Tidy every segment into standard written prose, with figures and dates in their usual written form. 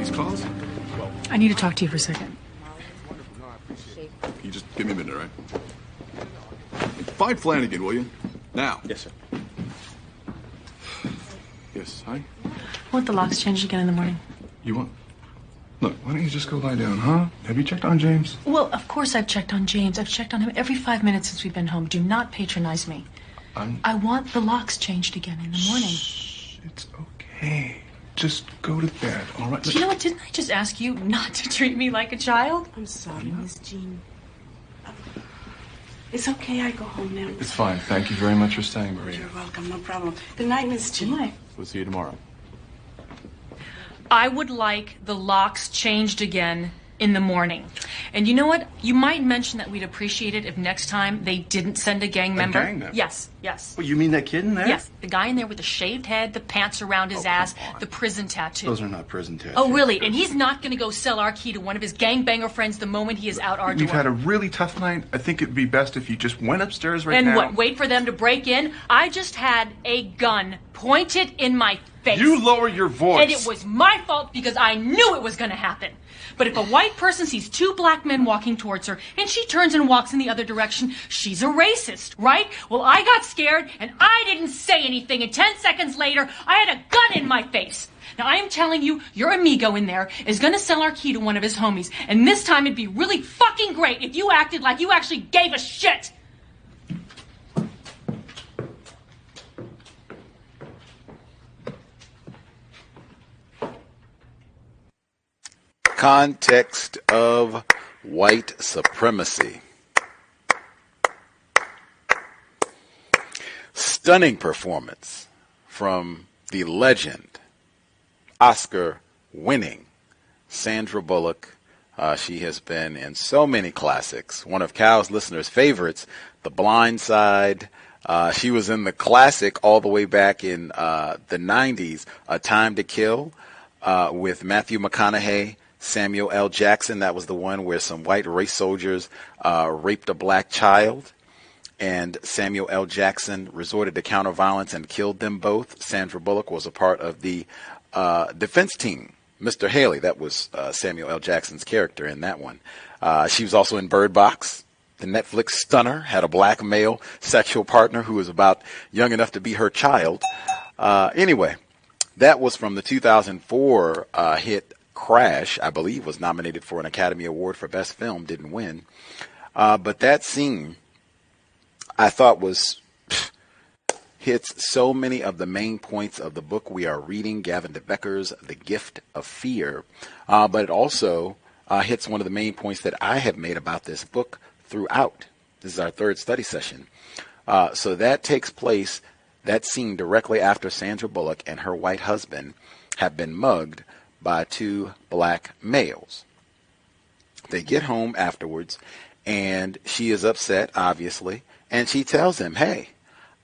these calls? I need to talk to you for a second. You just give me a minute, all right? Find Flanagan, will you? Now. Yes, sir. Yes, hi? I want the locks changed again in the morning. You want? Look, why don't you just go lie down, huh? Have you checked on James? Well, of course I've checked on James. I've checked on him every 5 minutes since we've been home. Do not patronize me. I want the locks changed again in the morning. Shh, it's okay. Just go to bed, all right? You know what? Didn't I just ask you not to treat me like a child? I'm sorry, Miss Jean. It's okay, I go home now. It's fine. Thank you very much for staying, Maria. You're welcome, no problem. Good night, Miss Jean. Good night. We'll see you tomorrow. I would like the locks changed again in the morning. And you know what? You might mention that we'd appreciate it if next time they didn't send a gang member. A gang member? Yes, yes. Well, you mean that kid in there? Yes, the guy in there with the shaved head, the pants around his ass, come on. the prison tattoo. Those are not prison tattoos. Oh, really? And he's not going to go sell our key to one of his gangbanger friends the moment he is out our door. We've had a really tough night. I think it'd be best if you just went upstairs right and now. what, wait for them to break in? I just had a gun pointed in my face. You lower your voice. And it was my fault because I knew it was going to happen. But if a white person sees two black men walking towards her and she turns and walks in the other direction, she's a racist, right? Well, I got scared and I didn't say anything, and 10 seconds later, I had a gun in my face. Now, I am telling you, your amigo in there is going to sell our key to one of his homies, and this time it'd be really fucking great if you acted like you actually gave a shit. Context of White Supremacy. Stunning performance from the legend, Oscar-winning Sandra Bullock. She has been in so many classics. One of Cal's listeners' favorites, The Blind Side. She was in the classic all the way back in the 90s, A Time to Kill, with Matthew McConaughey, Samuel L. Jackson. That was the one where some white race soldiers raped a black child, and Samuel L. Jackson resorted to counter-violence and killed them both. Sandra Bullock was a part of the defense team. Mr. Haley, that was Samuel L. Jackson's character in that one. She was also in Bird Box. The Netflix stunner had a black male sexual partner who was about young enough to be her child. Anyway, that was from the 2004 hit Crash. I believe was nominated for an Academy Award for Best Film, didn't win. But that scene, I thought hits so many of the main points of the book we are reading, Gavin de Becker's The Gift of Fear. But it also hits one of the main points that I have made about this book throughout. This is our third study session. So that takes place, that scene directly after Sandra Bullock and her white husband have been mugged by two black males. They get home afterwards, and she is upset, obviously, and she tells him, hey,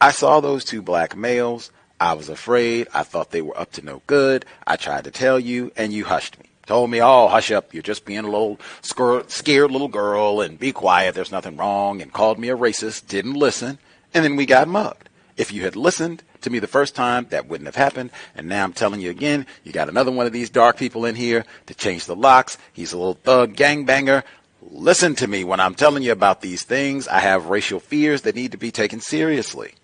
I saw those two black males. I was afraid. I thought they were up to no good. I tried to tell you, and you hushed me. Told me, oh, hush up. You're just being a little scared little girl, and be quiet. There's nothing wrong, and called me a racist. Didn't listen, and then we got mugged. If you had listened to me the first time, that wouldn't have happened. And now I'm telling you again, you got another one of these dark people in here to change the locks. He's a little thug gangbanger. Listen to me when I'm telling you about these things. I have racial fears that need to be taken seriously.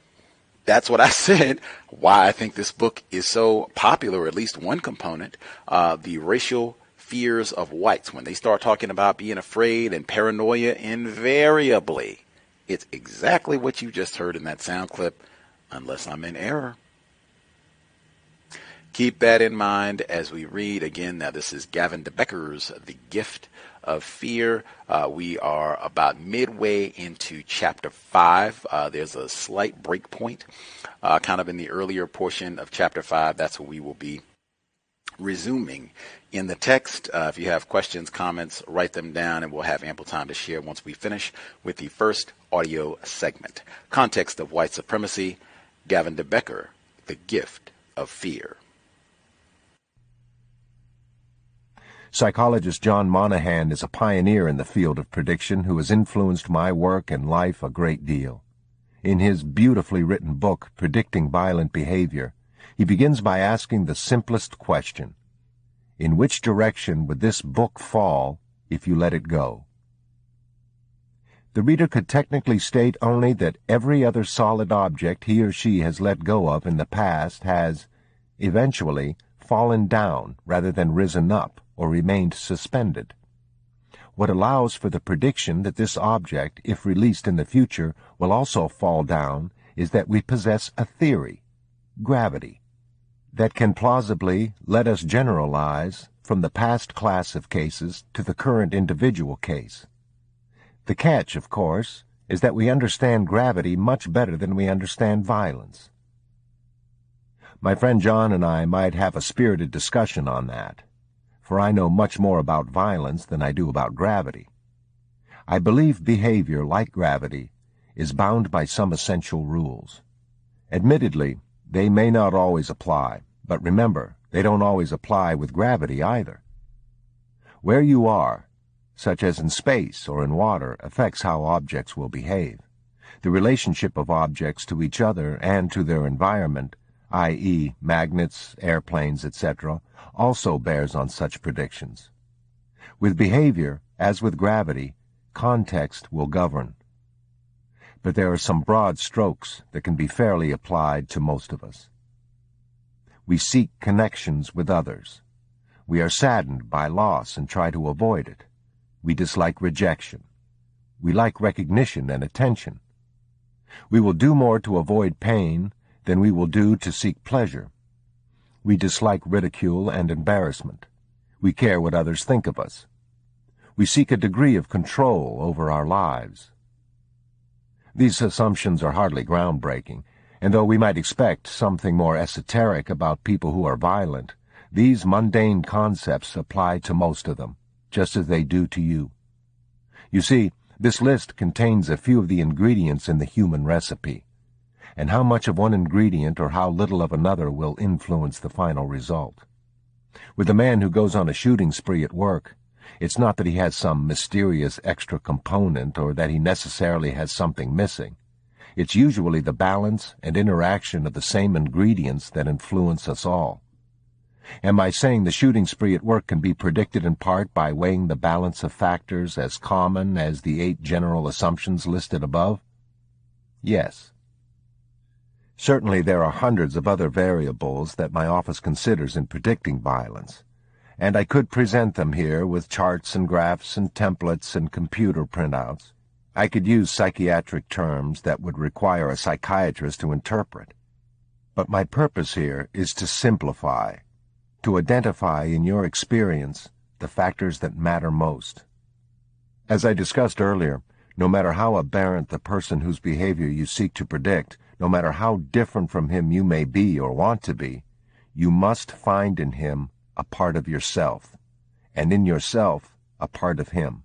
That's what I said, why I think this book is so popular, at least one component, the racial fears of whites. When they start talking about being afraid and paranoia, invariably, it's exactly what you just heard in that sound clip, unless I'm in error. Keep that in mind as we read again. Now, this is Gavin de Becker's The Gift of Fear. We are about midway into chapter 5. There's a slight break point kind of in the earlier portion of chapter 5. That's what we will be resuming in the text. If you have questions, comments, write them down, and we'll have ample time to share once we finish with the first audio segment. Context of White Supremacy, Gavin de Becker, The Gift of Fear. Psychologist John Monahan is a pioneer in the field of prediction who has influenced my work and life a great deal. In his beautifully written book, Predicting Violent Behavior, he begins by asking the simplest question: In which direction would this book fall if you let it go? The reader could technically state only that every other solid object he or she has let go of in the past has, eventually, fallen down rather than risen up or remained suspended. What allows for the prediction that this object, if released in the future, will also fall down is that we possess a theory, gravity, that can plausibly let us generalize from the past class of cases to the current individual case. The catch, of course, is that we understand gravity much better than we understand violence. My friend John and I might have a spirited discussion on that, for I know much more about violence than I do about gravity. I believe behavior, like gravity, is bound by some essential rules. Admittedly, they may not always apply, but remember, they don't always apply with gravity either. Where you are, such as in space or in water, affects how objects will behave. The relationship of objects to each other and to their environment, i.e., magnets, airplanes, etc., also bears on such predictions. With behavior, as with gravity, context will govern. But there are some broad strokes that can be fairly applied to most of us. We seek connections with others. We are saddened by loss and try to avoid it. We dislike rejection. We like recognition and attention. We will do more to avoid pain than we will do to seek pleasure. We dislike ridicule and embarrassment. We care what others think of us. We seek a degree of control over our lives. These assumptions are hardly groundbreaking, and though we might expect something more esoteric about people who are violent, these mundane concepts apply to most of them, just as they do to you. You see, this list contains a few of the ingredients in the human recipe, and how much of one ingredient or how little of another will influence the final result. With the man who goes on a shooting spree at work, it's not that he has some mysterious extra component or that he necessarily has something missing. It's usually the balance and interaction of the same ingredients that influence us all. Am I saying the shooting spree at work can be predicted in part by weighing the balance of factors as common as the 8 general assumptions listed above? Yes. Certainly there are hundreds of other variables that my office considers in predicting violence, and I could present them here with charts and graphs and templates and computer printouts. I could use psychiatric terms that would require a psychiatrist to interpret. But my purpose here is to simplify, to identify in your experience the factors that matter most. As I discussed earlier, no matter how aberrant the person whose behavior you seek to predict, no matter how different from him you may be or want to be, you must find in him a part of yourself, and in yourself a part of him.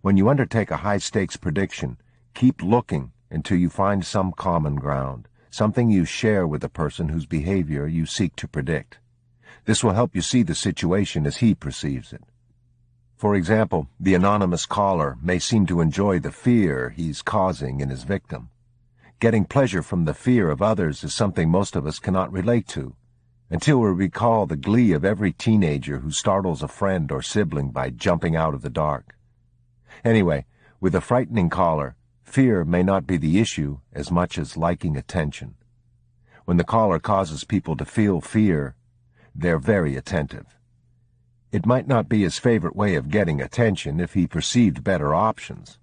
When you undertake a high-stakes prediction, keep looking until you find some common ground, something you share with the person whose behavior you seek to predict. This will help you see the situation as he perceives it. For example, the anonymous caller may seem to enjoy the fear he's causing in his victim. Getting pleasure from the fear of others is something most of us cannot relate to, until we recall the glee of every teenager who startles a friend or sibling by jumping out of the dark. Anyway, with a frightening caller, fear may not be the issue as much as liking attention. When the caller causes people to feel fear, they're very attentive. It might not be his favorite way of getting attention if he perceived better options,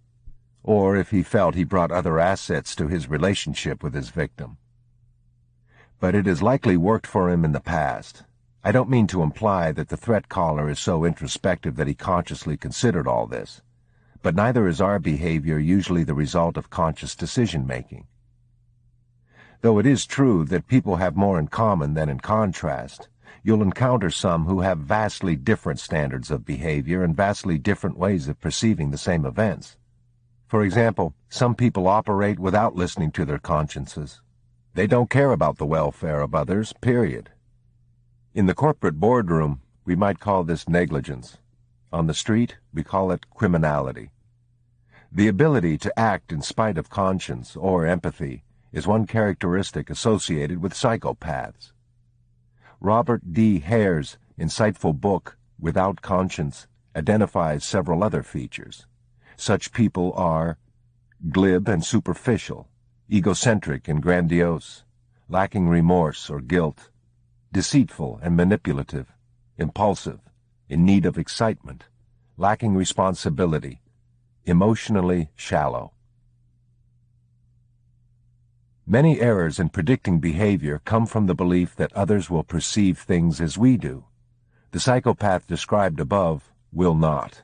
or if he felt he brought other assets to his relationship with his victim. But it has likely worked for him in the past. I don't mean to imply that the threat caller is so introspective that he consciously considered all this, but neither is our behavior usually the result of conscious decision-making. Though it is true that people have more in common than in contrast, you'll encounter some who have vastly different standards of behavior and vastly different ways of perceiving the same events. For example, some people operate without listening to their consciences. They don't care about the welfare of others, period. In the corporate boardroom, we might call this negligence. On the street, we call it criminality. The ability to act in spite of conscience or empathy is one characteristic associated with psychopaths. Robert D. Hare's insightful book, Without Conscience, identifies several other features. Such people are glib and superficial, egocentric and grandiose, lacking remorse or guilt, deceitful and manipulative, impulsive, in need of excitement, lacking responsibility, emotionally shallow. Many errors in predicting behavior come from the belief that others will perceive things as we do. The psychopath described above will not.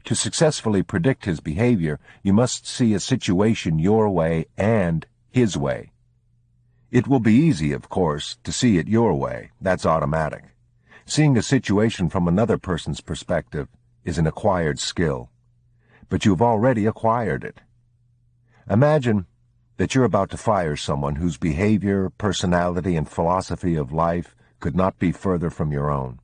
To successfully predict his behavior, you must see a situation your way and his way. It will be easy, of course, to see it your way. That's automatic. Seeing a situation from another person's perspective is an acquired skill. But you've already acquired it. Imagine that you're about to fire someone whose behavior, personality, and philosophy of life could not be further from your own.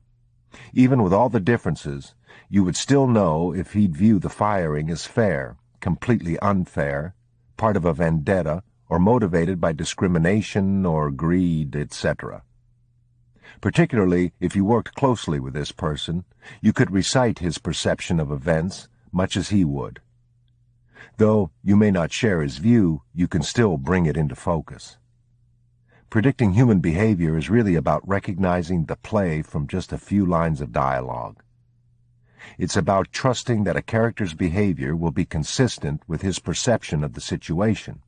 Even with all the differences, you would still know if he'd view the firing as fair, completely unfair, part of a vendetta, or motivated by discrimination or greed, etc. Particularly if you worked closely with this person, you could recite his perception of events much as he would. Though you may not share his view, you can still bring it into focus. Predicting human behavior is really about recognizing the play from just a few lines of dialogue. It's about trusting that a character's behavior will be consistent with his perception of the situation.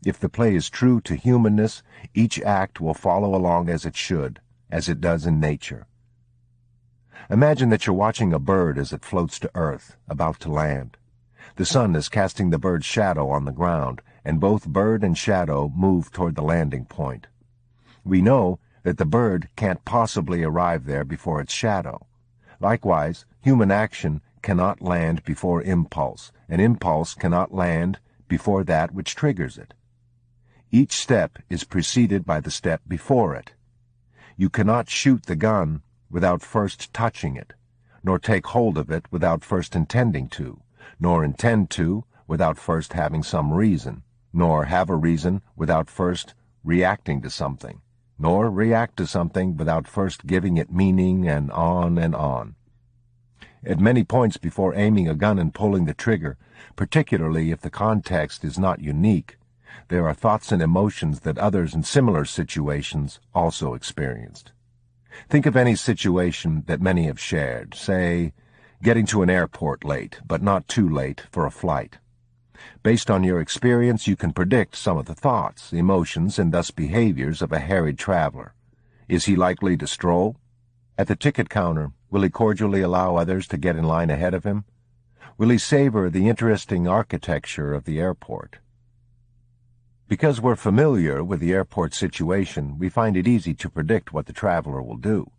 If the play is true to humanness, each act will follow along as it should, as it does in nature. Imagine that you're watching a bird as it floats to earth, about to land. The sun is casting the bird's shadow on the ground, and both bird and shadow move toward the landing point. We know that the bird can't possibly arrive there before its shadow. Likewise, human action cannot land before impulse, and impulse cannot land before that which triggers it. Each step is preceded by the step before it. You cannot shoot the gun without first touching it, nor take hold of it without first intending to, nor intend to without first having some reason, nor have a reason without first reacting to something, nor react to something without first giving it meaning, and on and on. At many points before aiming a gun and pulling the trigger, particularly if the context is not unique, there are thoughts and emotions that others in similar situations also experienced. Think of any situation that many have shared, say, getting to an airport late, but not too late for a flight. Based on your experience, you can predict some of the thoughts, emotions, and thus behaviors of a harried traveler. Is he likely to stroll? At the ticket counter, will he cordially allow others to get in line ahead of him? Will he savor the interesting architecture of the airport? Because we're familiar with the airport situation, we find it easy to predict what the traveler will do.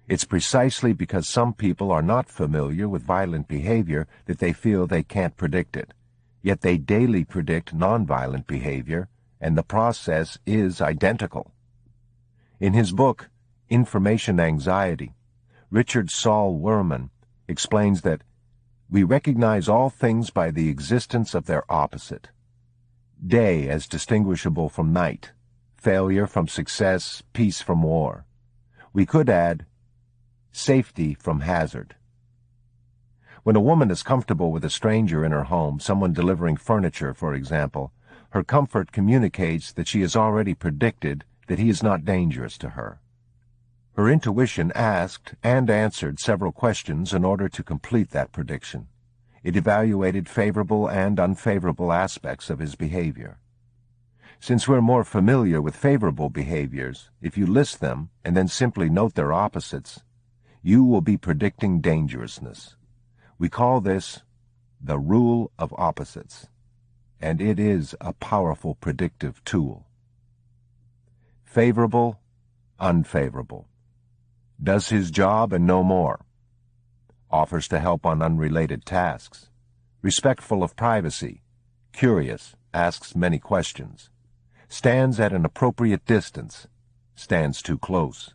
It's precisely because some people are not familiar with violent behavior that they feel they can't predict it. Yet they daily predict nonviolent behavior, and the process is identical. In his book, Information Anxiety, Richard Saul Wurman explains that we recognize all things by the existence of their opposite. Day as distinguishable from night, failure from success, peace from war. We could add safety from hazard. When a woman is comfortable with a stranger in her home, someone delivering furniture, for example, her comfort communicates that she has already predicted that he is not dangerous to her. Her intuition asked and answered several questions in order to complete that prediction. It evaluated favorable and unfavorable aspects of his behavior. Since we're more familiar with favorable behaviors, if you list them and then simply note their opposites, you will be predicting dangerousness. We call this the rule of opposites, and it is a powerful predictive tool. Favorable, unfavorable. Does his job and no more. Offers to help on unrelated tasks. Respectful of privacy. Curious, asks many questions. Stands at an appropriate distance. Stands too close.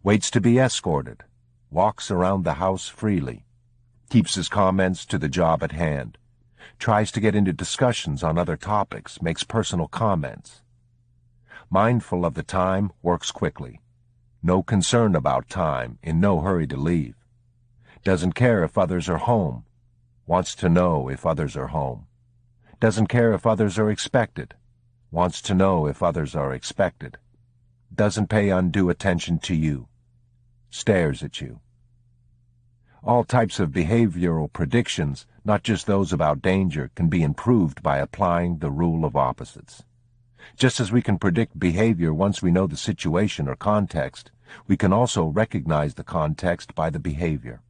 Waits to be escorted. Walks around the house freely. Keeps his comments to the job at hand. Tries to get into discussions on other topics. Makes personal comments. Mindful of the time, works quickly. no concern about time, in no hurry to leave. Doesn't care if others are home, wants to know if others are home. Doesn't care if others are expected, wants to know if others are expected. Doesn't pay undue attention to you, stares at you. All types of behavioral predictions, not just those about danger, can be improved by applying the rule of opposites. Just as we can predict behavior once we know the situation or context, we can also recognize the context by the behavior.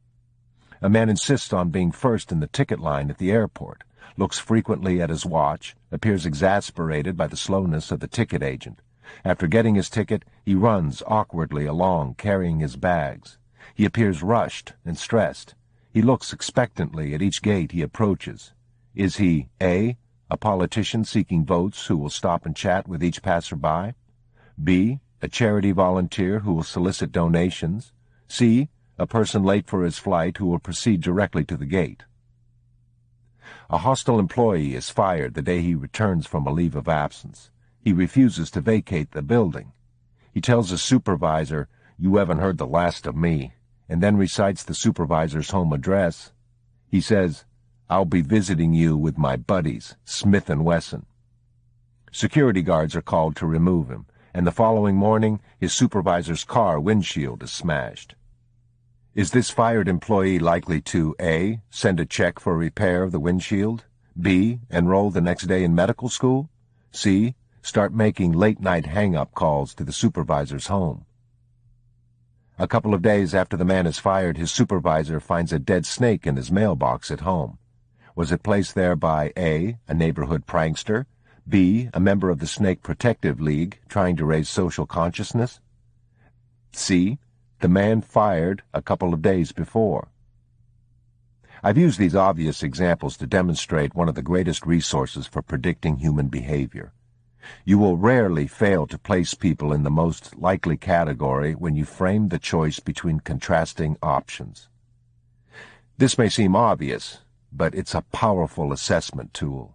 A man insists on being first in the ticket line at the airport, looks frequently at his watch, appears exasperated by the slowness of the ticket agent. After getting his ticket, he runs awkwardly along, carrying his bags. He appears rushed and stressed. He looks expectantly at each gate he approaches. Is he A, a politician seeking votes who will stop and chat with each passerby? B, a charity volunteer who will solicit donations? C, a person late for his flight who will proceed directly to the gate? A hostile employee is fired the day he returns from a leave of absence. He refuses to vacate the building. He tells his supervisor, "You haven't heard the last of me," and then recites the supervisor's home address. He says, "I'll be visiting you with my buddies, Smith & Wesson." Security guards are called to remove him, and the following morning his supervisor's car windshield is smashed. Is this fired employee likely to A, send a check for repair of the windshield, B, enroll the next day in medical school, C, start making late-night hang-up calls to the supervisor's home? A couple of days after the man is fired, his supervisor finds a dead snake in his mailbox at home. Was it placed there by A, a neighborhood prankster, B, a member of the Snake Protective League trying to raise social consciousness, C, the man fired a couple of days before? I've used these obvious examples to demonstrate one of the greatest resources for predicting human behavior. You will rarely fail to place people in the most likely category when you frame the choice between contrasting options. This may seem obvious, but it's a powerful assessment tool.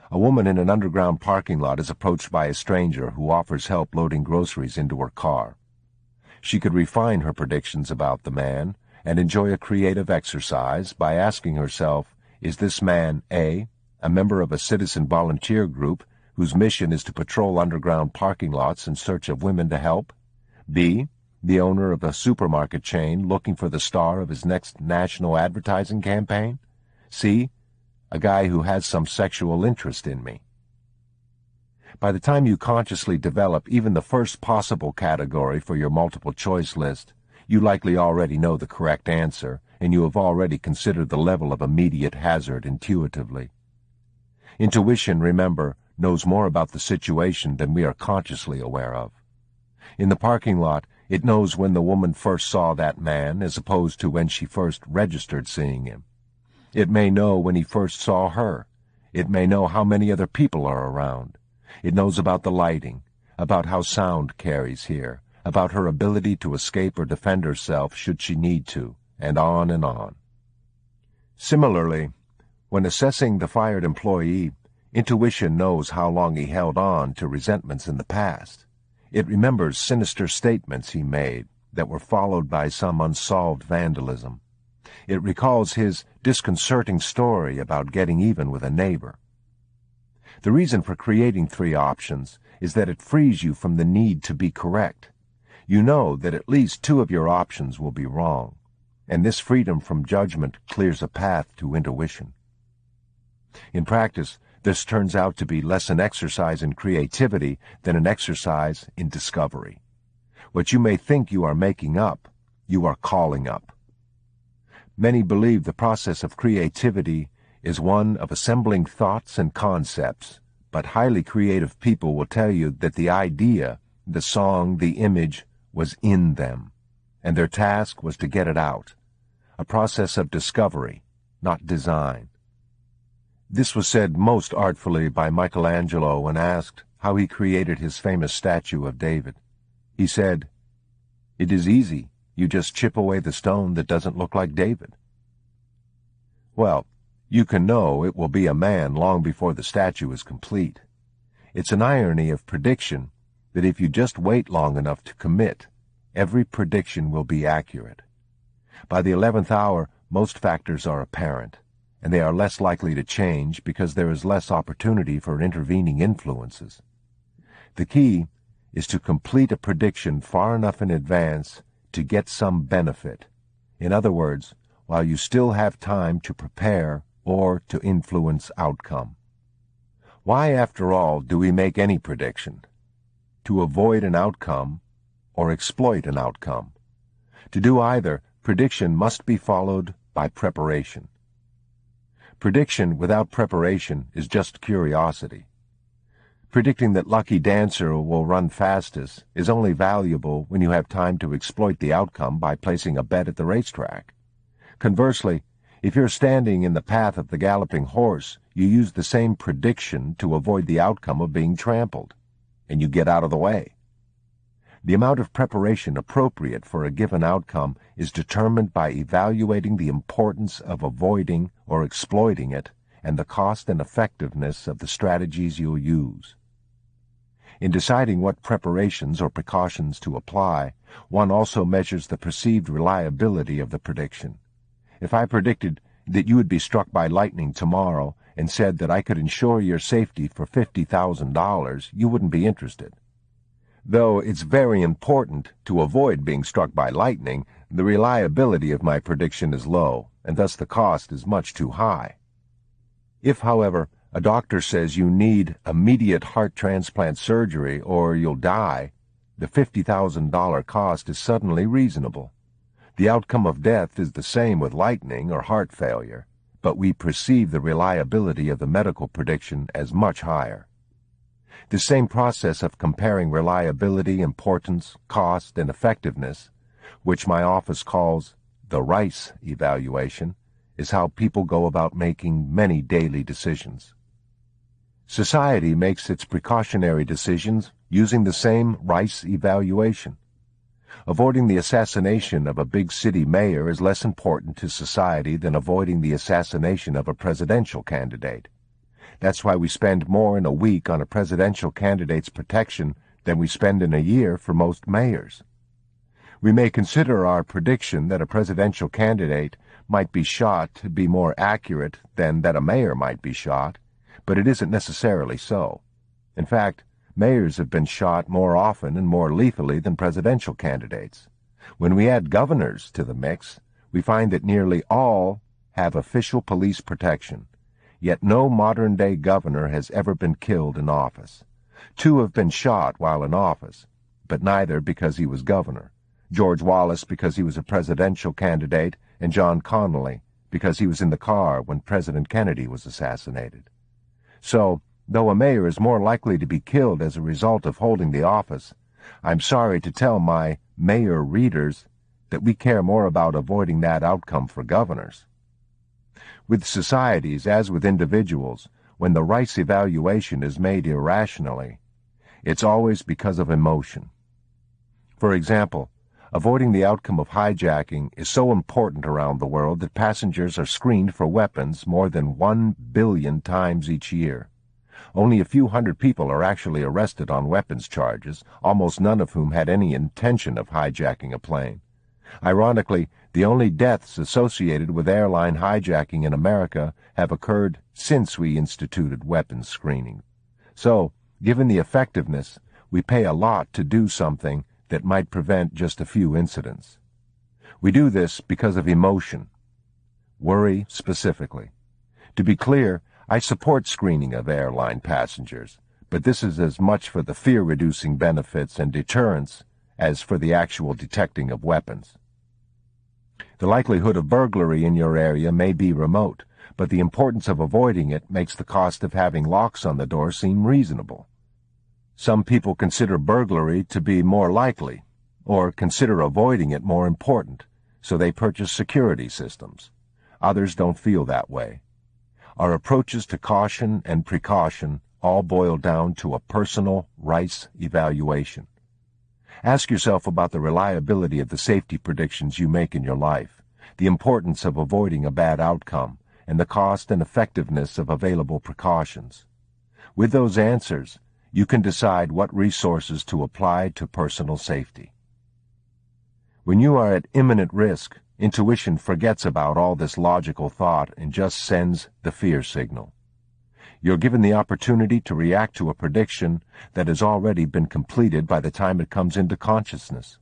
A woman in an underground parking lot is approached by a stranger who offers help loading groceries into her car. She could refine her predictions about the man and enjoy a creative exercise by asking herself, is this man A, a member of a citizen volunteer group whose mission is to patrol underground parking lots in search of women to help? B, the owner of a supermarket chain looking for the star of his next national advertising campaign? C, a guy who has some sexual interest in me? By the time you consciously develop even the first possible category for your multiple-choice list, you likely already know the correct answer, and you have already considered the level of immediate hazard intuitively. Intuition, remember, knows more about the situation than we are consciously aware of. In the parking lot, it knows when the woman first saw that man as opposed to when she first registered seeing him. It may know when he first saw her. It may know how many other people are around. It knows about the lighting, about how sound carries here, about her ability to escape or defend herself should she need to, and on and on. Similarly, when assessing the fired employee, intuition knows how long he held on to resentments in the past. It remembers sinister statements he made that were followed by some unsolved vandalism. It recalls his disconcerting story about getting even with a neighbor. The reason for creating 3 options is that it frees you from the need to be correct. You know that at least 2 of your options will be wrong, and this freedom from judgment clears a path to intuition. In practice, this turns out to be less an exercise in creativity than an exercise in discovery. What you may think you are making up, you are calling up. Many believe the process of creativity is one of assembling thoughts and concepts, but highly creative people will tell you that the idea, the song, the image, was in them, and their task was to get it out, a process of discovery, not design. This was said most artfully by Michelangelo when asked how he created his famous statue of David. He said, "It is easy. You just chip away the stone that doesn't look like David." Well, you can know it will be a man long before the statue is complete. It's an irony of prediction that if you just wait long enough to commit, every prediction will be accurate. By the 11th hour, most factors are apparent, and they are less likely to change because there is less opportunity for intervening influences. The key is to complete a prediction far enough in advance to get some benefit. In other words, while you still have time to prepare or to influence outcome. Why, after all, do we make any prediction? To avoid an outcome or exploit an outcome. To do either, prediction must be followed by preparation. Prediction without preparation is just curiosity. Predicting that Lucky Dancer will run fastest is only valuable when you have time to exploit the outcome by placing a bet at the racetrack. Conversely, if you're standing in the path of the galloping horse, you use the same prediction to avoid the outcome of being trampled, and you get out of the way. The amount of preparation appropriate for a given outcome is determined by evaluating the importance of avoiding or exploiting it and the cost and effectiveness of the strategies you'll use. In deciding what preparations or precautions to apply, one also measures the perceived reliability of the prediction. If I predicted that you would be struck by lightning tomorrow and said that I could ensure your safety for $50,000, you wouldn't be interested. Though it's very important to avoid being struck by lightning, the reliability of my prediction is low, and thus the cost is much too high. If, however, a doctor says you need immediate heart transplant surgery or you'll die, the $50,000 cost is suddenly reasonable. The outcome of death is the same with lightning or heart failure, but we perceive the reliability of the medical prediction as much higher. The same process of comparing reliability, importance, cost, and effectiveness, which my office calls the Rice evaluation, is how people go about making many daily decisions. Society makes its precautionary decisions using the same Rice evaluation. Avoiding the assassination of a big city mayor is less important to society than avoiding the assassination of a presidential candidate. That's why we spend more in a week on a presidential candidate's protection than we spend in a year for most mayors. We may consider our prediction that a presidential candidate might be shot to be more accurate than that a mayor might be shot, but it isn't necessarily so. In fact, mayors have been shot more often and more lethally than presidential candidates. When we add governors to the mix, we find that nearly all have official police protection, yet no modern-day governor has ever been killed in office. 2 have been shot while in office, but neither because he was governor. George Wallace because he was a presidential candidate, and John Connally because he was in the car when President Kennedy was assassinated. So, though a mayor is more likely to be killed as a result of holding the office, I'm sorry to tell my mayor readers that we care more about avoiding that outcome for governors. With societies, as with individuals, when the Rice evaluation is made irrationally, it's always because of emotion. For example, avoiding the outcome of hijacking is so important around the world that passengers are screened for weapons more than 1 billion times each year. Only a few hundred people are actually arrested on weapons charges, almost none of whom had any intention of hijacking a plane. Ironically, the only deaths associated with airline hijacking in America have occurred since we instituted weapons screening. So, given the effectiveness, we pay a lot to do something that might prevent just a few incidents. We do this because of emotion. Worry specifically. To be clear, I support screening of airline passengers, but this is as much for the fear-reducing benefits and deterrence as for the actual detecting of weapons. The likelihood of burglary in your area may be remote, but the importance of avoiding it makes the cost of having locks on the door seem reasonable. Some people consider burglary to be more likely, or consider avoiding it more important, so they purchase security systems. Others don't feel that way. Our approaches to caution and precaution all boil down to a personal Rice evaluation. Ask yourself about the reliability of the safety predictions you make in your life, the importance of avoiding a bad outcome, and the cost and effectiveness of available precautions. With those answers, you can decide what resources to apply to personal safety. When you are at imminent risk, intuition forgets about all this logical thought and just sends the fear signal. You're given the opportunity to react to a prediction that has already been completed by the time it comes into consciousness.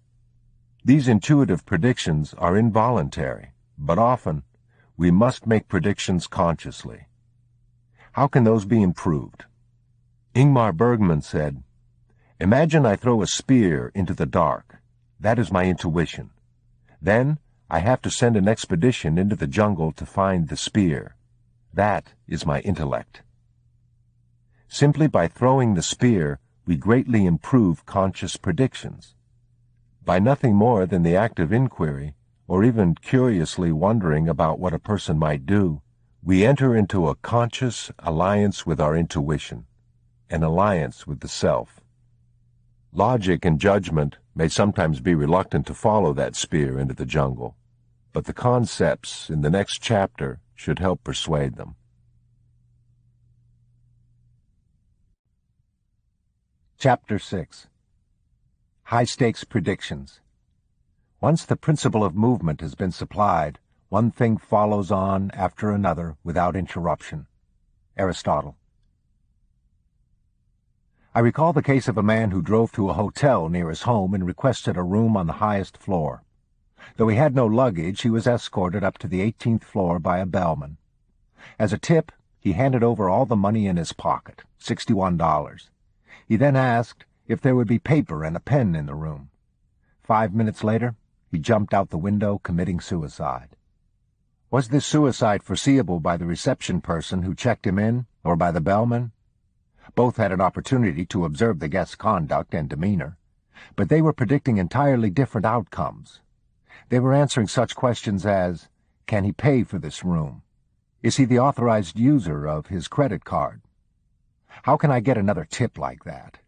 These intuitive predictions are involuntary, but often we must make predictions consciously. How can those be improved? Ingmar Bergman said, "Imagine I throw a spear into the dark. That is my intuition. Then I have to send an expedition into the jungle to find the spear. That is my intellect." Simply by throwing the spear, we greatly improve conscious predictions. By nothing more than the act of inquiry, or even curiously wondering about what a person might do, we enter into a conscious alliance with our intuition, an alliance with the self. Logic and judgment may sometimes be reluctant to follow that spear into the jungle, but the concepts in the next chapter should help persuade them. Chapter 6. High-stakes predictions. Once the principle of movement has been supplied, one thing follows on after another without interruption. Aristotle. I recall the case of a man who drove to a hotel near his home and requested a room on the highest floor. Though he had no luggage, he was escorted up to the 18th floor by a bellman. As a tip, he handed over all the money in his pocket, $61. He then asked if there would be paper and a pen in the room. 5 minutes later, he jumped out the window, committing suicide. Was this suicide foreseeable by the reception person who checked him in, or by the bellman? Both had an opportunity to observe the guest's conduct and demeanor, but they were predicting entirely different outcomes. They were answering such questions as, can he pay for this room? Is he the authorized user of his credit card? How can I get another tip like that?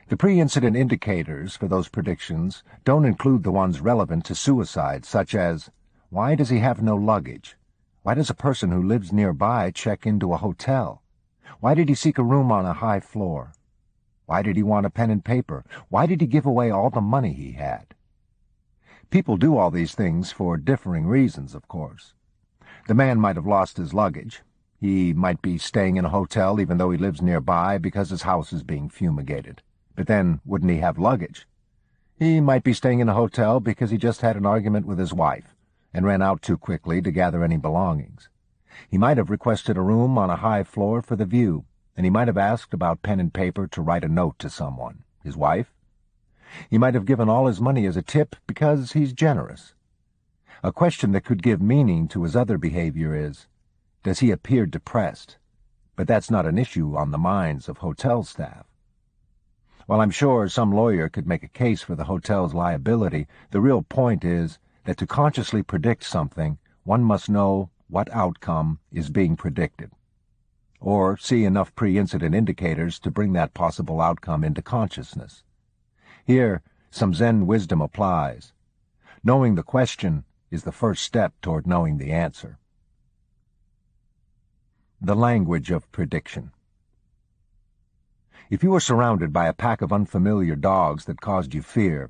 The pre-incident indicators for those predictions don't include the ones relevant to suicide, such as, why does he have no luggage? Why does a person who lives nearby check into a hotel? Why did he seek a room on a high floor? Why did he want a pen and paper? Why did he give away all the money he had? People do all these things for differing reasons, of course. The man might have lost his luggage. He might be staying in a hotel even though he lives nearby because his house is being fumigated. But then, wouldn't he have luggage? He might be staying in a hotel because he just had an argument with his wife and ran out too quickly to gather any belongings. He might have requested a room on a high floor for the view, and he might have asked about pen and paper to write a note to someone, his wife. He might have given all his money as a tip because he's generous. A question that could give meaning to his other behavior is, does he appear depressed? But that's not an issue on the minds of hotel staff. While I'm sure some lawyer could make a case for the hotel's liability, the real point is that to consciously predict something, one must know what outcome is being predicted, or see enough pre-incident indicators to bring that possible outcome into consciousness. Here, some Zen wisdom applies. Knowing the question is the first step toward knowing the answer. The language of prediction. If you were surrounded by a pack of unfamiliar dogs that caused you fear,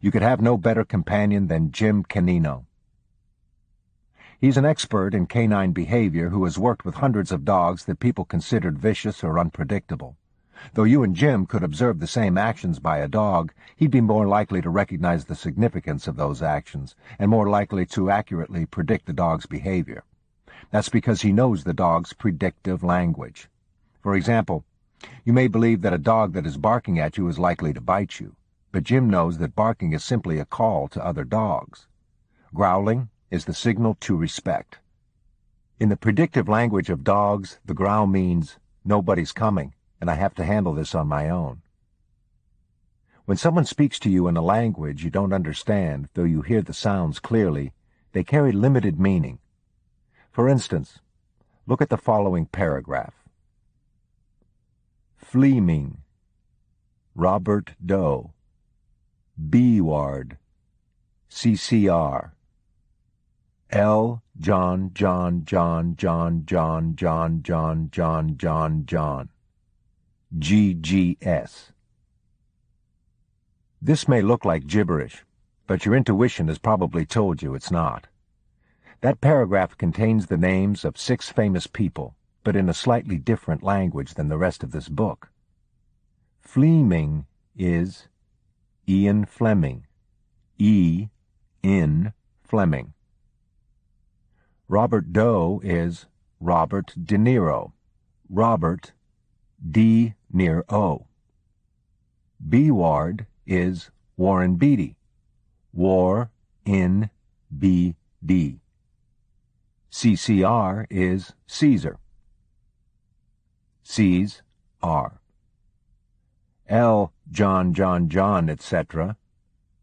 you could have no better companion than Jim Canino. He's an expert in canine behavior who has worked with hundreds of dogs that people considered vicious or unpredictable. Though you and Jim could observe the same actions by a dog, he'd be more likely to recognize the significance of those actions and more likely to accurately predict the dog's behavior. That's because he knows the dog's predictive language. For example, you may believe that a dog that is barking at you is likely to bite you, but Jim knows that barking is simply a call to other dogs. Growling is the signal to respect. In the predictive language of dogs, the growl means, nobody's coming, and I have to handle this on my own. When someone speaks to you in a language you don't understand, though you hear the sounds clearly, they carry limited meaning. For instance, look at the following paragraph. Fleeming, Robert Doe, B-Ward, CCR, L. John, GGS. This may look like gibberish, but your intuition has probably told you it's not. That paragraph contains the names of 6 famous people, but in a slightly different language than the rest of this book. Fleming is Ian Fleming. E-in Fleming. Robert Doe is Robert De Niro. Robert D. Niro. B-Ward is Warren Beatty. War in B-D. CCR is Caesar. C's R. L. John, etc.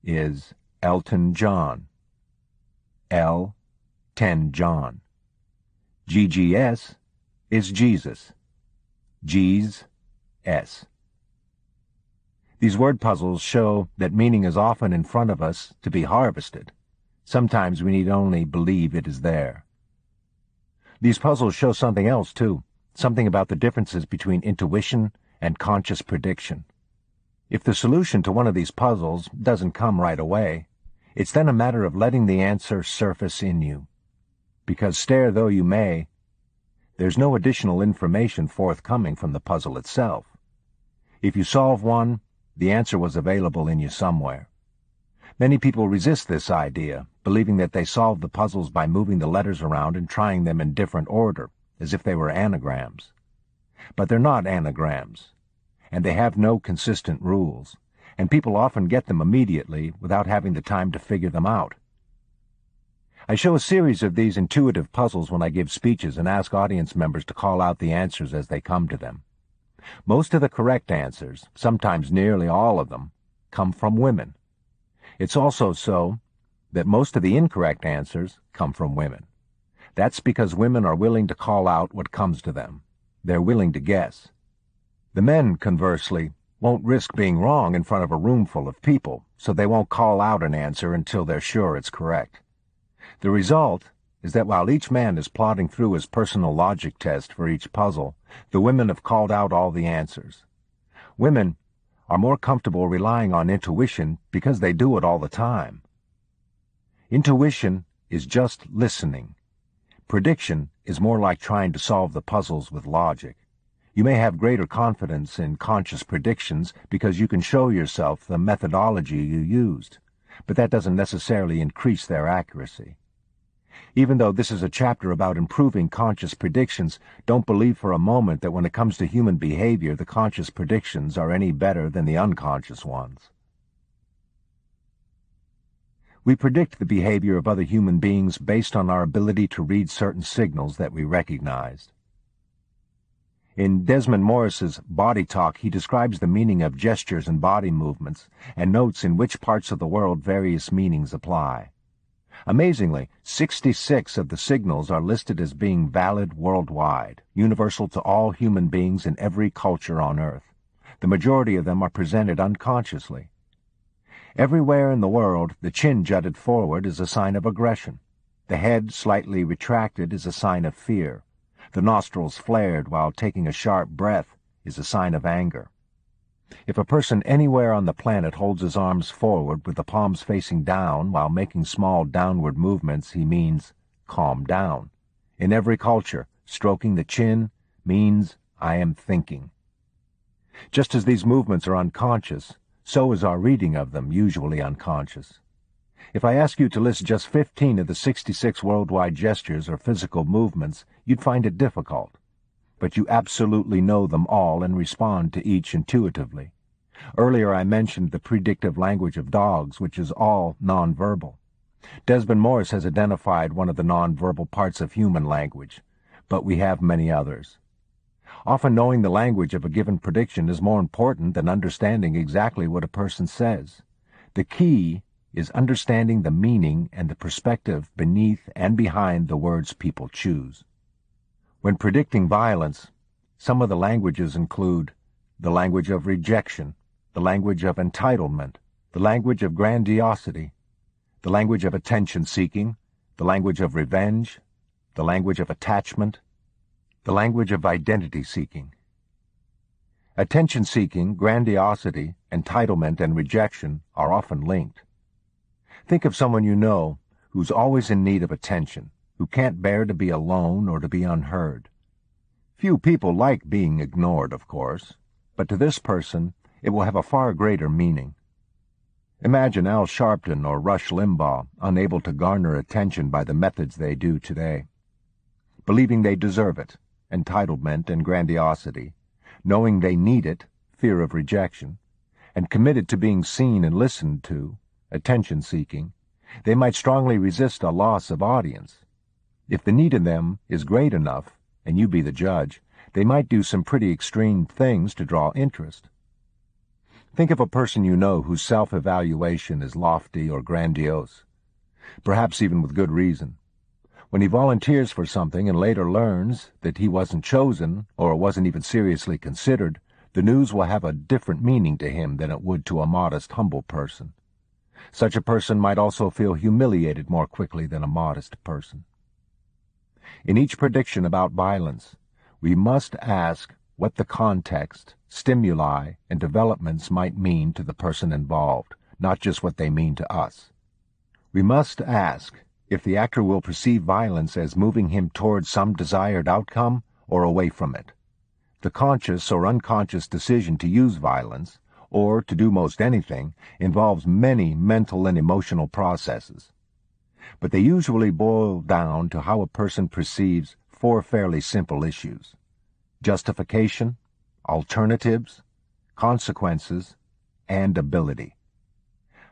is Elton John. L. 10 John. GGS is Jesus. G's S. These word puzzles show that meaning is often in front of us to be harvested. Sometimes we need only believe it is there. These puzzles show something else, too, something about the differences between intuition and conscious prediction. If the solution to one of these puzzles doesn't come right away, it's then a matter of letting the answer surface in you. Because stare though you may, there's no additional information forthcoming from the puzzle itself. If you solve one, the answer was available in you somewhere. Many people resist this idea, believing that they solve the puzzles by moving the letters around and trying them in different order, as if they were anagrams. But they're not anagrams, and they have no consistent rules, and people often get them immediately without having the time to figure them out. I show a series of these intuitive puzzles when I give speeches and ask audience members to call out the answers as they come to them. Most of the correct answers, sometimes nearly all of them, come from women. It's also so that most of the incorrect answers come from women. That's because women are willing to call out what comes to them. They're willing to guess. The men, conversely, won't risk being wrong in front of a room full of people, so they won't call out an answer until they're sure it's correct. The result is that while each man is plodding through his personal logic test for each puzzle, the women have called out all the answers. Women are more comfortable relying on intuition because they do it all the time. Intuition is just listening. Prediction is more like trying to solve the puzzles with logic. You may have greater confidence in conscious predictions because you can show yourself the methodology you used, but that doesn't necessarily increase their accuracy. Even though this is a chapter about improving conscious predictions, don't believe for a moment that when it comes to human behavior, the conscious predictions are any better than the unconscious ones. We predict the behavior of other human beings based on our ability to read certain signals that we recognized. In Desmond Morris's Body Talk, he describes the meaning of gestures and body movements and notes in which parts of the world various meanings apply. Amazingly, 66 of the signals are listed as being valid worldwide, universal to all human beings in every culture on Earth. The majority of them are presented unconsciously. Everywhere in the world, the chin jutted forward is a sign of aggression. The head slightly retracted is a sign of fear. The nostrils flared while taking a sharp breath is a sign of anger. If a person anywhere on the planet holds his arms forward with the palms facing down while making small downward movements, he means calm down. In every culture, stroking the chin means I am thinking. Just as these movements are unconscious, so is our reading of them usually unconscious. If I ask you to list just 15 of the 66 worldwide gestures or physical movements, you'd find it difficult. But you absolutely know them all and respond to each intuitively. Earlier I mentioned the predictive language of dogs, which is all nonverbal. Desmond Morris has identified one of the nonverbal parts of human language, but we have many others. Often knowing the language of a given prediction is more important than understanding exactly what a person says. The key is understanding the meaning and the perspective beneath and behind the words people choose. When predicting violence, some of the languages include the language of rejection, the language of entitlement, the language of grandiosity, the language of attention-seeking, the language of revenge, the language of attachment, the language of identity-seeking. Attention-seeking, grandiosity, entitlement, and rejection are often linked. Think of someone you know who's always in need of attention, who can't bear to be alone or to be unheard. Few people like being ignored, of course, but to this person it will have a far greater meaning. Imagine Al Sharpton or Rush Limbaugh unable to garner attention by the methods they do today. Believing they deserve it, entitlement and grandiosity, knowing they need it, fear of rejection, and committed to being seen and listened to, attention-seeking, they might strongly resist a loss of audience. If the need in them is great enough, and you be the judge, they might do some pretty extreme things to draw interest. Think of a person you know whose self-evaluation is lofty or grandiose, perhaps even with good reason. When he volunteers for something and later learns that he wasn't chosen or wasn't even seriously considered, the news will have a different meaning to him than it would to a modest, humble person. Such a person might also feel humiliated more quickly than a modest person. In each prediction about violence, we must ask what the context, stimuli, and developments might mean to the person involved, not just what they mean to us. We must ask if the actor will perceive violence as moving him toward some desired outcome or away from it. The conscious or unconscious decision to use violence, or to do most anything, involves many mental and emotional processes. But they usually boil down to how a person perceives four fairly simple issues: justification, alternatives, consequences, and ability.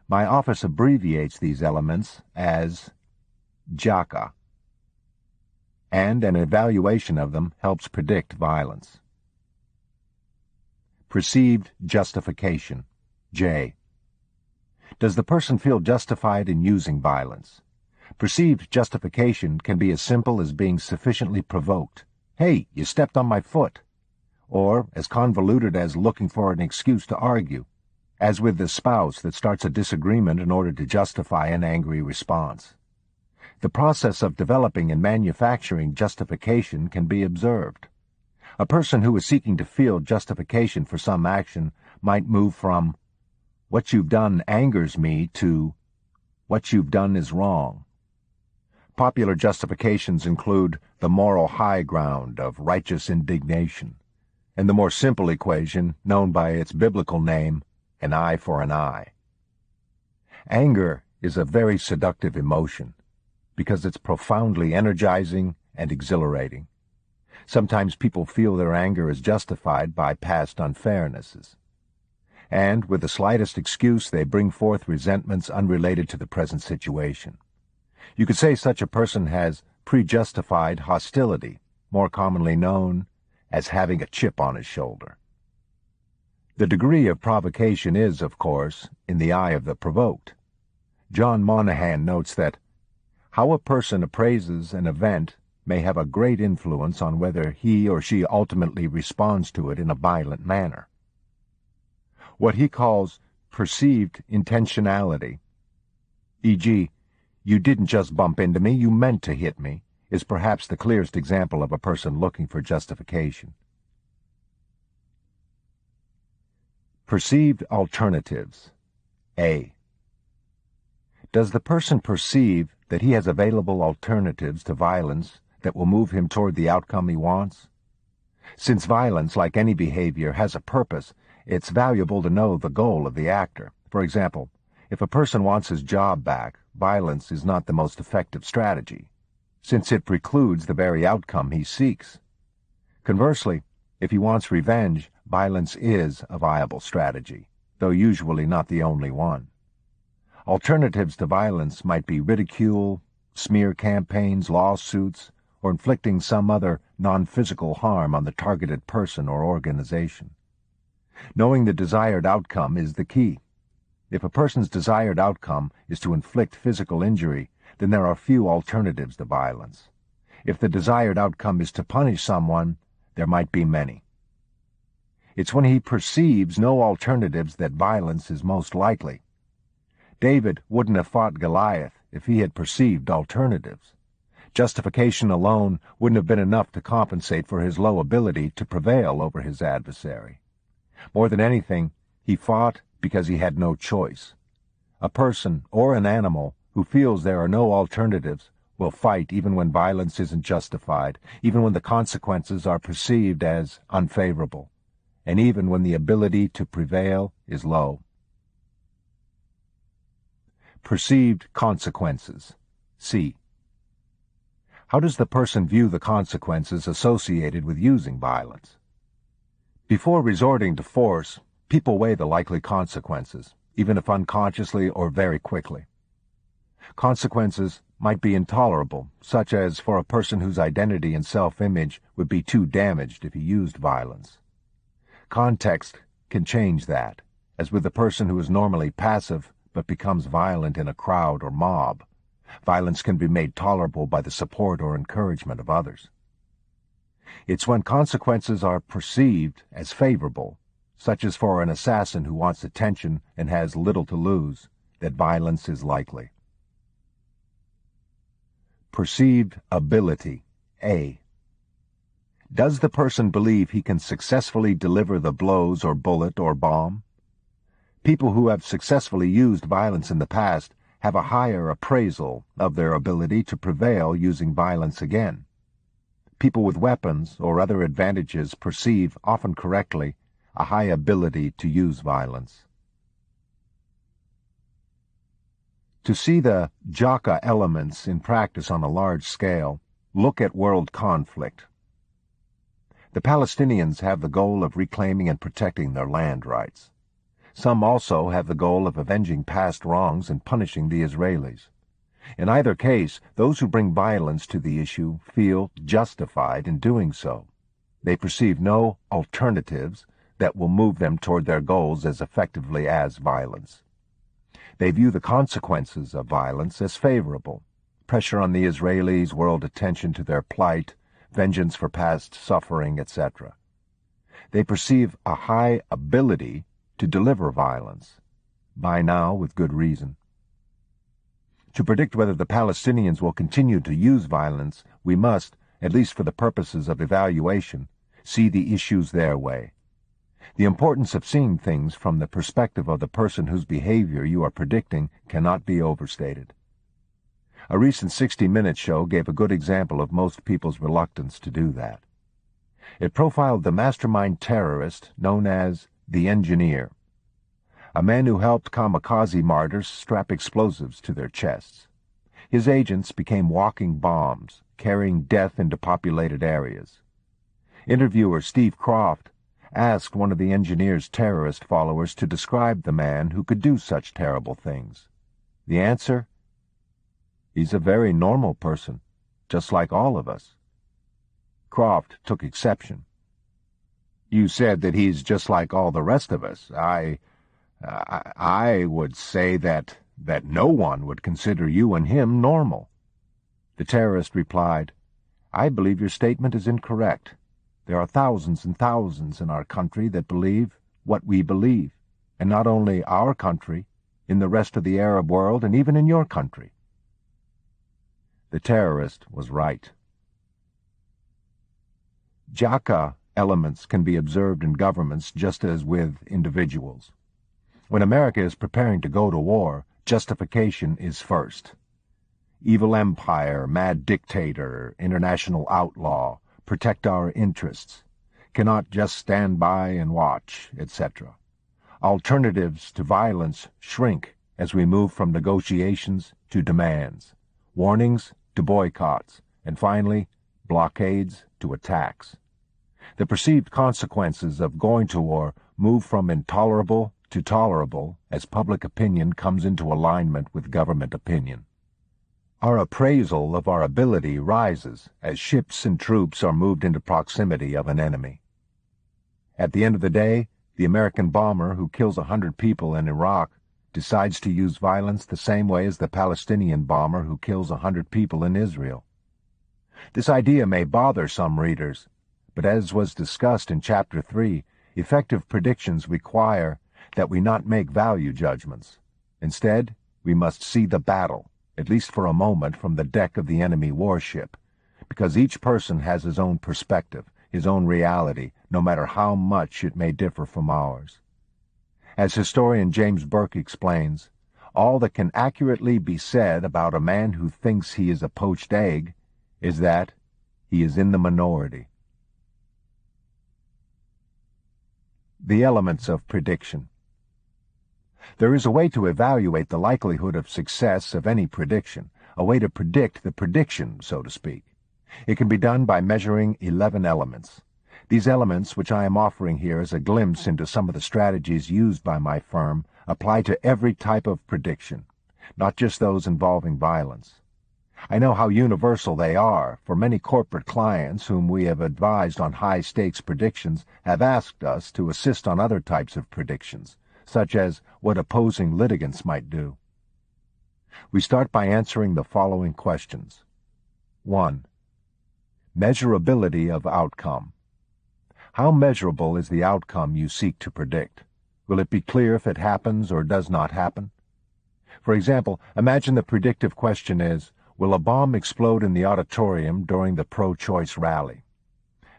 My office abbreviates these elements as JACA, and an evaluation of them helps predict violence. Perceived justification, J. Does the person feel justified in using violence? Perceived justification can be as simple as being sufficiently provoked. Hey, you stepped on my foot. Or as convoluted as looking for an excuse to argue, as with the spouse that starts a disagreement in order to justify an angry response. The process of developing and manufacturing justification can be observed. A person who is seeking to feel justification for some action might move from, "What you've done angers me," to, "What you've done is wrong." Popular justifications include the moral high ground of righteous indignation, and the more simple equation, known by its biblical name, an eye for an eye. Anger is a very seductive emotion, because it's profoundly energizing and exhilarating. Sometimes people feel their anger is justified by past unfairnesses, and with the slightest excuse they bring forth resentments unrelated to the present situation. You could say such a person has pre-justified hostility, more commonly known as having a chip on his shoulder. The degree of provocation is, of course, in the eye of the provoked. John Monahan notes that how a person appraises an event may have a great influence on whether he or she ultimately responds to it in a violent manner. What he calls perceived intentionality, e.g., "You didn't just bump into me, you meant to hit me," is perhaps the clearest example of a person looking for justification. Perceived alternatives, A. Does the person perceive that he has available alternatives to violence that will move him toward the outcome he wants? Since violence, like any behavior, has a purpose, it's valuable to know the goal of the actor. For example, if a person wants his job back, violence is not the most effective strategy, since it precludes the very outcome he seeks. Conversely, if he wants revenge, violence is a viable strategy, though usually not the only one. Alternatives to violence might be ridicule, smear campaigns, lawsuits, or inflicting some other non-physical harm on the targeted person or organization. Knowing the desired outcome is the key. If a person's desired outcome is to inflict physical injury, then there are few alternatives to violence. If the desired outcome is to punish someone, there might be many. It's when he perceives no alternatives that violence is most likely. David wouldn't have fought Goliath if he had perceived alternatives. Justification alone wouldn't have been enough to compensate for his low ability to prevail over his adversary. More than anything, he fought because he had no choice. A person or an animal who feels there are no alternatives will fight even when violence isn't justified, even when the consequences are perceived as unfavorable, and even when the ability to prevail is low. Perceived consequences. C. How does the person view the consequences associated with using violence? Before resorting to force, people weigh the likely consequences, even if unconsciously or very quickly. Consequences might be intolerable, such as for a person whose identity and self-image would be too damaged if he used violence. Context can change that, as with the person who is normally passive but becomes violent in a crowd or mob. Violence can be made tolerable by the support or encouragement of others. It's when consequences are perceived as favorable, such as for an assassin who wants attention and has little to lose, that violence is likely. Perceived ability. A. Does the person believe he can successfully deliver the blows or bullet or bomb? People who have successfully used violence in the past have a higher appraisal of their ability to prevail using violence again. People with weapons or other advantages perceive, often correctly, a high ability to use violence. To see the C.O.W.S elements in practice on a large scale, look at world conflict. The Palestinians have the goal of reclaiming and protecting their land rights. Some also have the goal of avenging past wrongs and punishing the Israelis. In either case, those who bring violence to the issue feel justified in doing so. They perceive no alternatives that will move them toward their goals as effectively as violence. They view the consequences of violence as favorable: pressure on the Israelis, world attention to their plight, vengeance for past suffering, etc. They perceive a high ability to deliver violence, by now with good reason. To predict whether the Palestinians will continue to use violence, we must, at least for the purposes of evaluation, see the issues their way. The importance of seeing things from the perspective of the person whose behavior you are predicting cannot be overstated. A recent 60 Minutes show gave a good example of most people's reluctance to do that. It profiled the mastermind terrorist known as the Engineer, a man who helped kamikaze martyrs strap explosives to their chests. His agents became walking bombs, carrying death into populated areas. Interviewer Steve Croft asked one of the Engineer's terrorist followers to describe the man who could do such terrible things. The answer? He's a very normal person, just like all of us. Croft took exception. You said that he's just like all the rest of us. I would say that no one would consider you and him normal. The terrorist replied, I believe your statement is incorrect. There are thousands and thousands in our country that believe what we believe, and not only our country, in the rest of the Arab world, and even in your country. The terrorist was right. C.O.W.S elements can be observed in governments just as with individuals. When America is preparing to go to war, justification is first. Evil empire, mad dictator, international outlaw, protect our interests, cannot just stand by and watch, etc. Alternatives to violence shrink as we move from negotiations to demands, warnings to boycotts, and finally, blockades to attacks. The perceived consequences of going to war move from intolerable to tolerable as public opinion comes into alignment with government opinion. Our appraisal of our ability rises as ships and troops are moved into proximity of an enemy. At the end of the day, the American bomber who kills 100 people in Iraq decides to use violence the same way as the Palestinian bomber who kills 100 people in Israel. This idea may bother some readers, but as was discussed in Chapter 3, effective predictions require that we not make value judgments. Instead, we must see the battle, at least for a moment, from the deck of the enemy warship, because each person has his own perspective, his own reality, no matter how much it may differ from ours. As historian James Burke explains, all that can accurately be said about a man who thinks he is a poached egg is that he is in the minority. The elements of prediction. There is a way to evaluate the likelihood of success of any prediction, a way to predict the prediction, so to speak. It can be done by measuring 11 elements. These elements, which I am offering here as a glimpse into some of the strategies used by my firm, apply to every type of prediction, not just those involving violence. I know how universal they are, for many corporate clients whom we have advised on high-stakes predictions have asked us to assist on other types of predictions, such as what opposing litigants might do. We start by answering the following questions. 1. Measurability of outcome. How measurable is the outcome you seek to predict? Will it be clear if it happens or does not happen? For example, imagine the predictive question is, will a bomb explode in the auditorium during the pro-choice rally?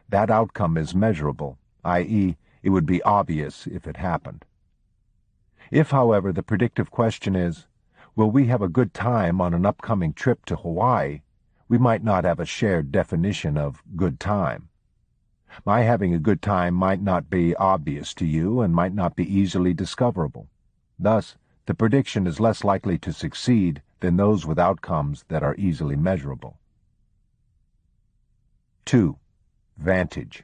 That outcome is measurable, i.e., it would be obvious if it happened. If, however, the predictive question is, will we have a good time on an upcoming trip to Hawaii, we might not have a shared definition of good time. My having a good time might not be obvious to you and might not be easily discoverable. Thus, the prediction is less likely to succeed than those with outcomes that are easily measurable. 2. Vantage.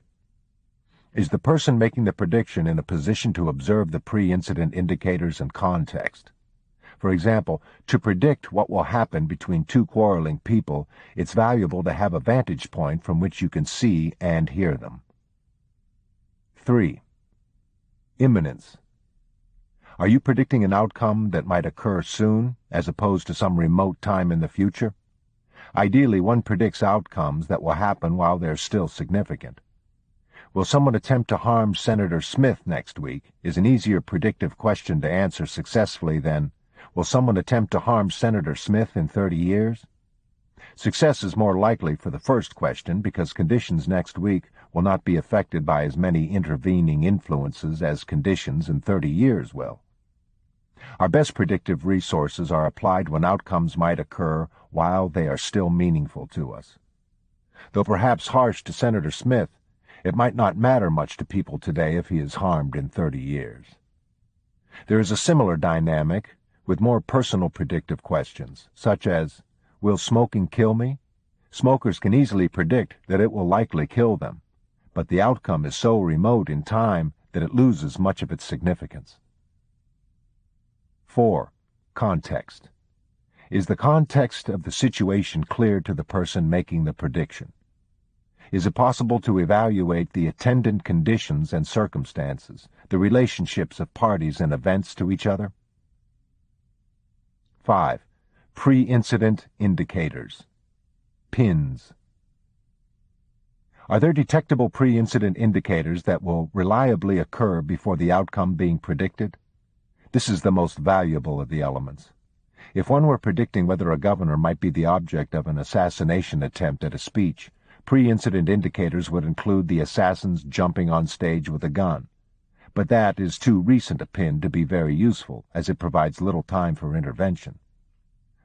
Is the person making the prediction in a position to observe the pre-incident indicators and context? For example, to predict what will happen between two quarreling people, it's valuable to have a vantage point from which you can see and hear them. 3. Imminence. Are you predicting an outcome that might occur soon, as opposed to some remote time in the future? Ideally, one predicts outcomes that will happen while they're still significant. Will someone attempt to harm Senator Smith next week is an easier predictive question to answer successfully than, will someone attempt to harm Senator Smith in 30 years? Success is more likely for the first question because conditions next week will not be affected by as many intervening influences as conditions in 30 years will. Our best predictive resources are applied when outcomes might occur while they are still meaningful to us. Though perhaps harsh to Senator Smith, it might not matter much to people today if he is harmed in 30 years. There is a similar dynamic with more personal predictive questions, such as, will smoking kill me? Smokers can easily predict that it will likely kill them, but the outcome is so remote in time that it loses much of its significance. 4. Context. Is the context of the situation clear to the person making the prediction? Is it possible to evaluate the attendant conditions and circumstances, the relationships of parties and events to each other? 5. Pre-incident indicators. Pins. Are there detectable pre-incident indicators that will reliably occur before the outcome being predicted? This is the most valuable of the elements. If one were predicting whether a governor might be the object of an assassination attempt at a speech, pre-incident indicators would include the assassins jumping on stage with a gun. But that is too recent a pin to be very useful, as it provides little time for intervention.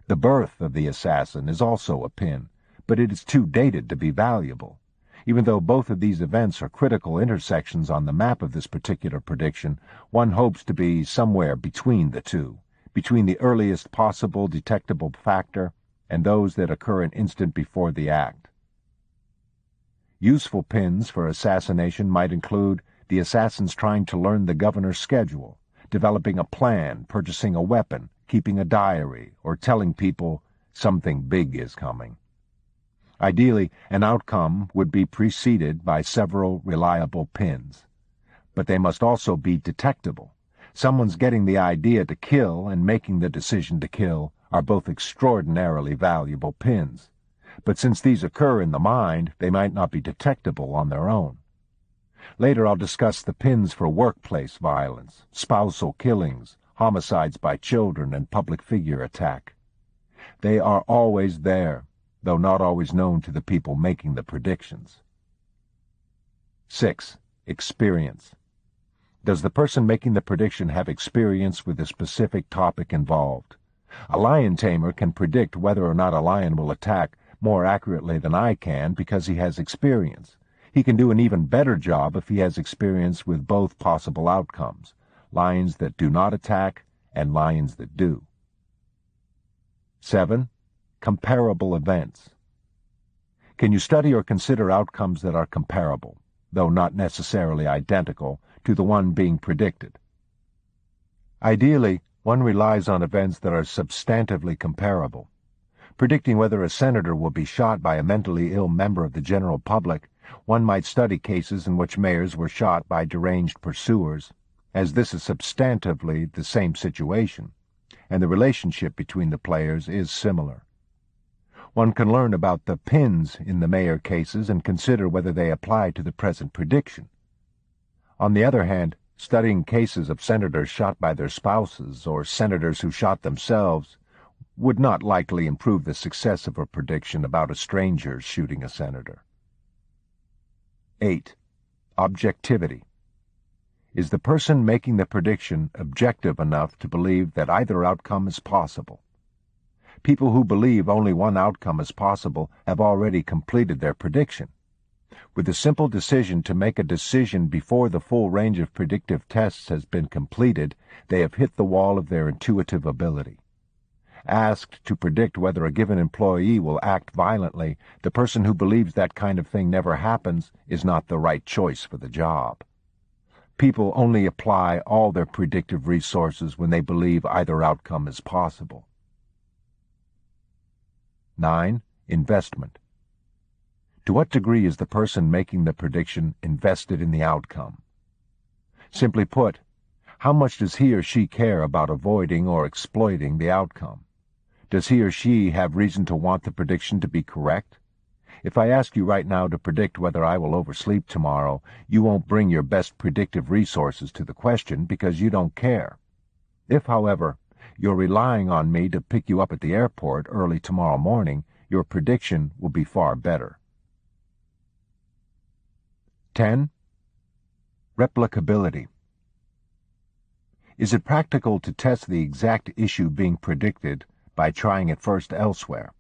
The birth of the assassin is also a pin, but it is too dated to be valuable. Even though both of these events are critical intersections on the map of this particular prediction, one hopes to be somewhere between the two, between the earliest possible detectable factor and those that occur an instant before the act. Useful pins for assassination might include the assassins trying to learn the governor's schedule, developing a plan, purchasing a weapon, keeping a diary, or telling people something big is coming. Ideally, an outcome would be preceded by several reliable pins. But they must also be detectable. Someone's getting the idea to kill and making the decision to kill are both extraordinarily valuable pins. But since these occur in the mind, they might not be detectable on their own. Later I'll discuss the pins for workplace violence, spousal killings, homicides by children, and public figure attack. They are always there, though not always known to the people making the predictions. 6. Experience. Does the person making the prediction have experience with the specific topic involved? A lion tamer can predict whether or not a lion will attack more accurately than I can because he has experience. He can do an even better job if he has experience with both possible outcomes, lions that do not attack and lions that do. 7. Comparable events. Can you study or consider outcomes that are comparable, though not necessarily identical, to the one being predicted? Ideally, one relies on events that are substantively comparable. Predicting whether a senator will be shot by a mentally ill member of the general public, one might study cases in which mayors were shot by deranged pursuers, as this is substantively the same situation, and the relationship between the players is similar. One can learn about the pins in the mayor cases and consider whether they apply to the present prediction. On the other hand, studying cases of senators shot by their spouses or senators who shot themselves would not likely improve the success of a prediction about a stranger shooting a senator. 8. Objectivity. Is the person making the prediction objective enough to believe that either outcome is possible? People who believe only one outcome is possible have already completed their prediction. With the simple decision to make a decision before the full range of predictive tests has been completed, they have hit the wall of their intuitive ability. Asked to predict whether a given employee will act violently, the person who believes that kind of thing never happens is not the right choice for the job. People only apply all their predictive resources when they believe either outcome is possible. 9. Investment. To what degree is the person making the prediction invested in the outcome? Simply put, how much does he or she care about avoiding or exploiting the outcome? Does he or she have reason to want the prediction to be correct? If I ask you right now to predict whether I will oversleep tomorrow, you won't bring your best predictive resources to the question because you don't care. If, however, you're relying on me to pick you up at the airport early tomorrow morning, your prediction will be far better. 10. Replicability. Is it practical to test the exact issue being predicted by trying it first elsewhere?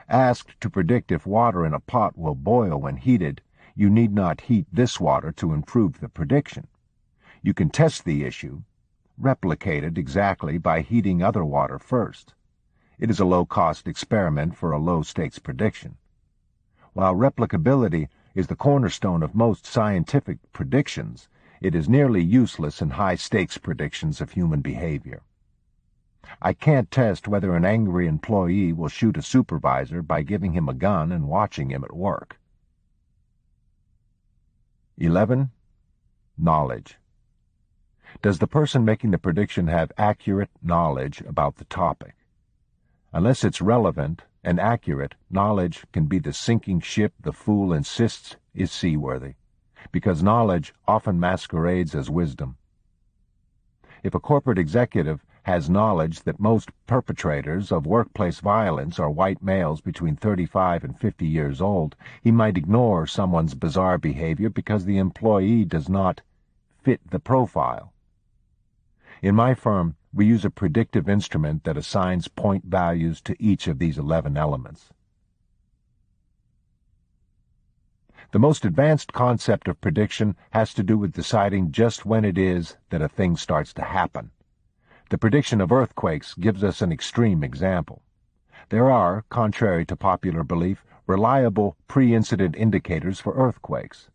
Asked to predict if water in a pot will boil when heated, you need not heat this water to improve the prediction. You can test the issue, replicate it exactly by heating other water first. It is a low-cost experiment for a low-stakes prediction. While replicability is the cornerstone of most scientific predictions, it is nearly useless in high-stakes predictions of human behavior. I can't test whether an angry employee will shoot a supervisor by giving him a gun and watching him at work. 11. Knowledge. Does the person making the prediction have accurate knowledge about the topic? Unless it's relevant and accurate, knowledge can be the sinking ship the fool insists is seaworthy, because knowledge often masquerades as wisdom. If a corporate executive has knowledge that most perpetrators of workplace violence are white males between 35 and 50 years old, he might ignore someone's bizarre behavior because the employee does not fit the profile. In my firm, we use a predictive instrument that assigns point values to each of these 11 elements. The most advanced concept of prediction has to do with deciding just when it is that a thing starts to happen. The prediction of earthquakes gives us an extreme example. There are, contrary to popular belief, reliable pre-incident indicators for earthquakes.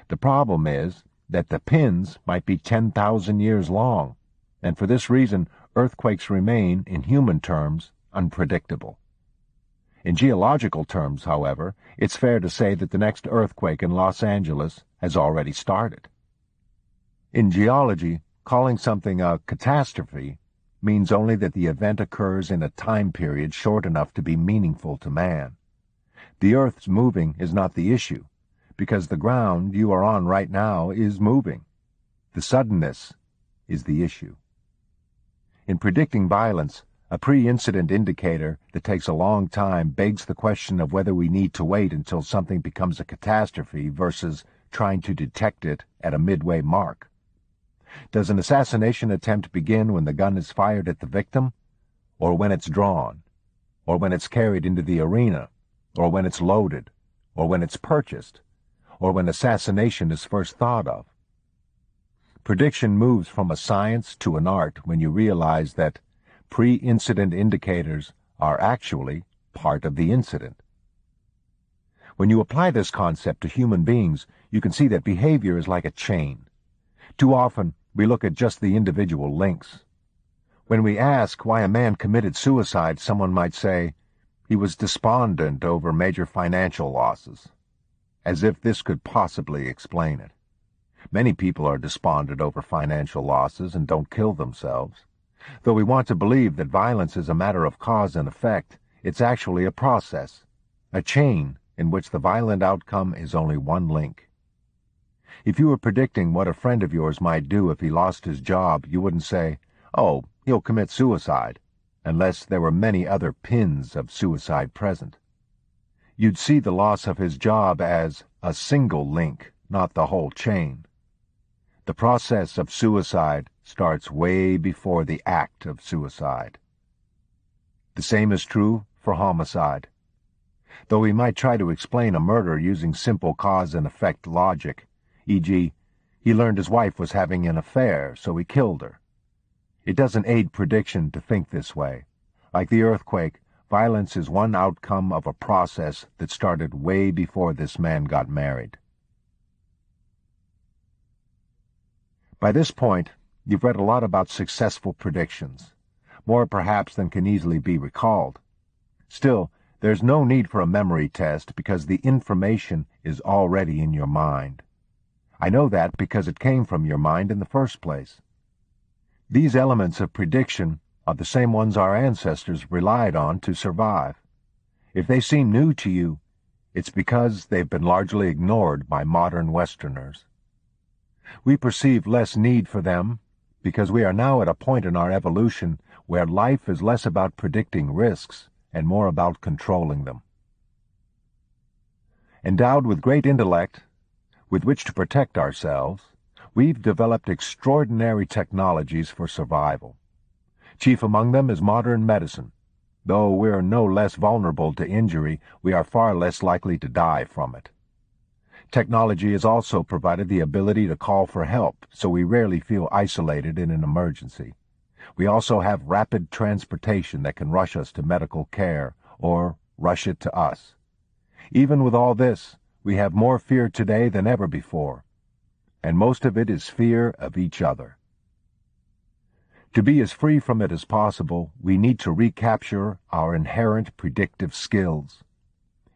The problem is that the pins might be 10,000 years long, and for this reason, earthquakes remain, in human terms, unpredictable. In geological terms, however, it's fair to say that the next earthquake in Los Angeles has already started. In geology, calling something a catastrophe means only that the event occurs in a time period short enough to be meaningful to man. The Earth's moving is not the issue, because the ground you are on right now is moving. The suddenness is the issue. In predicting violence, a pre-incident indicator that takes a long time begs the question of whether we need to wait until something becomes a catastrophe versus trying to detect it at a midway mark. Does an assassination attempt begin when the gun is fired at the victim, or when it's drawn, or when it's carried into the arena, or when it's loaded, or when it's purchased, or when assassination is first thought of? Prediction moves from a science to an art when you realize that pre-incident indicators are actually part of the incident. When you apply this concept to human beings, you can see that behavior is like a chain. Too often, we look at just the individual links. When we ask why a man committed suicide, someone might say, he was despondent over major financial losses, as if this could possibly explain it. Many people are despondent over financial losses and don't kill themselves. Though we want to believe that violence is a matter of cause and effect, it's actually a process, a chain in which the violent outcome is only one link. If you were predicting what a friend of yours might do if he lost his job, you wouldn't say, "Oh, he'll commit suicide," unless there were many other pins of suicide present. You'd see the loss of his job as a single link, not the whole chain. The process of suicide starts way before the act of suicide. The same is true for homicide. Though we might try to explain a murder using simple cause and effect logic, e.g., he learned his wife was having an affair, so he killed her. It doesn't aid prediction to think this way. Like the earthquake, violence is one outcome of a process that started way before this man got married. By this point, you've read a lot about successful predictions, more perhaps than can easily be recalled. Still, there's no need for a memory test because the information is already in your mind. I know that because it came from your mind in the first place. These elements of prediction are the same ones our ancestors relied on to survive. If they seem new to you, it's because they've been largely ignored by modern Westerners. We perceive less need for them because we are now at a point in our evolution where life is less about predicting risks and more about controlling them. Endowed with great intellect, with which to protect ourselves, we've developed extraordinary technologies for survival. Chief among them is modern medicine. Though we're no less vulnerable to injury, we are far less likely to die from it. Technology has also provided the ability to call for help, so we rarely feel isolated in an emergency. We also have rapid transportation that can rush us to medical care, or rush it to us. Even with all this, we have more fear today than ever before, and most of it is fear of each other. To be as free from it as possible, we need to recapture our inherent predictive skills.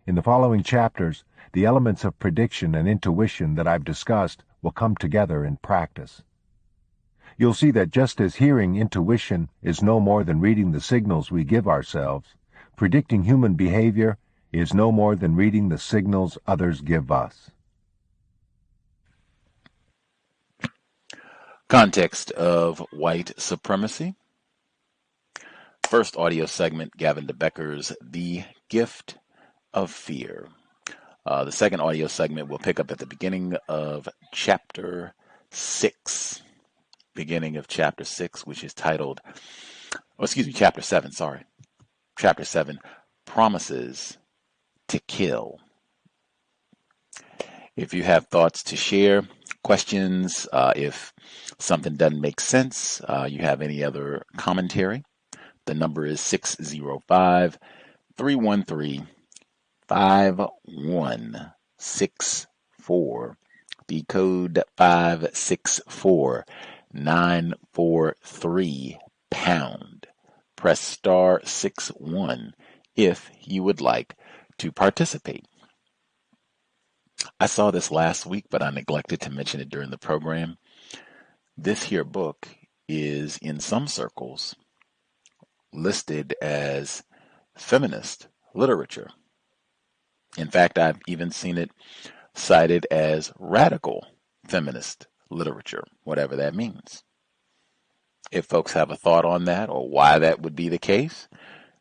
In the following chapters, the elements of prediction and intuition that I've discussed will come together in practice. You'll see that just as hearing intuition is no more than reading the signals we give ourselves, predicting human behavior is no more than reading the signals others give us. Context of White Supremacy. First audio segment, Gavin de Becker's The Gift of Fear. The second audio segment will pick up at the beginning of Chapter 6. Beginning of Chapter 6, which is titled, Chapter 7, Chapter 7, Promises to Kill. If you have thoughts to share, questions, if something doesn't make sense, you have any other commentary, the number is 605-313-5164. The code 564-943#. Press star 61 if you would like to participate. I saw this last week, but I neglected to mention it during the program. This here book is, in some circles, listed as feminist literature. In fact, I've even seen it cited as radical feminist literature, whatever that means. If folks have a thought on that or why that would be the case,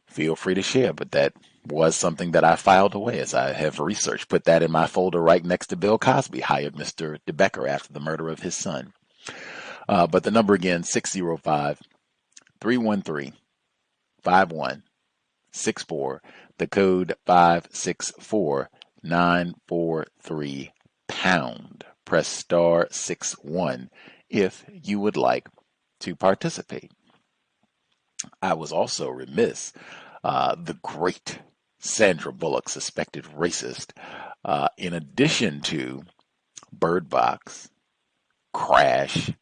feel free to share, but that was something that I filed away as I have researched. Put that in my folder right next to Bill Cosby hired Mr. de Becker after the murder of his son. But the number again, 605-313-5164. The code 564943 #. Press *61 if you would like to participate. I was also remiss. The great Sandra Bullock, suspected racist, in addition to Bird Box, Crash,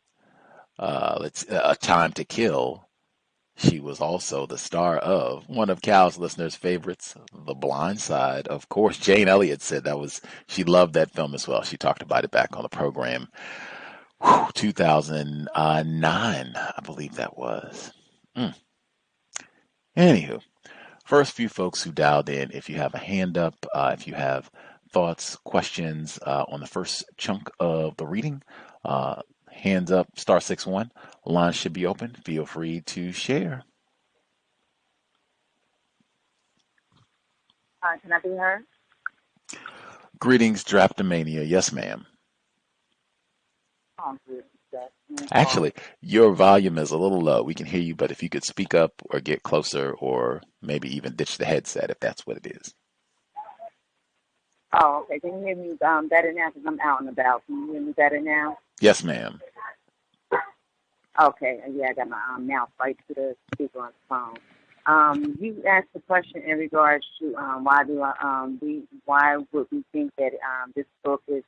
A Time to Kill, she was also the star of one of Cal's listeners' favorites, The Blind Side. Of course, Jane Elliott said she loved that film as well. She talked about it back on the program. 2009, I believe that was. Anywho, first few folks who dialed in, if you have a hand up, if you have thoughts, questions on the first chunk of the reading, hands up, *61. Line should be open. Feel free to share. Can I be heard? Greetings, Draftomania. Yes, ma'am. Oh, good. Actually, your volume is a little low. We can hear you, but if you could speak up or get closer or maybe even ditch the headset if that's what it is. Oh, okay. Can you hear me better now? Because I'm out and about. Can you hear me better now? Yes, ma'am. Okay. Yeah, I got my mouth right to the speaker on the phone. You asked the question in regards to why would we think that this book is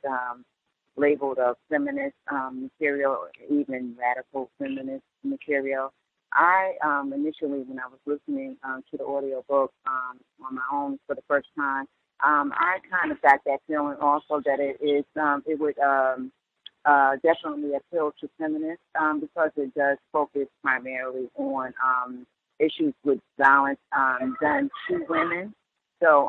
labeled a feminist material, or even radical feminist material. I initially, when I was listening to the audio book on my own for the first time, I kind of got that feeling also that it would definitely appeal to feminists because it does focus primarily on issues with violence done to women. So,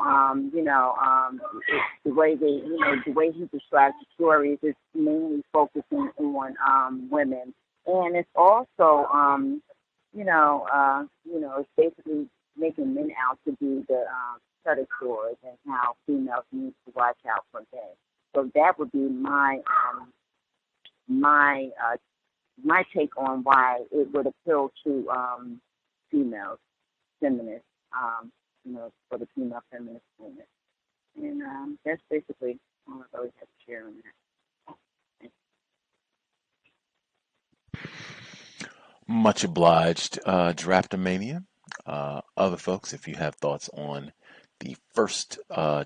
the way he describes the stories is mainly focusing on women, and it's also, it's basically making men out to be the predators and how females need to watch out for them. So that would be my take on why it would appeal to females, feminists. For the female feminist movement. And that's basically all I always have to share on that. Much obliged, Draftomania. Other folks, if you have thoughts on the first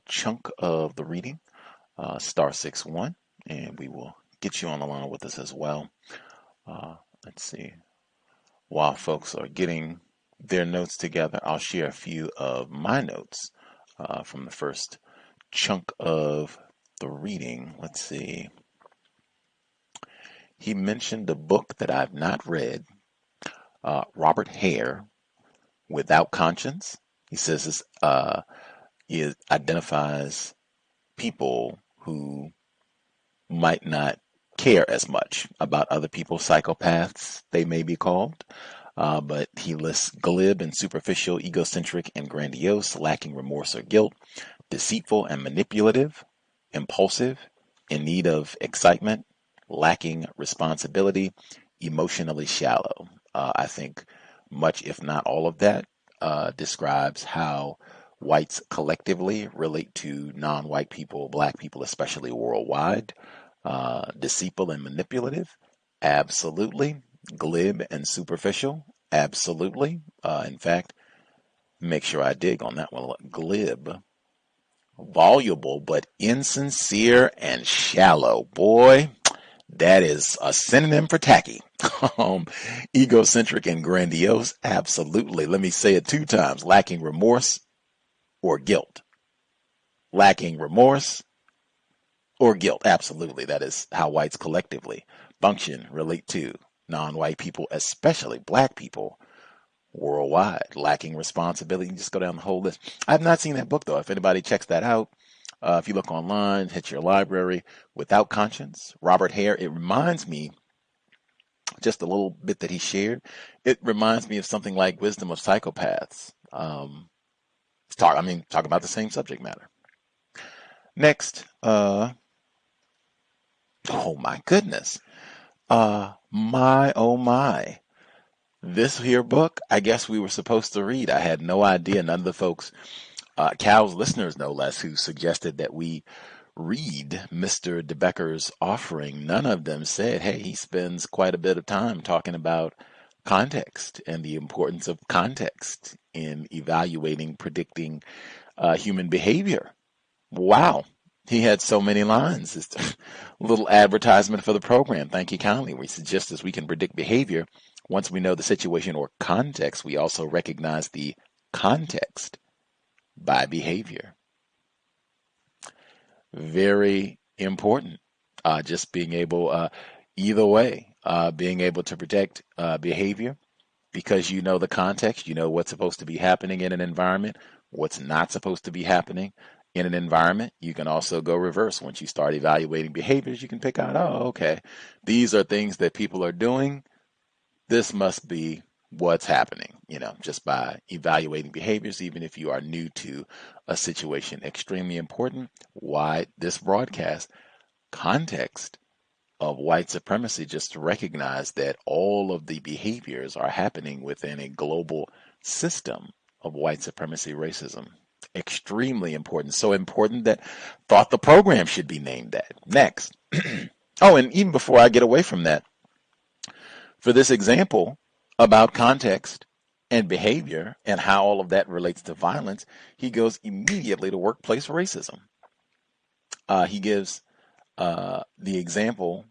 chunk of the reading, *61, and we will get you on the line with us as well. Let's see. While folks are getting their notes together, I'll share a few of my notes from the first chunk of the reading. Let's see. He mentioned a book that I've not read, Robert Hare, Without Conscience. He says it identifies people who might not care as much about other people, psychopaths, they may be called. But he lists glib and superficial, egocentric and grandiose, lacking remorse or guilt, deceitful and manipulative, impulsive, in need of excitement, lacking responsibility, emotionally shallow. I think much, if not all of that, describes how whites collectively relate to non-white people, black people especially worldwide. Deceitful and manipulative, absolutely. Glib and superficial, absolutely. In fact, make sure I dig on that one. Glib, voluble, but insincere and shallow. Boy, that is a synonym for tacky. Egocentric and grandiose, absolutely. Let me say it 2 times. Lacking remorse or guilt. Lacking remorse or guilt, absolutely. That is how whites collectively function, relate to non-white people, especially black people worldwide. Lacking responsibility. Just go down the whole list. I've not seen that book, though. If anybody checks that out, if you look online, hit your library, Without Conscience, Robert Hare. It reminds me, just a little bit that he shared, it reminds me of something like Wisdom of Psychopaths. Talk about the same subject matter. Next, oh my goodness. My, oh my. This here book, I guess we were supposed to read. I had no idea. None of the folks, Cal's listeners no less, who suggested that we read Mr. de Becker's offering, none of them said, hey, he spends quite a bit of time talking about context and the importance of context in evaluating, predicting human behavior. Wow. He had so many lines. It's a little advertisement for the program. Thank you kindly. We suggest as we can predict behavior, once we know the situation or context, we also recognize the context by behavior. Very important. Just being able, either way, being able to protect behavior because you know the context, you know what's supposed to be happening in an environment, what's not supposed to be happening in an environment. You can also go reverse. Once you start evaluating behaviors, you can pick out, oh, okay, these are things that people are doing. This must be what's happening, just by evaluating behaviors, even if you are new to a situation. Extremely important. Why this broadcast? Context of white supremacy, just to recognize that all of the behaviors are happening within a global system of white supremacy racism. Extremely important. So important that thought the program should be named that. Next. Oh, and even before I get away from that, for this example about context and behavior and how all of that relates to violence, he goes immediately to workplace racism. He gives the example,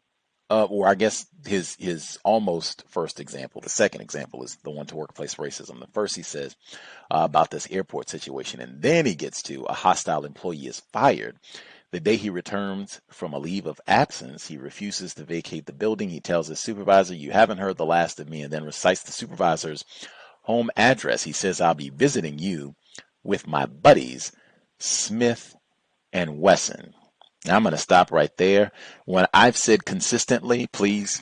or I guess his almost first example. The second example is the one to workplace racism. The first he says about this airport situation, and then he gets to a hostile employee is fired. The day he returns from a leave of absence, he refuses to vacate the building. He tells his supervisor, "You haven't heard the last of me," and then recites the supervisor's home address. He says, "I'll be visiting you with my buddies, Smith and Wesson." Now I'm going to stop right there. When I've said consistently, please,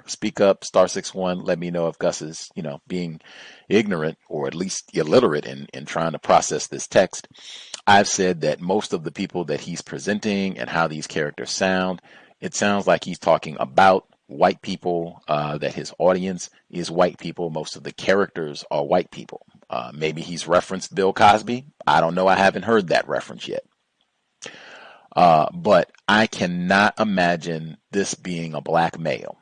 speak up, *61. Let me know if Gus is, being ignorant or at least illiterate in trying to process this text. I've said that most of the people that he's presenting and how these characters sound, it sounds like he's talking about white people, that his audience is white people. Most of the characters are white people. Maybe he's referenced Bill Cosby. I don't know. I haven't heard that reference yet. But I cannot imagine this being a black male.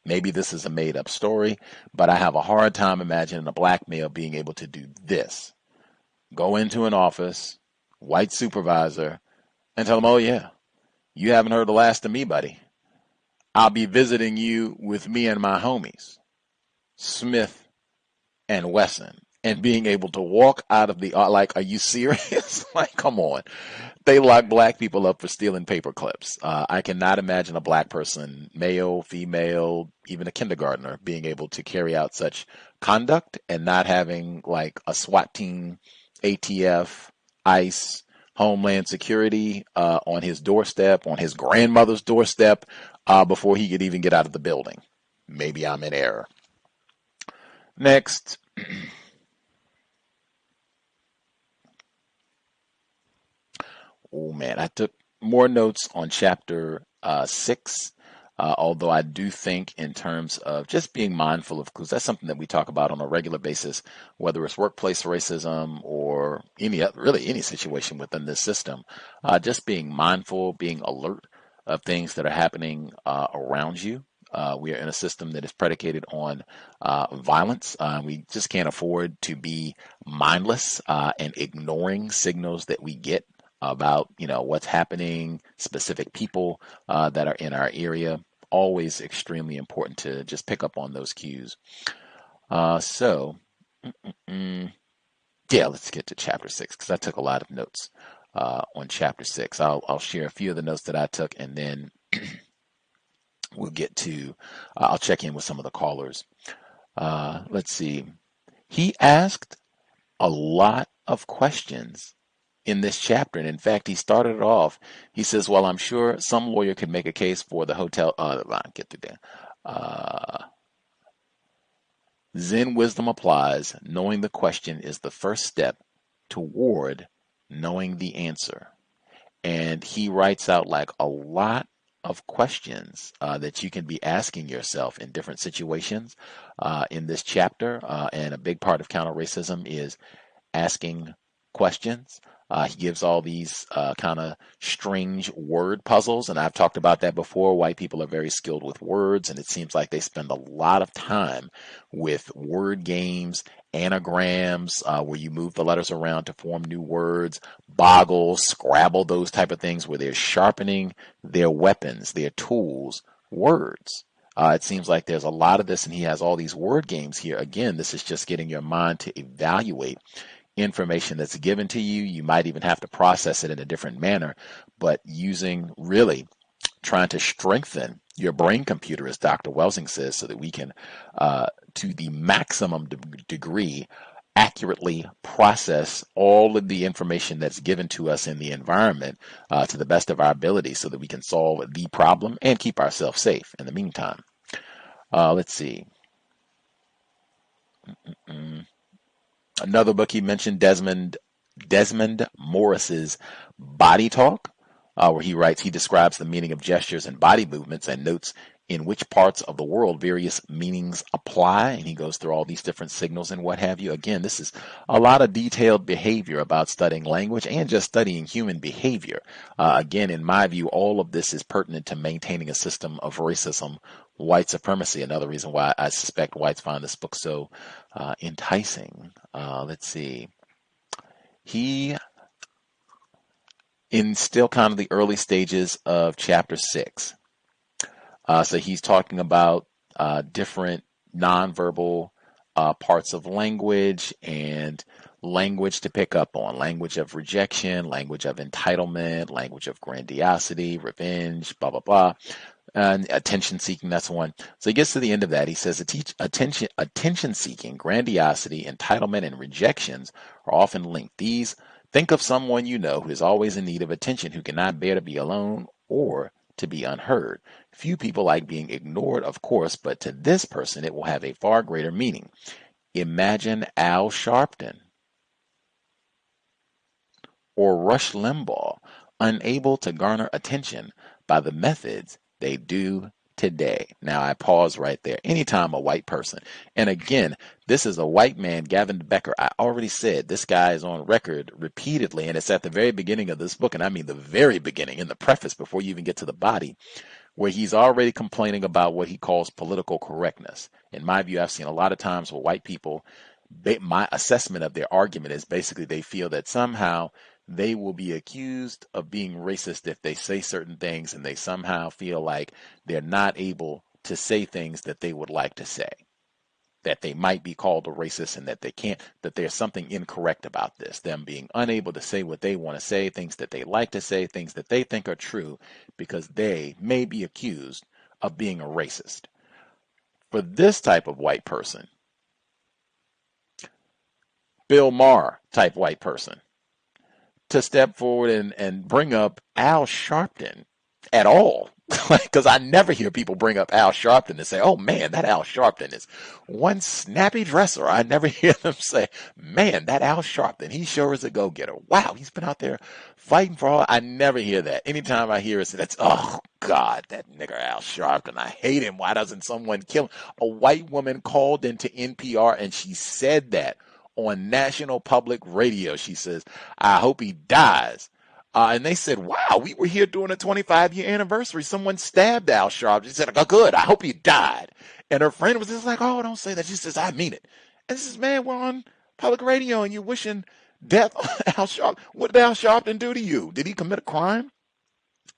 Maybe this is a made up story, but I have a hard time imagining a black male being able to do this. Go into an office, white supervisor, and tell him, "Oh yeah, you haven't heard the last of me, buddy. I'll be visiting you with me and my homies, Smith and Wesson." And being able to walk out of the, like, are you serious? Like, come on. They lock black people up for stealing paper clips. I cannot imagine a black person, male, female, even a kindergartner, being able to carry out such conduct and not having like a SWAT team, ATF, ICE, Homeland Security on his doorstep, on his grandmother's doorstep, before he could even get out of the building. Maybe I'm in error. Next. Oh man, I took more notes on chapter 6, although I do think in terms of just being mindful of, because that's something that we talk about on a regular basis, whether it's workplace racism or any situation within this system, just being mindful, being alert of things that are happening around you. We are in a system that is predicated on violence. We just can't afford to be mindless and ignoring signals that we get about what's happening, specific people that are in our area. Always extremely important to just pick up on those cues. Yeah, let's get to chapter 6 because I took a lot of notes on chapter 6. I'll share a few of the notes that I took, and then we'll get to. I'll check in with some of the callers. Let's see. He asked a lot of questions in this chapter. And in fact, he started it off. He says, "Well, I'm sure some lawyer could make a case for the hotel." Get through there. Zen wisdom applies. Knowing the question is the first step toward knowing the answer. And he writes out like a lot of questions that you can be asking yourself in different situations in this chapter. And a big part of counter racism is asking questions. He gives all these kind of strange word puzzles, and I've talked about that before. White people are very skilled with words, and it seems like they spend a lot of time with word games, anagrams, where you move the letters around to form new words, boggle, Scrabble, those type of things, where they're sharpening their weapons, their tools, words. It seems like there's a lot of this, and he has all these word games here. Again, this is just getting your mind to evaluate information that's given to you. You might even have to process it in a different manner, but using really trying to strengthen your brain computer, as Dr. Welsing says, so that we can, to the maximum degree, accurately process all of the information that's given to us in the environment to the best of our ability so that we can solve the problem and keep ourselves safe in the meantime. Let's see. Another book he mentioned, Desmond Morris's Body Talk, where he writes, he describes the meaning of gestures and body movements and notes in which parts of the world various meanings apply. And he goes through all these different signals and what have you. Again, this is a lot of detailed behavior about studying language and just studying human behavior. Again, in my view, all of this is pertinent to maintaining a system of racism, white supremacy. Another reason why I suspect whites find this book so enticing. Let's see. He, in still kind of the early stages of chapter 6, so he's talking about different nonverbal parts of language and language to pick up on, language of rejection, language of entitlement, language of grandiosity, revenge, blah, blah, blah. And attention seeking, that's one. So he gets to the end of that. He says attention seeking, grandiosity, entitlement, and rejections are often linked. Think of someone you know who is always in need of attention, who cannot bear to be alone or to be unheard. Few people like being ignored, of course, but to this person it will have a far greater meaning. Imagine Al Sharpton or Rush Limbaugh unable to garner attention by the methods they do today. Now I pause right there. Anytime a white person, and again, this is a white man, Gavin de Becker. I already said this guy is on record repeatedly, and it's at the very beginning of this book, and I mean the very beginning, in the preface, before you even get to the body, where he's already complaining about what he calls political correctness. In my view, I've seen a lot of times where white people, my assessment of their argument is basically they feel that somehow they will be accused of being racist if they say certain things, and they somehow feel like they're not able to say things that they would like to say, that they might be called a racist, and that they can't, that there's something incorrect about this, them being unable to say what they want to say, things that they like to say, things that they think are true, because they may be accused of being a racist. For this type of white person, Bill Maher type white person, to step forward and bring up Al Sharpton at all, because I never hear people bring up Al Sharpton and say, oh man, that Al Sharpton is one snappy dresser. I never hear them say, man, that Al Sharpton, he sure is a go-getter. Wow, he's been out there fighting for all. I never hear that. Anytime I hear it, that's, oh God, that nigger Al Sharpton, I hate him. Why doesn't someone kill him? A white woman called into NPR and she said that on national public radio. She says, I hope he dies. And they said, wow, we were here during a 25-year anniversary. Someone stabbed Al Sharpton. She said, oh, good, I hope he died. And her friend was just like, oh, don't say that. She says, I mean it. And she says, man, we're on public radio and you're wishing death on Al Sharpton. What did Al Sharpton do to you? Did he commit a crime?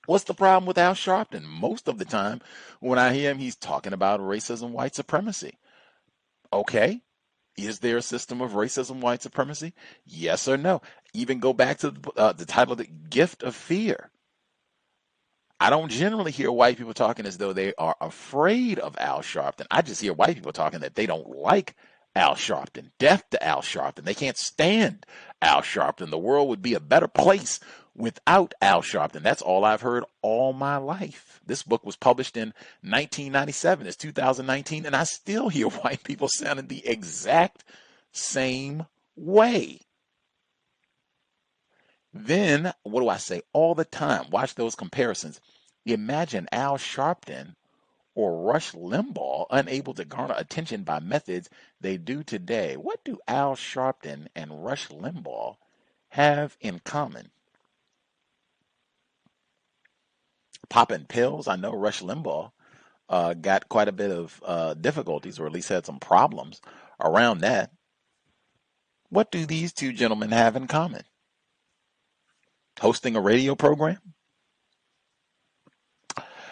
What's the problem with Al Sharpton? Most of the time when I hear him, he's talking about racism, white supremacy. Okay. Is there a system of racism, white supremacy? Yes or no? Even go back to the title of The Gift of Fear. I don't generally hear white people talking as though they are afraid of Al Sharpton. I just hear white people talking that they don't like Al Sharpton, death to Al Sharpton. They can't stand Al Sharpton. The world would be a better place without Al Sharpton. That's all I've heard all my life. This book was published in 1997. It's 2019, and I still hear white people sounding the exact same way. Then, what do I say all the time? Watch those comparisons. Imagine Al Sharpton or Rush Limbaugh unable to garner attention by methods they do today. What do Al Sharpton and Rush Limbaugh have in common? Popping pills. I know Rush Limbaugh got quite a bit of difficulties, or at least had some problems around that. What do these two gentlemen have in common? Hosting a radio program?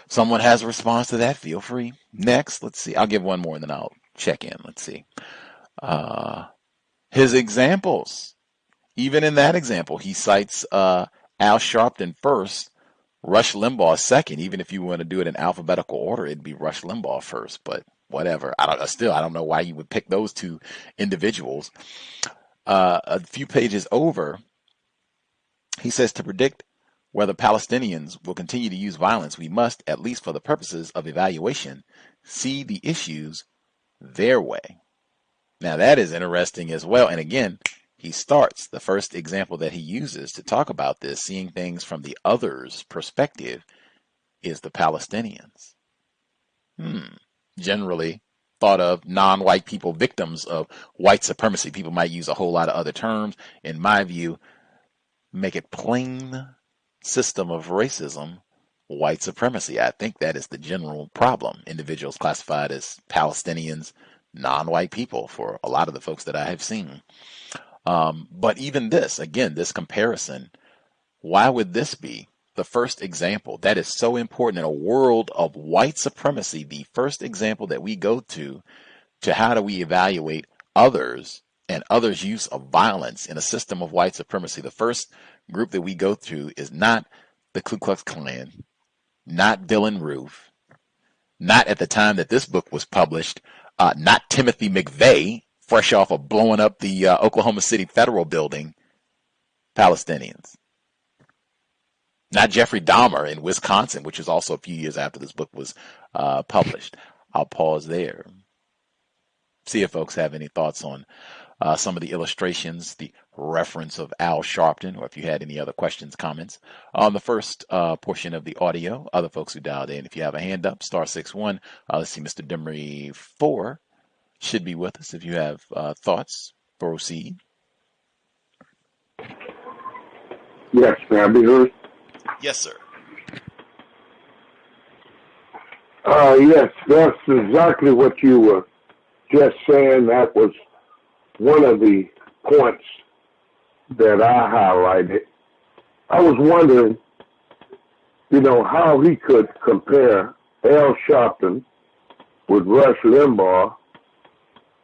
Someone has a response to that, feel free. Next, let's see. I'll give one more and then I'll check in. Let's see. His examples. Even in that example, he cites Al Sharpton first, Rush Limbaugh second. Even if you want to do it in alphabetical order, it'd be Rush Limbaugh first, but whatever. I don't know why you would pick those two individuals. A few pages over, he says, to predict whether Palestinians will continue to use violence, we must, at least for the purposes of evaluation, see the issues their way. Now that is interesting as well. And again, he starts, the first example that he uses to talk about this, seeing things from the other's perspective, is the Palestinians. Generally thought of non-white people victims of white supremacy. People might use a whole lot of other terms. In my view, make it plain: system of racism, white supremacy. I think that is the general problem. Individuals classified as Palestinians, non-white people, for a lot of the folks that I have seen. But even this, again, this comparison, why would this be the first example? That is so important in a world of white supremacy. The first example that we go to how do we evaluate others and others' use of violence in a system of white supremacy. The first group that we go to is not the Ku Klux Klan, not Dylann Roof, not at the time that this book was published, not Timothy McVeigh, fresh off of blowing up the Oklahoma City Federal Building. Palestinians. Not Jeffrey Dahmer in Wisconsin, which was also a few years after this book was published. I'll pause there. See if folks have any thoughts on some of the illustrations, the reference of Al Sharpton, or if you had any other questions, comments on the first portion of the audio. Other folks who dialed in, if you have a hand up, *61. Let's see, Mr. Demery 4 should be with us. If you have thoughts, proceed. Yes, may I be heard? Yes, sir. Yes, that's exactly what you were just saying. That was one of the points that I highlighted. I was wondering, how he could compare Al Sharpton with Rush Limbaugh,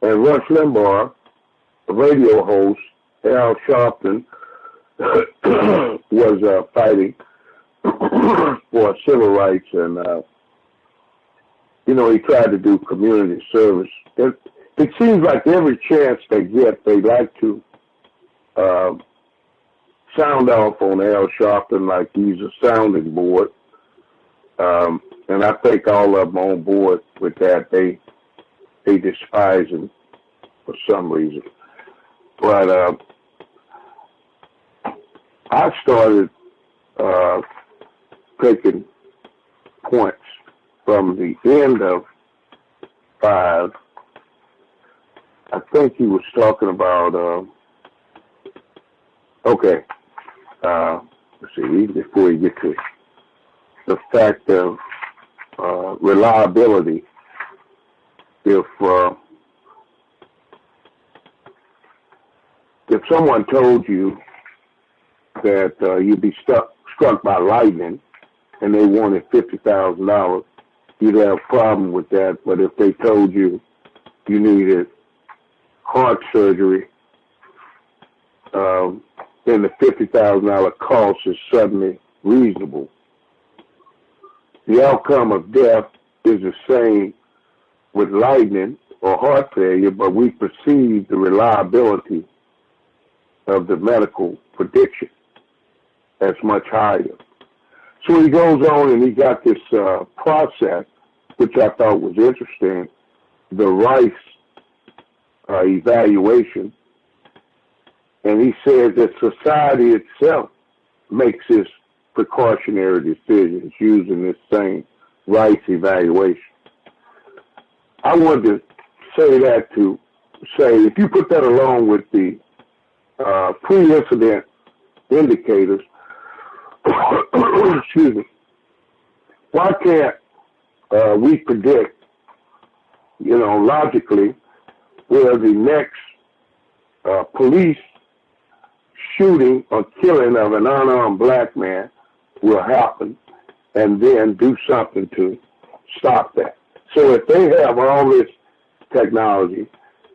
and Rush Limbaugh, a radio host, Al Sharpton was fighting for civil rights, and he tried to do community service. It seems like every chance they get, they like to sound off on Al Sharpton like he's a sounding board, and I think all of them on board with that. They despise him for some reason, but I started taking points from the end of 5. I think he was talking about, let's see, before you get to the fact of reliability. If someone told you that you'd be struck by lightning and they wanted $50,000, you'd have a problem with that. But if they told you you needed heart surgery, then the $50,000 cost is suddenly reasonable. The outcome of death is the same with lightning or heart failure, but we perceive the reliability of the medical prediction as much higher. So he goes on and he got this process, which I thought was interesting, the Rice evaluation. And he says that society itself makes this precautionary decisions using this same rights evaluation. I wanted to say that to say, if you put that along with the pre-incident indicators, excuse me, why can't we predict, logically, where the next police shooting or killing of an unarmed black man will happen, and then do something to stop that? So if they have all this technology,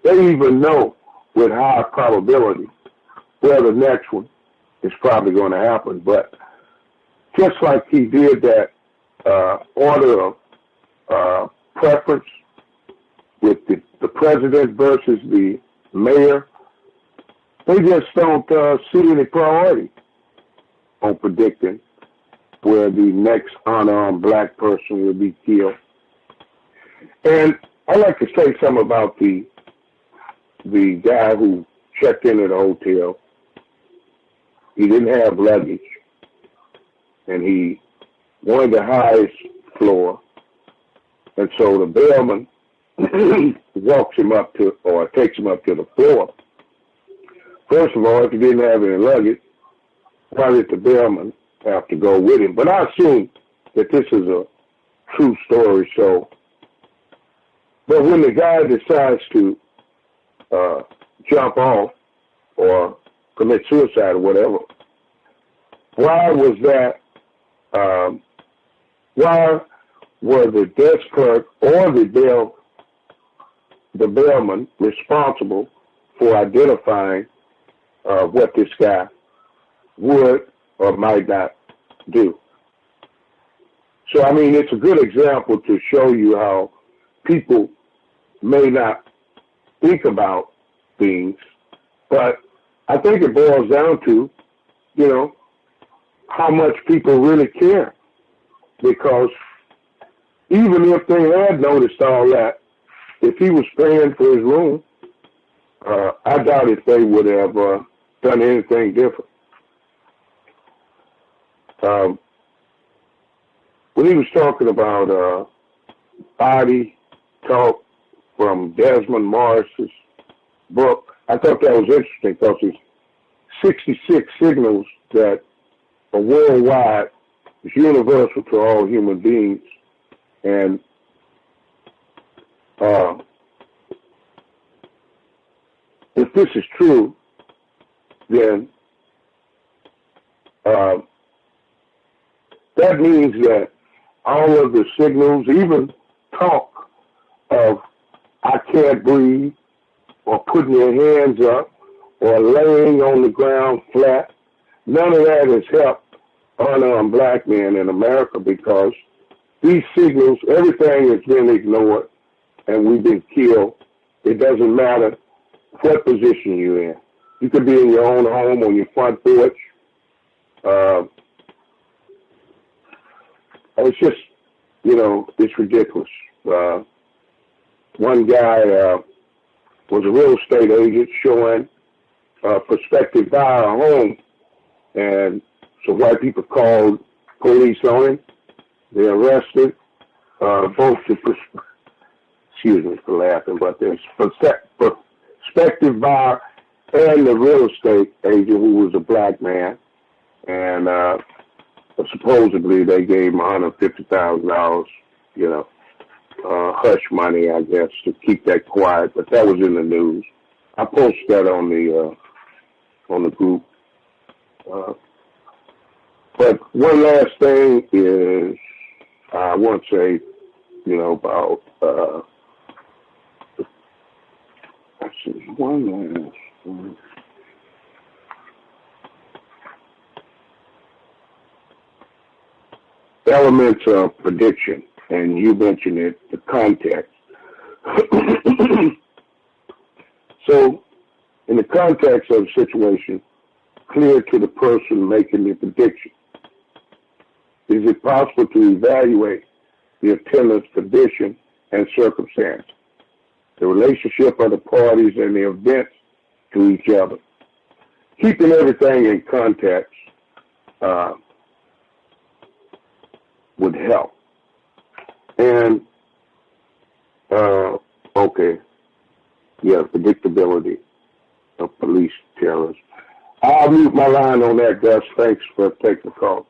they even know with high probability where the next one is probably going to happen. But just like he did that order of preference with the president versus the mayor, they just don't see any priority on predicting where the next unarmed black person will be killed. And I'd like to say something about the guy who checked in at the hotel. He didn't have luggage, and he wanted the highest floor, and so the bellman walks him up to, or takes him up to the floor. First of all, if he didn't have any luggage, why did the bellman have to go with him? But I assume that this is a true story. So, but when the guy decides to jump off or commit suicide or whatever, why was that? Why were the desk clerk or the bellman responsible for identifying what this guy would or might not do? So, I mean, it's a good example to show you how people may not think about things, but I think it boils down to, how much people really care. Because even if they had noticed all that, if he was paying for his room, I doubt if they would have done anything different. When he was talking about body talk from Desmond Morris's book, I thought that was interesting because it's 66 signals that are worldwide, it's universal to all human beings. And if this is true, then that means that all of the signals, even talk of I can't breathe, or putting your hands up, or laying on the ground flat, none of that has helped unarmed black men in America, because these signals, everything has been ignored and we've been killed. It doesn't matter what position you're in. You could be in your own home, on your front porch. It's just, it's ridiculous. One guy was a real estate agent showing prospective buyer a home, and so white people called police on him. They arrested both the excuse me for laughing, but the prospective buyer and the real estate agent, who was a black man, and supposedly they gave him $150,000, hush money, I guess, to keep that quiet. But that was in the news. I posted that on the group. But one last thing is, I want to say, about, one last one. Elements of prediction, and you mentioned it, the context. So, in the context of the situation, clear to the person making the prediction. Is it possible to evaluate the attendant's condition and circumstance, the relationship of the parties and the events to each other? Keeping everything in context would help. And, okay, yeah, predictability of police terrorists. I'll mute my line on that, Gus. Thanks for taking the call.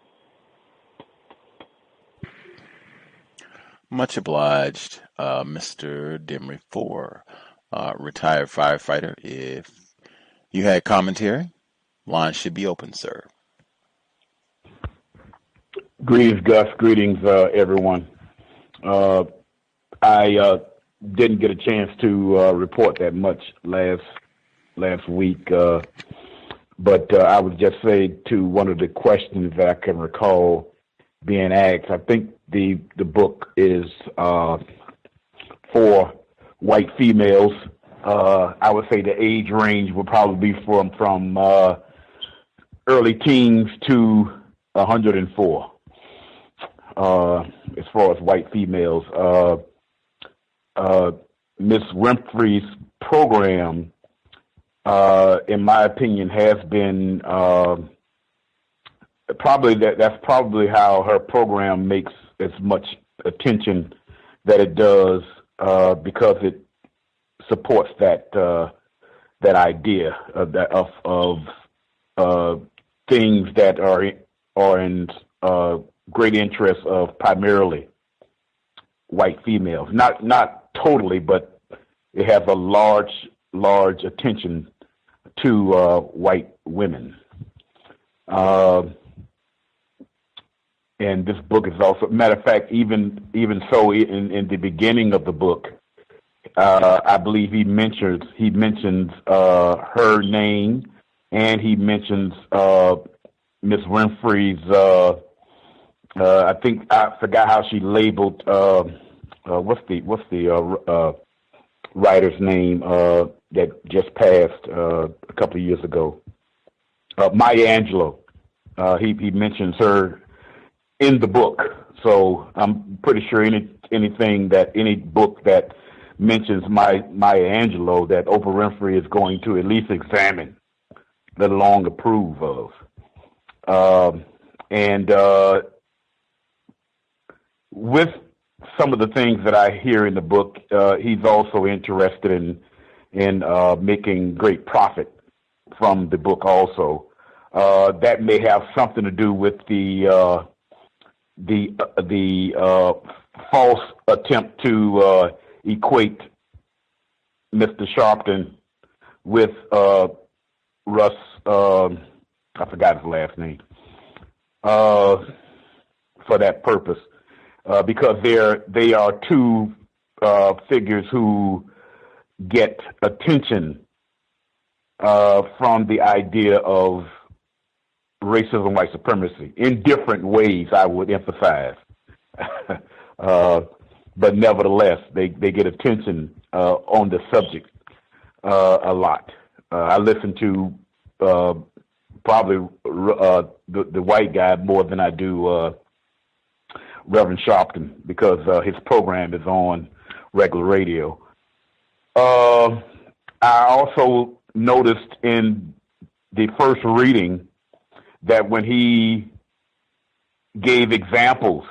Much obliged, Mr. Demery, for retired firefighter. If you had commentary, line should be open, sir. Greetings, Gus. Greetings, everyone. I didn't get a chance to report that much last week, but I would just say to one of the questions that I can recall being asked, I think the book is for white females. I would say the age range would probably be from early teens to 104. As far as white females, Miss Winfrey's program, in my opinion, has been that's probably how her program makes as much attention that it does, because it supports that idea of things that are in great interest of primarily white females. Not totally, but it has a large attention to white women. And this book is also, matter of fact, even so, in the beginning of the book, I believe he mentions her name, and he mentions Miss Winfrey's. I think I forgot how she labeled. What's the writer's name that just passed a couple of years ago? Maya Angelou. He mentions her in the book, so I'm pretty sure any book that mentions Maya Angelou that Oprah Winfrey is going to at least examine, let alone approve of. And with some of the things that I hear in the book, he's also interested in making great profit from the book also. That may have something to do with the false attempt to equate Mr. Sharpton with Russ. I forgot his last name. For that purpose, because they are two figures who get attention from the idea of racism, white supremacy, in different ways, I would emphasize. But nevertheless, they get attention on the subject a lot. I listen to probably the white guy more than I do Reverend Sharpton, because his program is on regular radio. I also noticed in the first reading that when he gave examples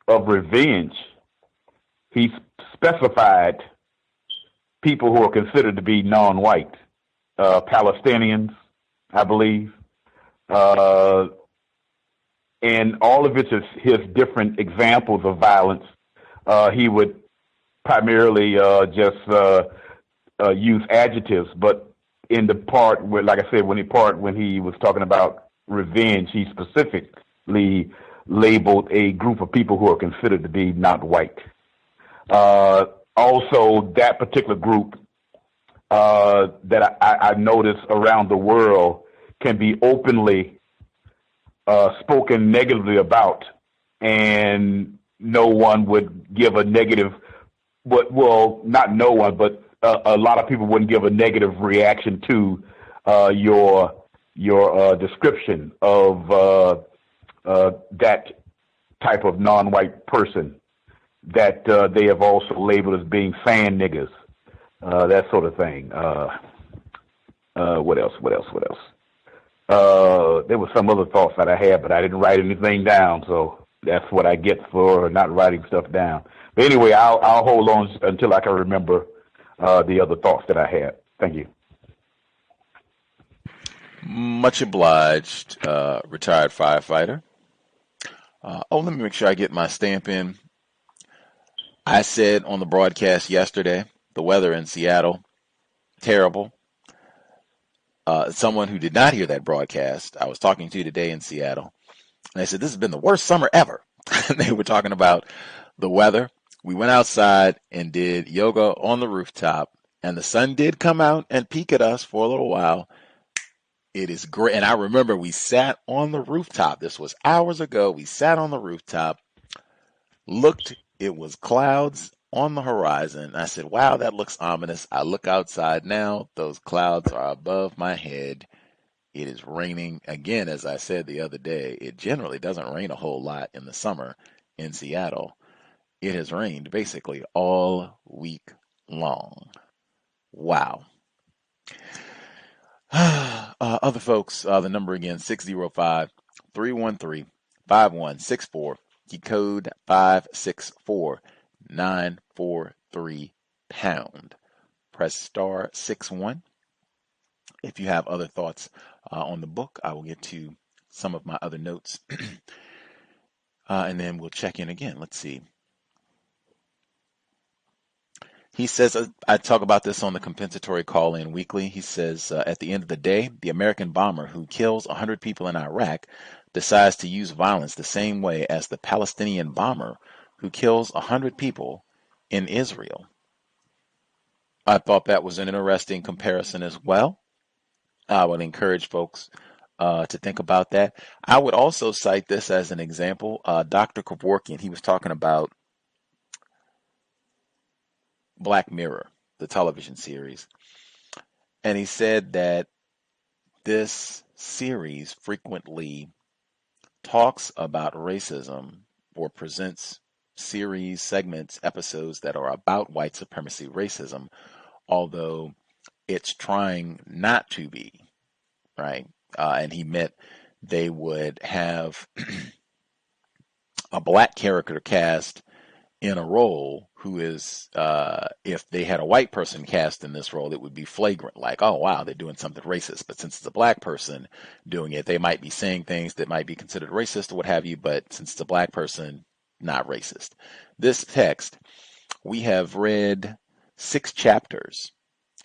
of revenge, he specified people who are considered to be non-white, Palestinians, I believe, and all of it is his different examples of violence. He would primarily just use adjectives, but in the part where, like I said, when he was talking about revenge, he specifically labeled a group of people who are considered to be not white. Also, that particular group that I noticed around the world can be openly spoken negatively about, and no one would give a negative, well, not no one, but a lot of people wouldn't give a negative reaction to your description of that type of non-white person that they have also labeled as being fan niggers, that sort of thing. What else? There were some other thoughts that I had, but I didn't write anything down, so That's what I get for not writing stuff down. But anyway, I'll hold on until I can remember the other thoughts that I had. Thank you. Much obliged, retired firefighter. Let me make sure I get my stamp in. I said on the broadcast yesterday, the weather in Seattle, terrible. Someone who did not hear that broadcast, I was talking to today in Seattle, and they said, this has been the worst summer ever. They were talking about the weather. We went outside and did yoga on the rooftop, and the sun did come out and peek at us for a little while. It is great. And I remember we sat on the rooftop. This was hours ago. We sat on the rooftop, looked, it was clouds on the horizon. I said, wow, that looks ominous. I look outside now. Those clouds are above my head. It is raining. Again, as I said the other day, it generally doesn't rain a whole lot in the summer in Seattle. It has rained basically all week long. Wow. Other folks, the number again, 605-313-5164. The code 564943#. Press star 61. If you have other thoughts on the book, I will get to some of my other notes. And then we'll check in again. Let's see. He says, I talk about this on the compensatory call-in weekly. He says, at the end of the day, the American bomber who kills 100 people in Iraq decides to use violence the same way as the Palestinian bomber who kills 100 people in Israel. I thought that was an interesting comparison as well. I would encourage folks to think about that. I would also cite this as an example. Dr. Kevorkian, he was talking about Black Mirror, the television series. And he said that this series frequently talks about racism or presents series, segments, episodes that are about white supremacy racism, although it's trying not to be, right? And he meant they would have a black character cast in a role who is, if they had a white person cast in this role, it would be flagrant, like, oh, wow, they're doing something racist. But since it's a black person doing it, they might be saying things that might be considered racist or what have you, but since it's a black person, not racist. This text, we have read 6 chapters,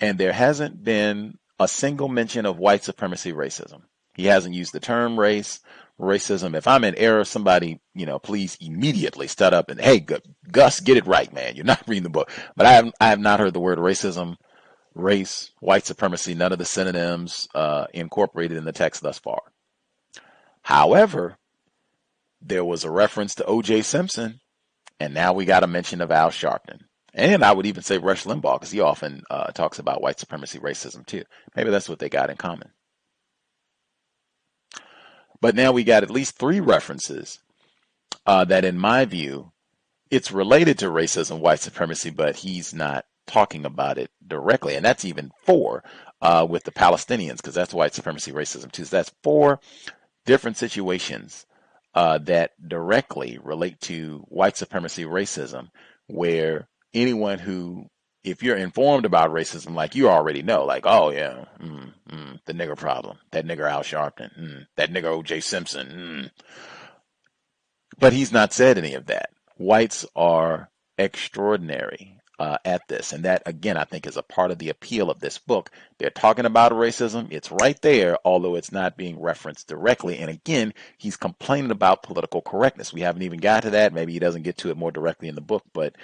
and there hasn't been a single mention of white supremacy racism. He hasn't used the term racism. If I'm in error, somebody, please immediately start up and, hey, Gus, get it right, man. You're not reading the book. But I have not heard the word racism, race, white supremacy, none of the synonyms incorporated in the text thus far. However, there was a reference to O.J. Simpson, and now we got a mention of Al Sharpton. And I would even say Rush Limbaugh, because he often talks about white supremacy racism too. Maybe that's what they got in common. But now we got at least 3 references that, in my view, it's related to racism, white supremacy, but he's not talking about it directly. And that's even 4 with the Palestinians, because that's white supremacy racism too. So that's 4 different situations that directly relate to white supremacy racism, where anyone who, if you're informed about racism, like you already know, like, oh yeah, the nigger problem, that nigger Al Sharpton, that nigger O.J. Simpson. But he's not said any of that. Whites are extraordinary at this. And that, again, I think is a part of the appeal of this book. They're talking about racism. It's right there, although it's not being referenced directly. And again, he's complaining about political correctness. We haven't even got to that. Maybe he doesn't get to it more directly in the book, but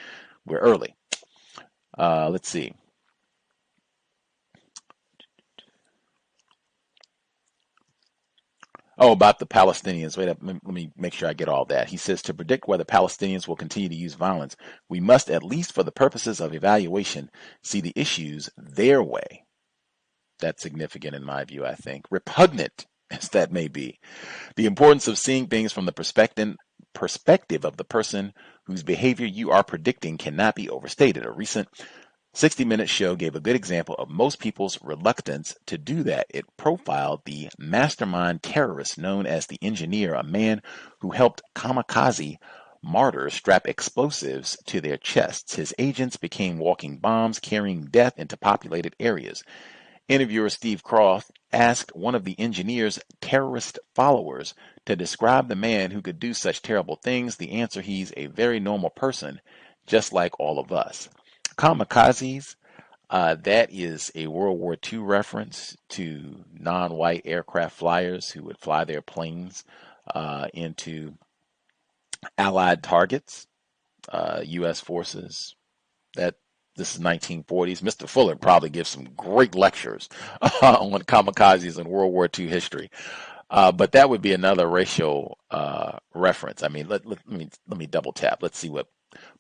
we're early. Let's see. Oh, about the Palestinians. Wait up. Let me make sure I get all that. He says, to predict whether Palestinians will continue to use violence, we must, at least for the purposes of evaluation, see the issues their way. That's significant in my view, I think. Repugnant as that may be. The importance of seeing things from the perspective of the person whose behavior you are predicting cannot be overstated. A recent 60 Minutes show gave a good example of most people's reluctance to do that. It profiled the mastermind terrorist known as the Engineer, a man who helped kamikaze martyrs strap explosives to their chests. His agents became walking bombs carrying death into populated areas. Interviewer Steve Croft asked one of the Engineer's terrorist followers to describe the man who could do such terrible things. The answer: he's a very normal person, just like all of us. Kamikazes, that is a World War II reference to non-white aircraft flyers who would fly their planes into Allied targets, U.S. forces. That This is 1940s. Mr. Fuller probably gives some great lectures on kamikazes in World War II history. But that would be another racial reference. I mean, let me double tap. Let's see what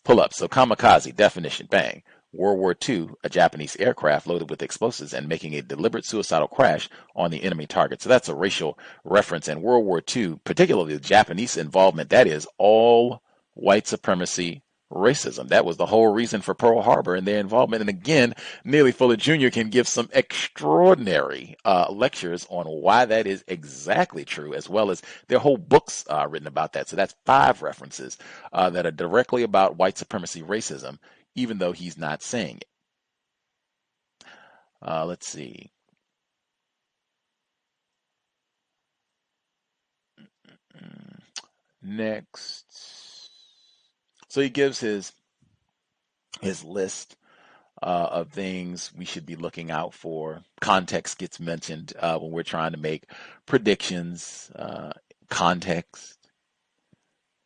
pull up. So kamikaze definition, bang. World War II, a Japanese aircraft loaded with explosives and making a deliberate suicidal crash on the enemy target. So that's a racial reference. And World War II, particularly the Japanese involvement, that is all white supremacy racism. That was the whole reason for Pearl Harbor and their involvement. And again, Neely Fuller Jr. can give some extraordinary lectures on why that is exactly true, as well as their whole books written about that. So that's 5 references that are directly about white supremacy racism, even though he's not saying it. Let's see. Next. So he gives his list of things we should be looking out for. Context gets mentioned when we're trying to make predictions. Context.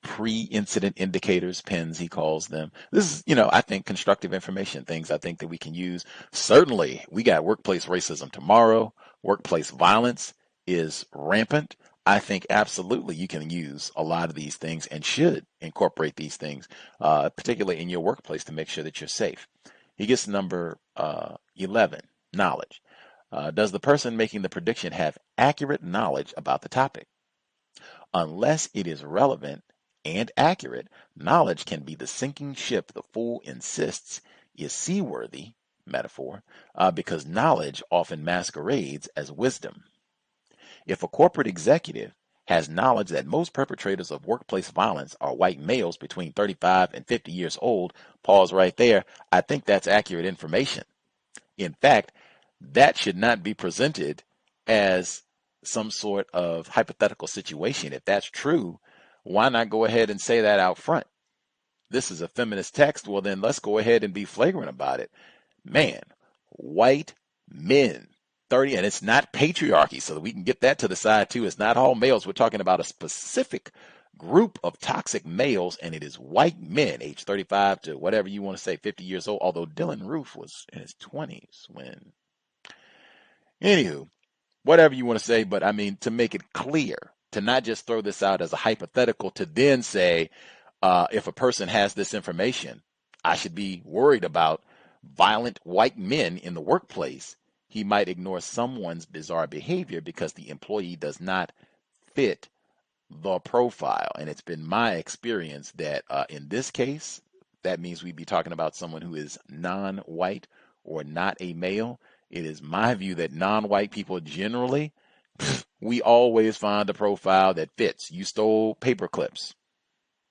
Pre-incident indicators, pins, he calls them. This is, I think constructive information, things I think that we can use. Certainly, we got workplace racism tomorrow. Workplace violence is rampant. I think absolutely you can use a lot of these things and should incorporate these things, particularly in your workplace, to make sure that you're safe. He gets number 11, knowledge. Does the person making the prediction have accurate knowledge about the topic? Unless it is relevant and accurate, knowledge can be the sinking ship the fool insists is seaworthy, metaphor, because knowledge often masquerades as wisdom. If a corporate executive has knowledge that most perpetrators of workplace violence are white males between 35 and 50 years old, pause right there, I think that's accurate information. In fact, that should not be presented as some sort of hypothetical situation. If that's true, why not go ahead and say that out front? This is a feminist text. Well, then let's go ahead and be flagrant about it. Man, white men, 30, and it's not patriarchy, so that we can get that to the side too. It's not all males. We're talking about a specific group of toxic males, and it is white men, age 35 to whatever you want to say, 50 years old, although Dylan Roof was in his 20s when. Anywho, whatever you want to say, but I mean, to make it clear, to not just throw this out as a hypothetical, to then say, if a person has this information, I should be worried about violent white men in the workplace. He might ignore someone's bizarre behavior because the employee does not fit the profile. And it's been my experience that in this case, that means we'd be talking about someone who is non-white or not a male. It is my view that non-white people generally, we always find a profile that fits. You stole paper clips.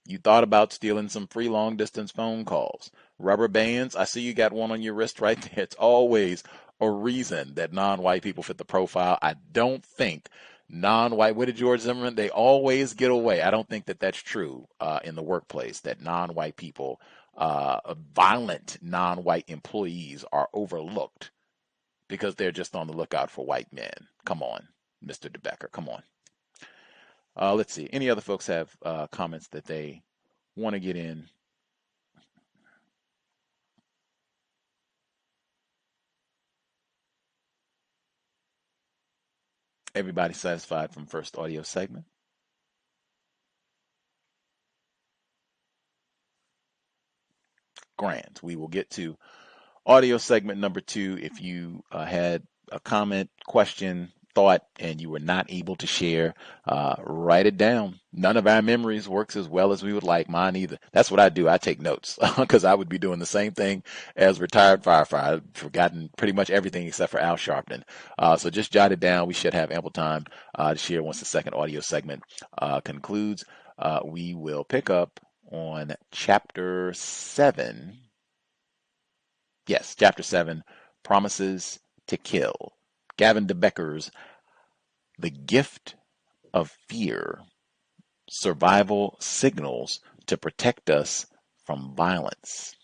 You thought about stealing some free long distance phone calls. Rubber bands, I see you got one on your wrist right there. It's always a reason that non-white people fit the profile. I don't think non-white, what did George Zimmerman, they always get away. I don't think that that's true in the workplace, that non-white people, violent non-white employees are overlooked because they're just on the lookout for white men. Come on, Mr. De Becker, come on. Let's see. Any other folks have comments that they want to get in? Everybody satisfied from first audio segment? Grand. We will get to audio segment number 2. If you had a comment, question, thought and you were not able to share, write it down. None of our memories works as well as we would like. Mine either. That's what I do. I take notes because I would be doing the same thing as retired firefighter. I've forgotten pretty much everything except for Al Sharpton. So just jot it down. We should have ample time to share once the second audio segment concludes. We will pick up on Chapter 7. Yes, Chapter 7, Promises to Kill. Gavin de Becker's The Gift of Fear. Survival Signals to Protect Us from Violence.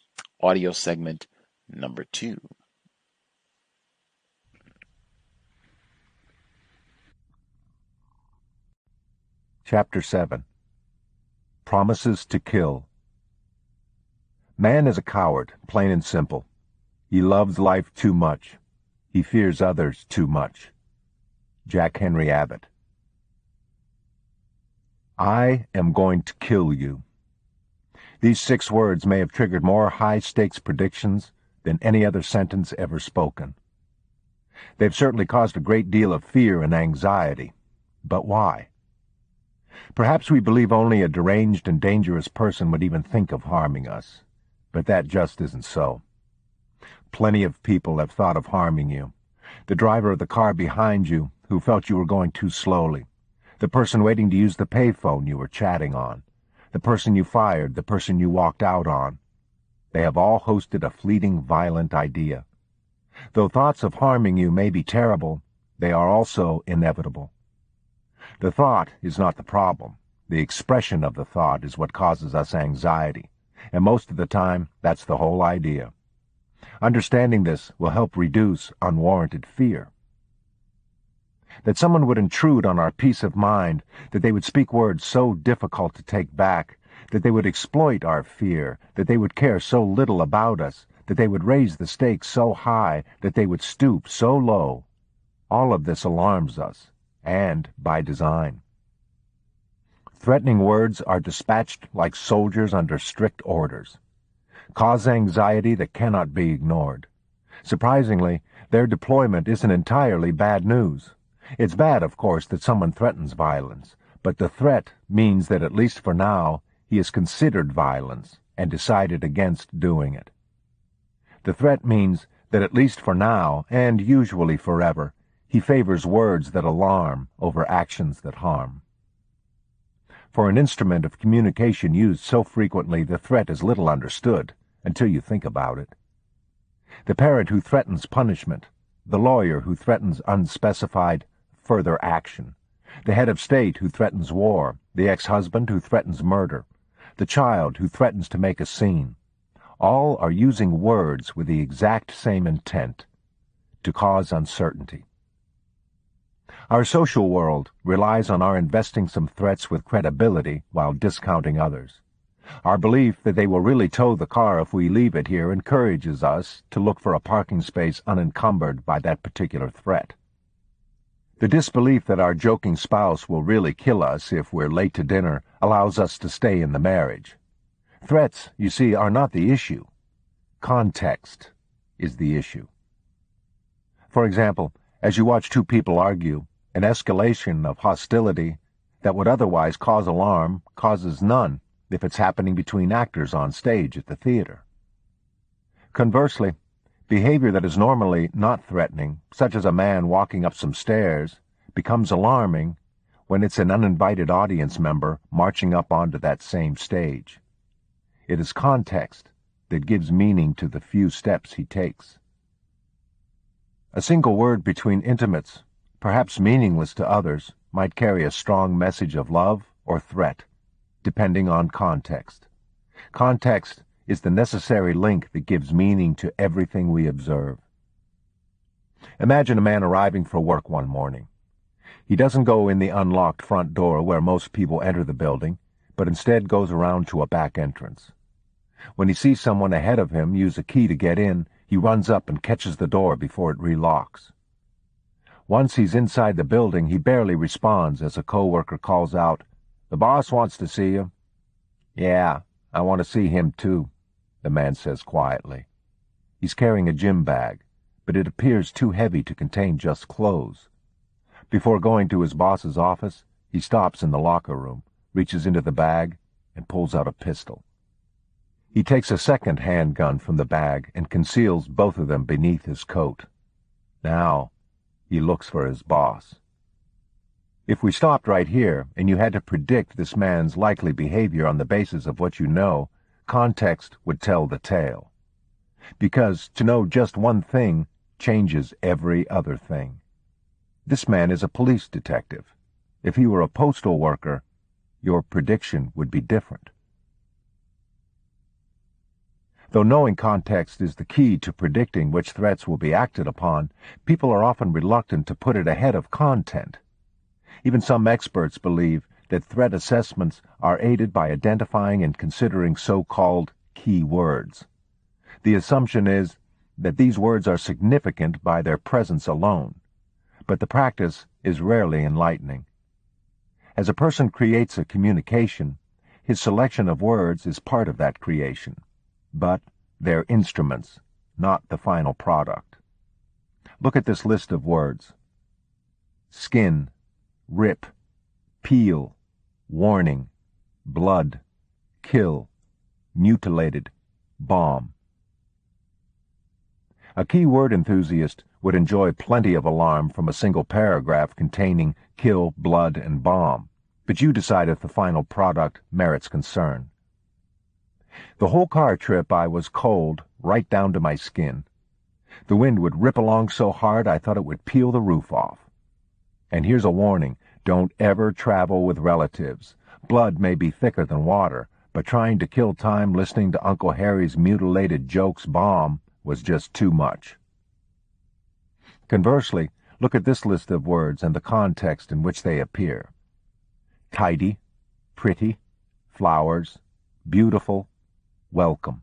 Audio segment number 2. Chapter 7. Promises to Kill. Man is a coward, plain and simple. He loves life too much. He fears others too much. Jack Henry Abbott. I am going to kill you. These 6 words may have triggered more high-stakes predictions than any other sentence ever spoken. They've certainly caused a great deal of fear and anxiety. But why? Perhaps we believe only a deranged and dangerous person would even think of harming us, but that just isn't so. Plenty of people have thought of harming you. The driver of the car behind you who felt you were going too slowly, the person waiting to use the payphone you were chatting on, the person you fired, the person you walked out on. They have all hosted a fleeting, violent idea. Though thoughts of harming you may be terrible, they are also inevitable. The thought is not the problem. The expression of the thought is what causes us anxiety, and most of the time, that's the whole idea. Understanding this will help reduce unwarranted fear. That someone would intrude on our peace of mind, that they would speak words so difficult to take back, that they would exploit our fear, that they would care so little about us, that they would raise the stakes so high, that they would stoop so low. All of this alarms us, and by design. Threatening words are dispatched like soldiers under strict orders. Cause anxiety that cannot be ignored. Surprisingly, their deployment isn't entirely bad news. It's bad, of course, that someone threatens violence, but the threat means that at least for now, he has considered violence and decided against doing it. The threat means that at least for now, and usually forever, he favors words that alarm over actions that harm. For an instrument of communication used so frequently, the threat is little understood until you think about it. The parent who threatens punishment, the lawyer who threatens unspecified further action, the head of state who threatens war, the ex-husband who threatens murder, the child who threatens to make a scene, all are using words with the exact same intent, to cause uncertainty. Our social world relies on our investing some threats with credibility while discounting others. Our belief that they will really tow the car if we leave it here encourages us to look for a parking space unencumbered by that particular threat. The disbelief that our joking spouse will really kill us if we're late to dinner allows us to stay in the marriage. Threats, you see, are not the issue. Context is the issue. For example, as you watch 2 people argue, an escalation of hostility that would otherwise cause alarm causes none if it's happening between actors on stage at the theater. Conversely, behavior that is normally not threatening, such as a man walking up some stairs, becomes alarming when it's an uninvited audience member marching up onto that same stage. It is context that gives meaning to the few steps he takes. A single word between intimates, perhaps meaningless to others, might carry a strong message of love or threat, depending on context. Context is the necessary link that gives meaning to everything we observe. Imagine a man arriving for work one morning. He doesn't go in the unlocked front door where most people enter the building, but instead goes around to a back entrance. When he sees someone ahead of him use a key to get in, he runs up and catches the door before it relocks. Once he's inside the building, he barely responds as a coworker calls out, "The boss wants to see you." "Yeah, I want to see him too," the man says quietly. He's carrying a gym bag, but it appears too heavy to contain just clothes. Before going to his boss's office, he stops in the locker room, reaches into the bag, and pulls out a pistol. He takes a second handgun from the bag and conceals both of them beneath his coat. Now, he looks for his boss. If we stopped right here, and you had to predict this man's likely behavior on the basis of what you know, context would tell the tale. Because to know just one thing changes every other thing. This man is a police detective. If he were a postal worker, your prediction would be different. Though knowing context is the key to predicting which threats will be acted upon, people are often reluctant to put it ahead of content. Even some experts believe that threat assessments are aided by identifying and considering so-called key words. The assumption is that these words are significant by their presence alone, but the practice is rarely enlightening. As a person creates a communication, his selection of words is part of that creation, but they're instruments, not the final product. Look at this list of words: skin, rip, peel, warning, blood, kill, mutilated, bomb. A keyword enthusiast would enjoy plenty of alarm from a single paragraph containing kill, blood, and bomb, but you decide if the final product merits concern. The whole car trip I was cold right down to my skin. The wind would rip along so hard I thought it would peel the roof off. And here's a warning: don't ever travel with relatives. Blood may be thicker than water, but trying to kill time listening to Uncle Harry's mutilated jokes bomb was just too much. Conversely, look at this list of words and the context in which they appear: tidy, pretty, flowers, beautiful, welcome.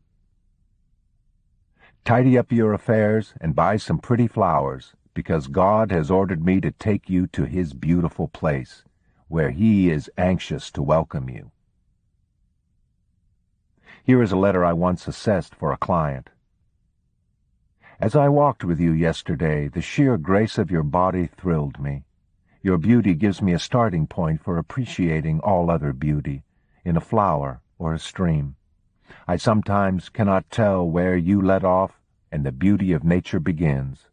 Tidy up your affairs and buy some pretty flowers, because God has ordered me to take you to His beautiful place, where He is anxious to welcome you. Here is a letter I once assessed for a client. As I walked with you yesterday, the sheer grace of your body thrilled me. Your beauty gives me a starting point for appreciating all other beauty, in a flower or a stream. I sometimes cannot tell where you let off and the beauty of nature begins,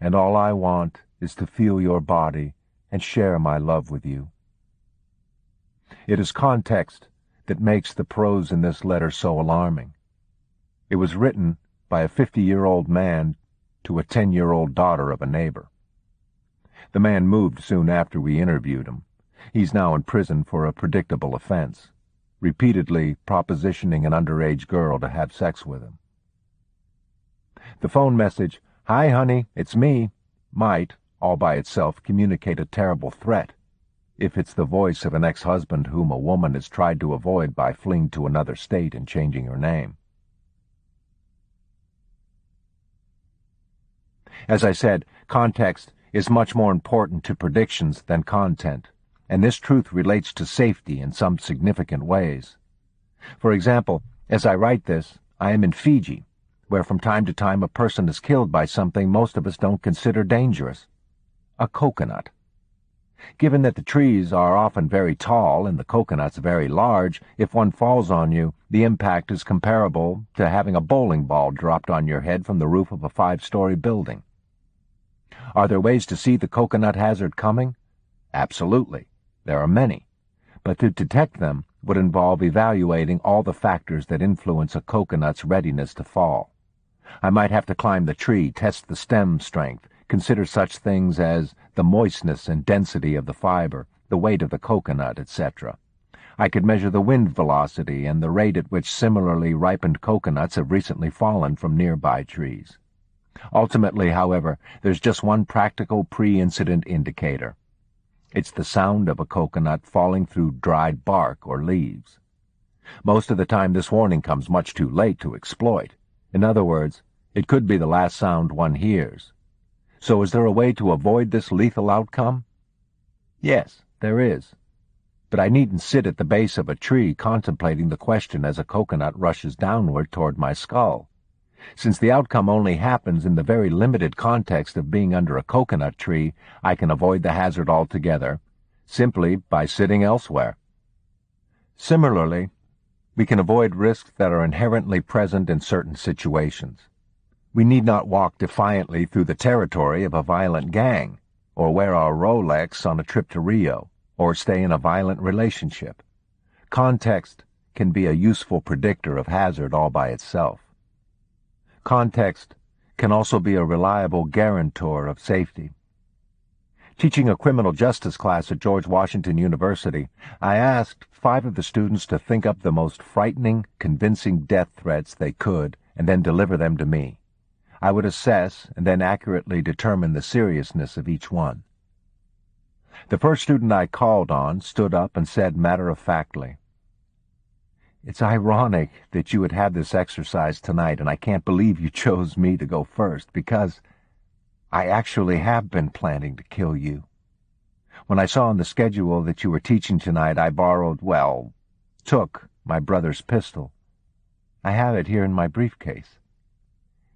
and all I want is to feel your body and share my love with you. It is context that makes the prose in this letter so alarming. It was written by a 50-year-old man to a 10-year-old daughter of a neighbor. The man moved soon after we interviewed him. He's now in prison for a predictable offense, repeatedly propositioning an underage girl to have sex with him. The phone message, "Hi, honey, it's me," might, all by itself, communicate a terrible threat, if it's the voice of an ex-husband whom a woman has tried to avoid by fleeing to another state and changing her name. As I said, context is much more important to predictions than content, and this truth relates to safety in some significant ways. For example, as I write this, I am in Fiji, where from time to time a person is killed by something most of us don't consider dangerous: a coconut. Given that the trees are often very tall and the coconuts very large, if one falls on you, the impact is comparable to having a bowling ball dropped on your head from the roof of a 5-story building. Are there ways to see the coconut hazard coming? Absolutely. There are many. But to detect them would involve evaluating all the factors that influence a coconut's readiness to fall. I might have to climb the tree, test the stem strength, consider such things as the moistness and density of the fiber, the weight of the coconut, etc. I could measure the wind velocity and the rate at which similarly ripened coconuts have recently fallen from nearby trees. Ultimately, however, there's just one practical pre-incident indicator. It's the sound of a coconut falling through dried bark or leaves. Most of the time this warning comes much too late to exploit. In other words, it could be the last sound one hears. So is there a way to avoid this lethal outcome? Yes, there is. But I needn't sit at the base of a tree contemplating the question as a coconut rushes downward toward my skull. Since the outcome only happens in the very limited context of being under a coconut tree, I can avoid the hazard altogether, simply by sitting elsewhere. Similarly, we can avoid risks that are inherently present in certain situations. We need not walk defiantly through the territory of a violent gang, or wear our Rolex on a trip to Rio, or stay in a violent relationship. Context can be a useful predictor of hazard all by itself. Context can also be a reliable guarantor of safety. Teaching a criminal justice class at George Washington University, I asked 5 of the students to think up the most frightening, convincing death threats they could and then deliver them to me. I would assess and then accurately determine the seriousness of each one. The first student I called on stood up and said matter-of-factly, "It's ironic that you would have this exercise tonight, and I can't believe you chose me to go first, because I actually have been planning to kill you. When I saw on the schedule that you were teaching tonight, I took my brother's pistol. I have it here in my briefcase."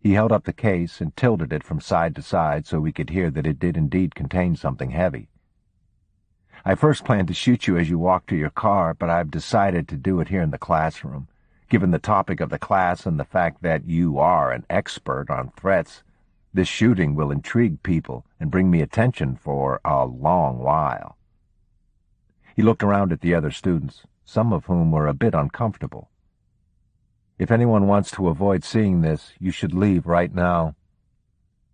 He held up the case and tilted it from side to side so we could hear that it did indeed contain something heavy. "I first planned to shoot you as you walked to your car, but I've decided to do it here in the classroom. Given the topic of the class and the fact that you are an expert on threats, this shooting will intrigue people and bring me attention for a long while." He looked around at the other students, some of whom were a bit uncomfortable. "If anyone wants to avoid seeing this, you should leave right now."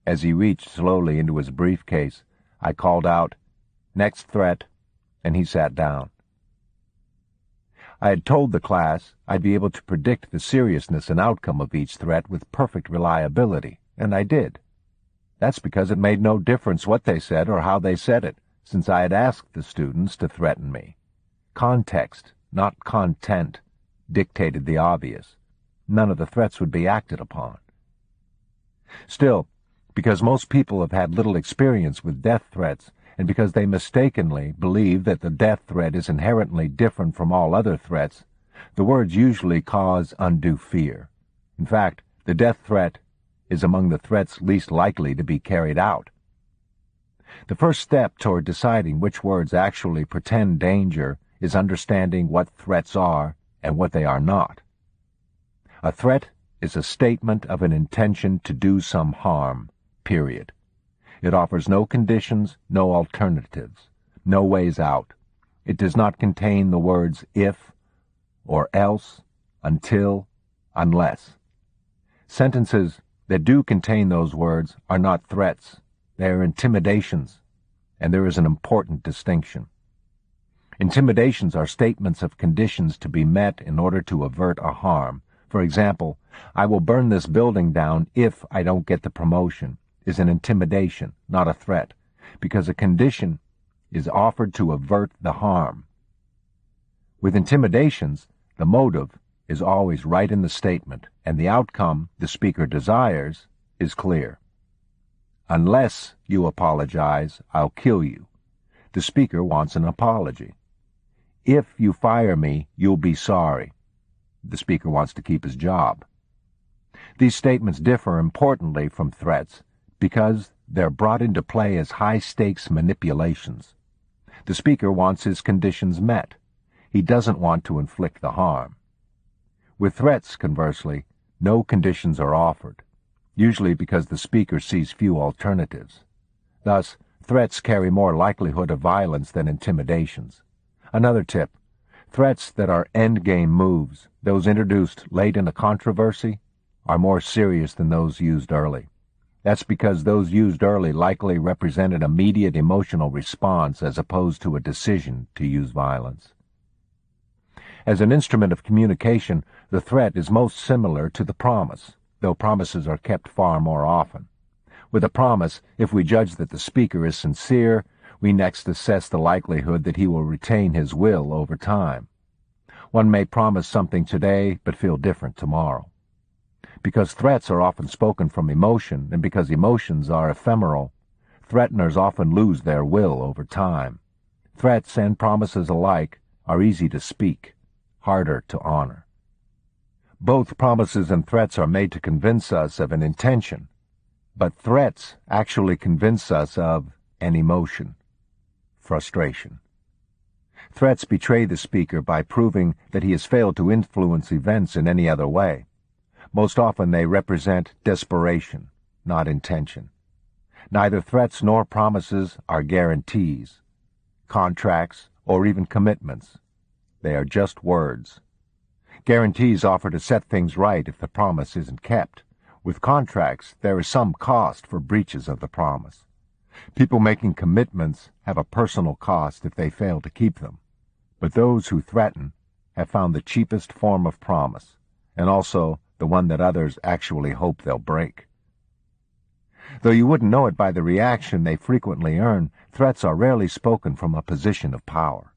As he reached slowly into his briefcase, I called out, "Next threat," and he sat down. I had told the class I'd be able to predict the seriousness and outcome of each threat with perfect reliability, and I did. That's because it made no difference what they said or how they said it, since I had asked the students to threaten me. Context, not content, dictated the obvious. None of the threats would be acted upon. Still, because most people have had little experience with death threats, and because they mistakenly believe that the death threat is inherently different from all other threats, the words usually cause undue fear. In fact, the death threat is among the threats least likely to be carried out. The first step toward deciding which words actually portend danger is understanding what threats are and what they are not. A threat is a statement of an intention to do some harm, period. It offers no conditions, no alternatives, no ways out. It does not contain the words if, or else, until, unless. Sentences that do contain those words are not threats. They are intimidations, and there is an important distinction. Intimidations are statements of conditions to be met in order to avert a harm. For example, "I will burn this building down if I don't get the promotion," is an intimidation, not a threat, because a condition is offered to avert the harm. With intimidations, the motive is always right in the statement, and the outcome the speaker desires is clear. "Unless you apologize, I'll kill you." The speaker wants an apology. "If you fire me, you'll be sorry." The speaker wants to keep his job. These statements differ importantly from threats because they're brought into play as high-stakes manipulations. The speaker wants his conditions met. He doesn't want to inflict the harm. With threats, conversely, no conditions are offered, usually because the speaker sees few alternatives. Thus, threats carry more likelihood of violence than intimidations. Another tip: threats that are endgame moves, those introduced late in a controversy, are more serious than those used early. That's because those used early likely represent an immediate emotional response as opposed to a decision to use violence. As an instrument of communication, the threat is most similar to the promise, though promises are kept far more often. With a promise, if we judge that the speaker is sincere, we next assess the likelihood that he will retain his will over time. One may promise something today but feel different tomorrow. Because threats are often spoken from emotion, and because emotions are ephemeral, threateners often lose their will over time. Threats and promises alike are easy to speak, harder to honor. Both promises and threats are made to convince us of an intention, but threats actually convince us of an emotion, frustration. Threats betray the speaker by proving that he has failed to influence events in any other way. Most often they represent desperation, not intention. Neither threats nor promises are guarantees, contracts, or even commitments. They are just words. Guarantees offer to set things right if the promise isn't kept. With contracts, there is some cost for breaches of the promise. People making commitments have a personal cost if they fail to keep them. But those who threaten have found the cheapest form of promise, and also the one that others actually hope they'll break. Though you wouldn't know it by the reaction they frequently earn, threats are rarely spoken from a position of power.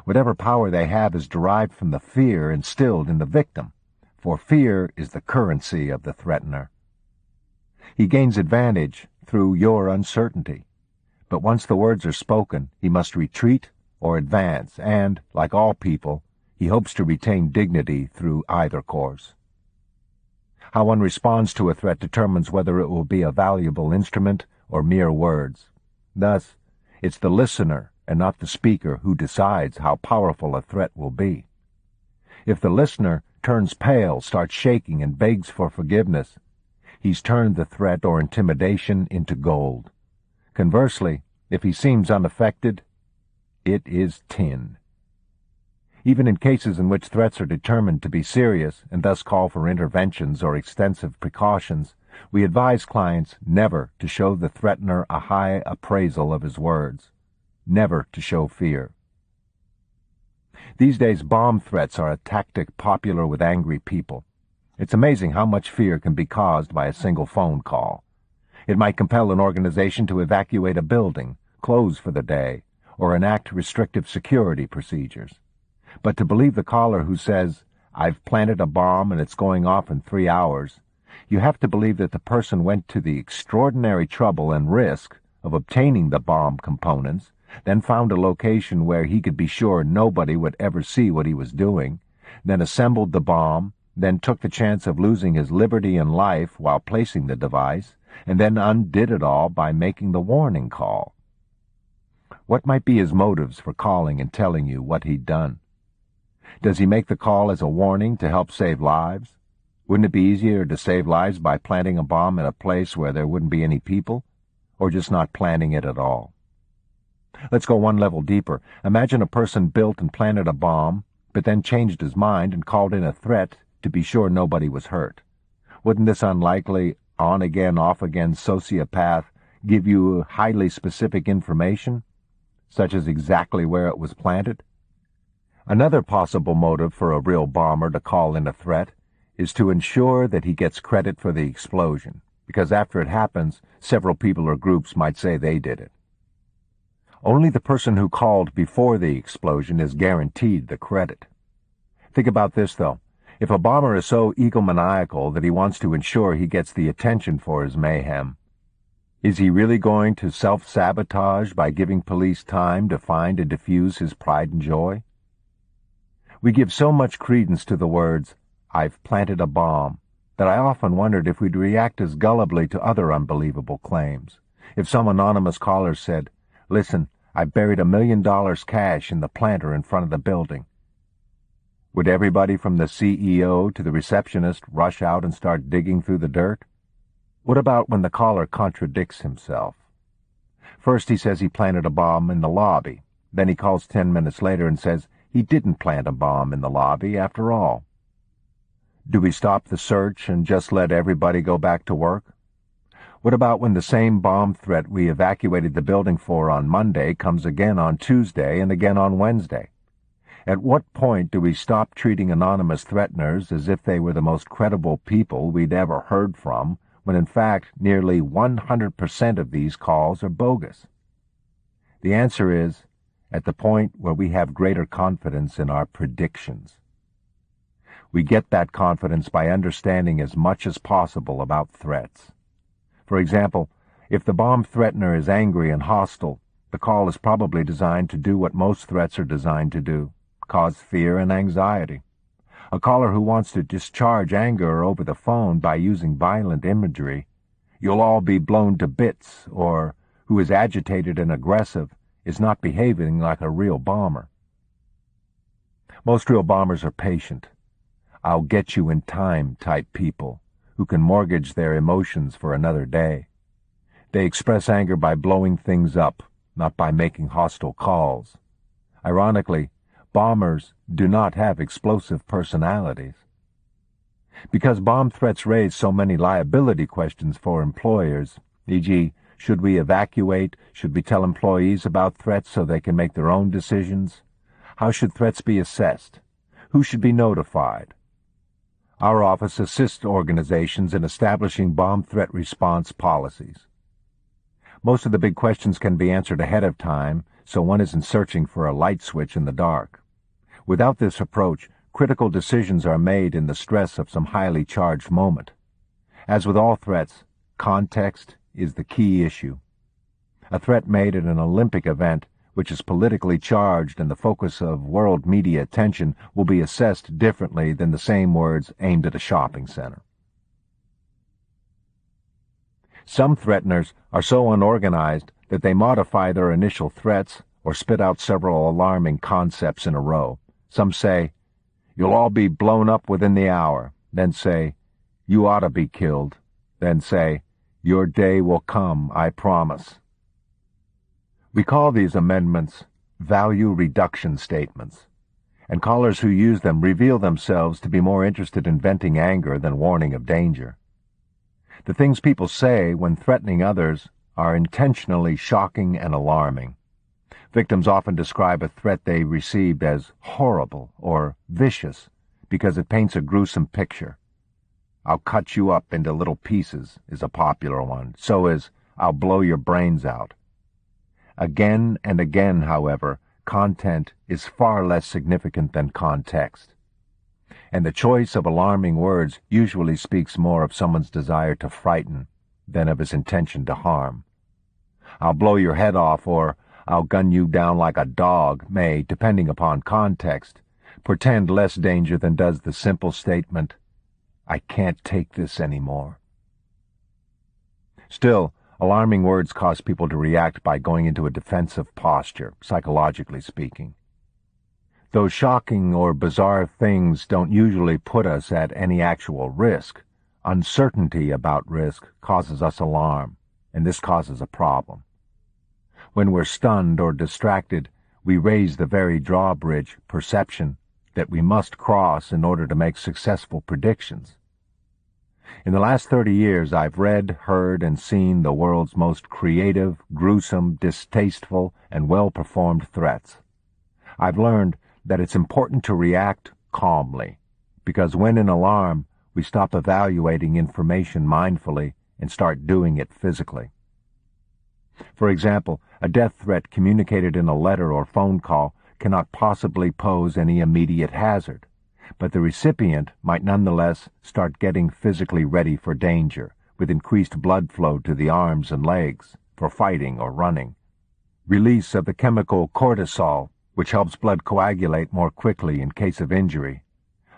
Whatever power they have is derived from the fear instilled in the victim, for fear is the currency of the threatener. He gains advantage through your uncertainty, but once the words are spoken, he must retreat or advance, and, like all people, he hopes to retain dignity through either course. How one responds to a threat determines whether it will be a valuable instrument or mere words. Thus, it's the listener and not the speaker who decides how powerful a threat will be. If the listener turns pale, starts shaking, and begs for forgiveness, he's turned the threat or intimidation into gold. Conversely, if he seems unaffected, it is tin. Even in cases in which threats are determined to be serious and thus call for interventions or extensive precautions, we advise clients never to show the threatener a high appraisal of his words, never to show fear. These days, bomb threats are a tactic popular with angry people. It's amazing how much fear can be caused by a single phone call. It might compel an organization to evacuate a building, close for the day, or enact restrictive security procedures. But to believe the caller who says, "I've planted a bomb and it's going off in 3 hours," you have to believe that the person went to the extraordinary trouble and risk of obtaining the bomb components, then found a location where he could be sure nobody would ever see what he was doing, then assembled the bomb, then took the chance of losing his liberty and life while placing the device, and then undid it all by making the warning call. What might be his motives for calling and telling you what he'd done? Does he make the call as a warning to help save lives? Wouldn't it be easier to save lives by planting a bomb in a place where there wouldn't be any people, or just not planting it at all? Let's go one level deeper. Imagine a person built and planted a bomb, but then changed his mind and called in a threat to be sure nobody was hurt. Wouldn't this unlikely, on-again, off-again sociopath give you highly specific information, such as exactly where it was planted? Another possible motive for a real bomber to call in a threat is to ensure that he gets credit for the explosion, because after it happens, several people or groups might say they did it. Only the person who called before the explosion is guaranteed the credit. Think about this, though. If a bomber is so egomaniacal that he wants to ensure he gets the attention for his mayhem, is he really going to self-sabotage by giving police time to find and defuse his pride and joy? We give so much credence to the words, "I've planted a bomb," that I often wondered if we'd react as gullibly to other unbelievable claims. If some anonymous caller said, "Listen, I buried $1 million cash in the planter in front of the building," would everybody from the CEO to the receptionist rush out and start digging through the dirt? What about when the caller contradicts himself? First he says he planted a bomb in the lobby. Then he calls 10 minutes later and says he didn't plant a bomb in the lobby after all. Do we stop the search and just let everybody go back to work? What about when the same bomb threat we evacuated the building for on Monday comes again on Tuesday and again on Wednesday? At what point do we stop treating anonymous threateners as if they were the most credible people we'd ever heard from, when in fact nearly 100% of these calls are bogus? The answer is, at the point where we have greater confidence in our predictions. We get that confidence by understanding as much as possible about threats. For example, if the bomb threatener is angry and hostile, the call is probably designed to do what most threats are designed to do, cause fear and anxiety. A caller who wants to discharge anger over the phone by using violent imagery, "You'll all be blown to bits," or who is agitated and aggressive, is not behaving like a real bomber. Most real bombers are patient, "I'll get you in time" type people who can mortgage their emotions for another day. They express anger by blowing things up, not by making hostile calls. Ironically, bombers do not have explosive personalities. Because bomb threats raise so many liability questions for employers, e.g., should we evacuate? Should we tell employees about threats so they can make their own decisions? How should threats be assessed? Who should be notified? Our office assists organizations in establishing bomb threat response policies. Most of the big questions can be answered ahead of time, so one isn't searching for a light switch in the dark. Without this approach, critical decisions are made in the stress of some highly charged moment. As with all threats, context is the key issue. A threat made at an Olympic event, which is politically charged and the focus of world media attention, will be assessed differently than the same words aimed at a shopping center. Some threateners are so unorganized that they modify their initial threats or spit out several alarming concepts in a row. Some say, "You'll all be blown up within the hour," then say, "You ought to be killed," then say, "Your day will come, I promise." We call these amendments value reduction statements, and callers who use them reveal themselves to be more interested in venting anger than warning of danger. The things people say when threatening others are intentionally shocking and alarming. Victims often describe a threat they received as horrible or vicious because it paints a gruesome picture. "I'll cut you up into little pieces" is a popular one. So is "I'll blow your brains out." Again and again, however, content is far less significant than context. And the choice of alarming words usually speaks more of someone's desire to frighten than of his intention to harm. "I'll blow your head off" or "I'll gun you down like a dog" may, depending upon context, portend less danger than does the simple statement, "I can't take this anymore." Still, alarming words cause people to react by going into a defensive posture, psychologically speaking. Though shocking or bizarre things don't usually put us at any actual risk, uncertainty about risk causes us alarm, and this causes a problem. When we're stunned or distracted, we raise the very drawbridge, perception, that we must cross in order to make successful predictions. In the last 30 years, I've read, heard, and seen the world's most creative, gruesome, distasteful, and well-performed threats. I've learned that it's important to react calmly, because when in alarm, we stop evaluating information mindfully and start doing it physically. For example, a death threat communicated in a letter or phone call cannot possibly pose any immediate hazard, but the recipient might nonetheless start getting physically ready for danger, with increased blood flow to the arms and legs, for fighting or running. Release of the chemical cortisol, which helps blood coagulate more quickly in case of injury.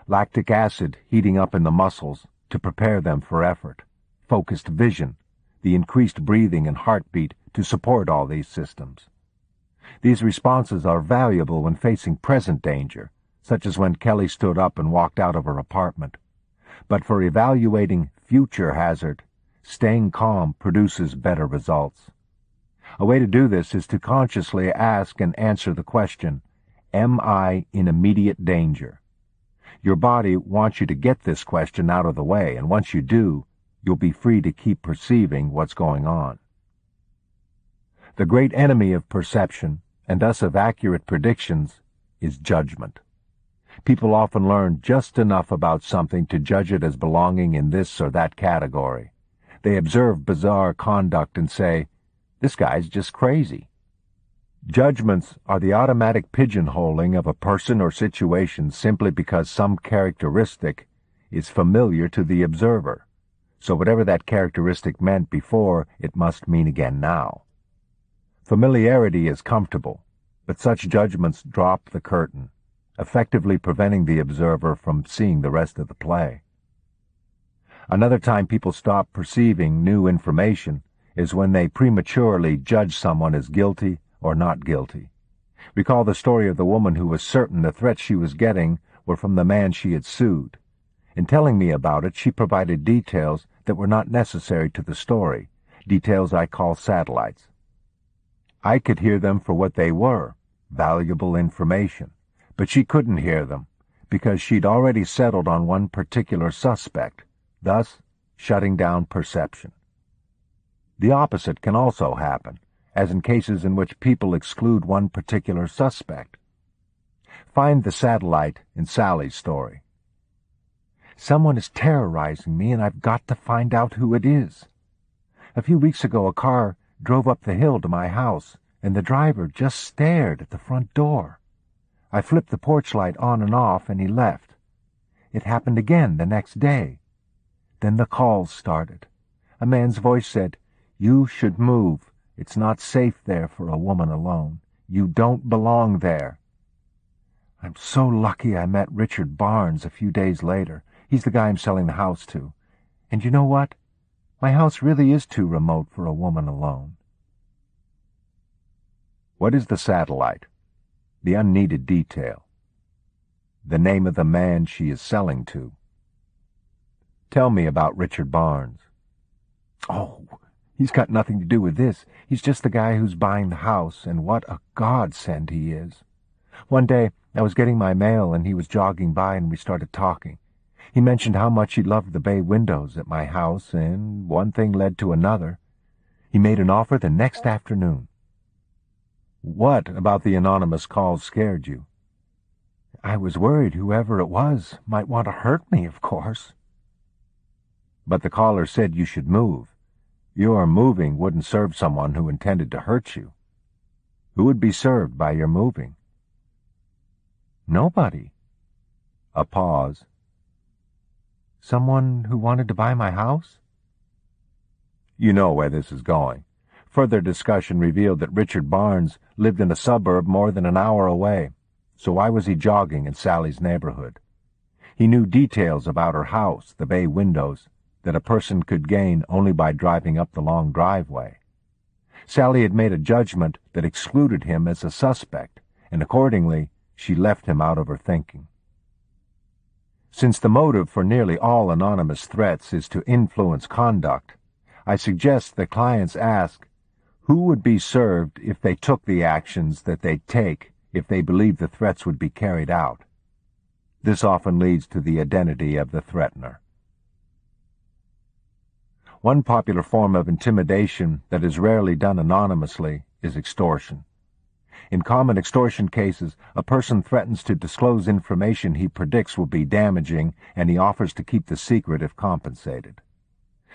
Lactic acid heating up in the muscles to prepare them for effort. Focused vision, the increased breathing and heartbeat to support all these systems. These responses are valuable when facing present danger, such as when Kelly stood up and walked out of her apartment. But for evaluating future hazard, staying calm produces better results. A way to do this is to consciously ask and answer the question, "Am I in immediate danger?" Your body wants you to get this question out of the way, and once you do, you'll be free to keep perceiving what's going on. The great enemy of perception, and thus of accurate predictions, is judgment. People often learn just enough about something to judge it as belonging in this or that category. They observe bizarre conduct and say, "This guy's just crazy." Judgments are the automatic pigeonholing of a person or situation simply because some characteristic is familiar to the observer. So whatever that characteristic meant before, it must mean again now. Familiarity is comfortable, but such judgments drop the curtain. effectively preventing the observer from seeing the rest of the play. Another time people stop perceiving new information is when they prematurely judge someone as guilty or not guilty. Recall the story of the woman who was certain the threats she was getting were from the man she had sued. In telling me about it, she provided details that were not necessary to the story, details I call satellites. I could hear them for what they were, valuable information, but she couldn't hear them because she'd already settled on one particular suspect, thus shutting down perception. The opposite can also happen, as in cases in which people exclude one particular suspect. Find the satellite in Sally's story. Someone is terrorizing me, and I've got to find out who it is. A few weeks ago, a car drove up the hill to my house, and the driver just stared at the front door. I flipped the porch light on and off, and he left. It happened again the next day. Then the calls started. A man's voice said, "You should move. It's not safe there for a woman alone. You don't belong there." I'm so lucky I met Richard Barnes a few days later. He's the guy I'm selling the house to. And you know what? My house really is too remote for a woman alone. What is the satellite? The unneeded detail. The name of the man she is selling to. Tell me about Richard Barnes. Oh, he's got nothing to do with this. He's just the guy who's buying the house, and what a godsend he is. One day, I was getting my mail, and he was jogging by, and we started talking. He mentioned how much he loved the bay windows at my house, and one thing led to another. He made an offer the next afternoon. What about the anonymous calls scared you? I was worried whoever it was might want to hurt me, of course. But the caller said you should move. Your moving wouldn't serve someone who intended to hurt you. Who would be served by your moving? Nobody. A pause. Someone who wanted to buy my house? You know where this is going. Further discussion revealed that Richard Barnes lived in a suburb more than an hour away, so why was he jogging in Sally's neighborhood? He knew details about her house, the bay windows, that a person could gain only by driving up the long driveway. Sally had made a judgment that excluded him as a suspect, and accordingly she left him out of her thinking. Since the motive for nearly all anonymous threats is to influence conduct, I suggest that clients ask, who would be served if they took the actions that they take if they believe the threats would be carried out? This often leads to the identity of the threatener. One popular form of intimidation that is rarely done anonymously is extortion. In common extortion cases, a person threatens to disclose information he predicts will be damaging, and he offers to keep the secret if compensated.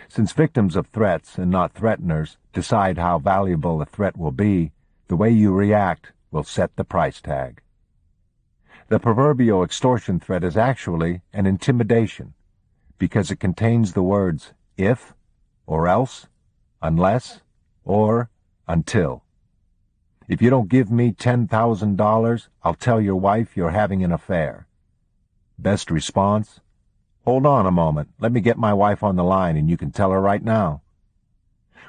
Since victims of threats and not threateners decide how valuable a threat will be, the way you react will set the price tag. The proverbial extortion threat is actually an intimidation, because it contains the words if, or else, unless, or until. If you don't give me $10,000, I'll tell your wife you're having an affair. Best response? Hold on a moment. Let me get my wife on the line, and you can tell her right now.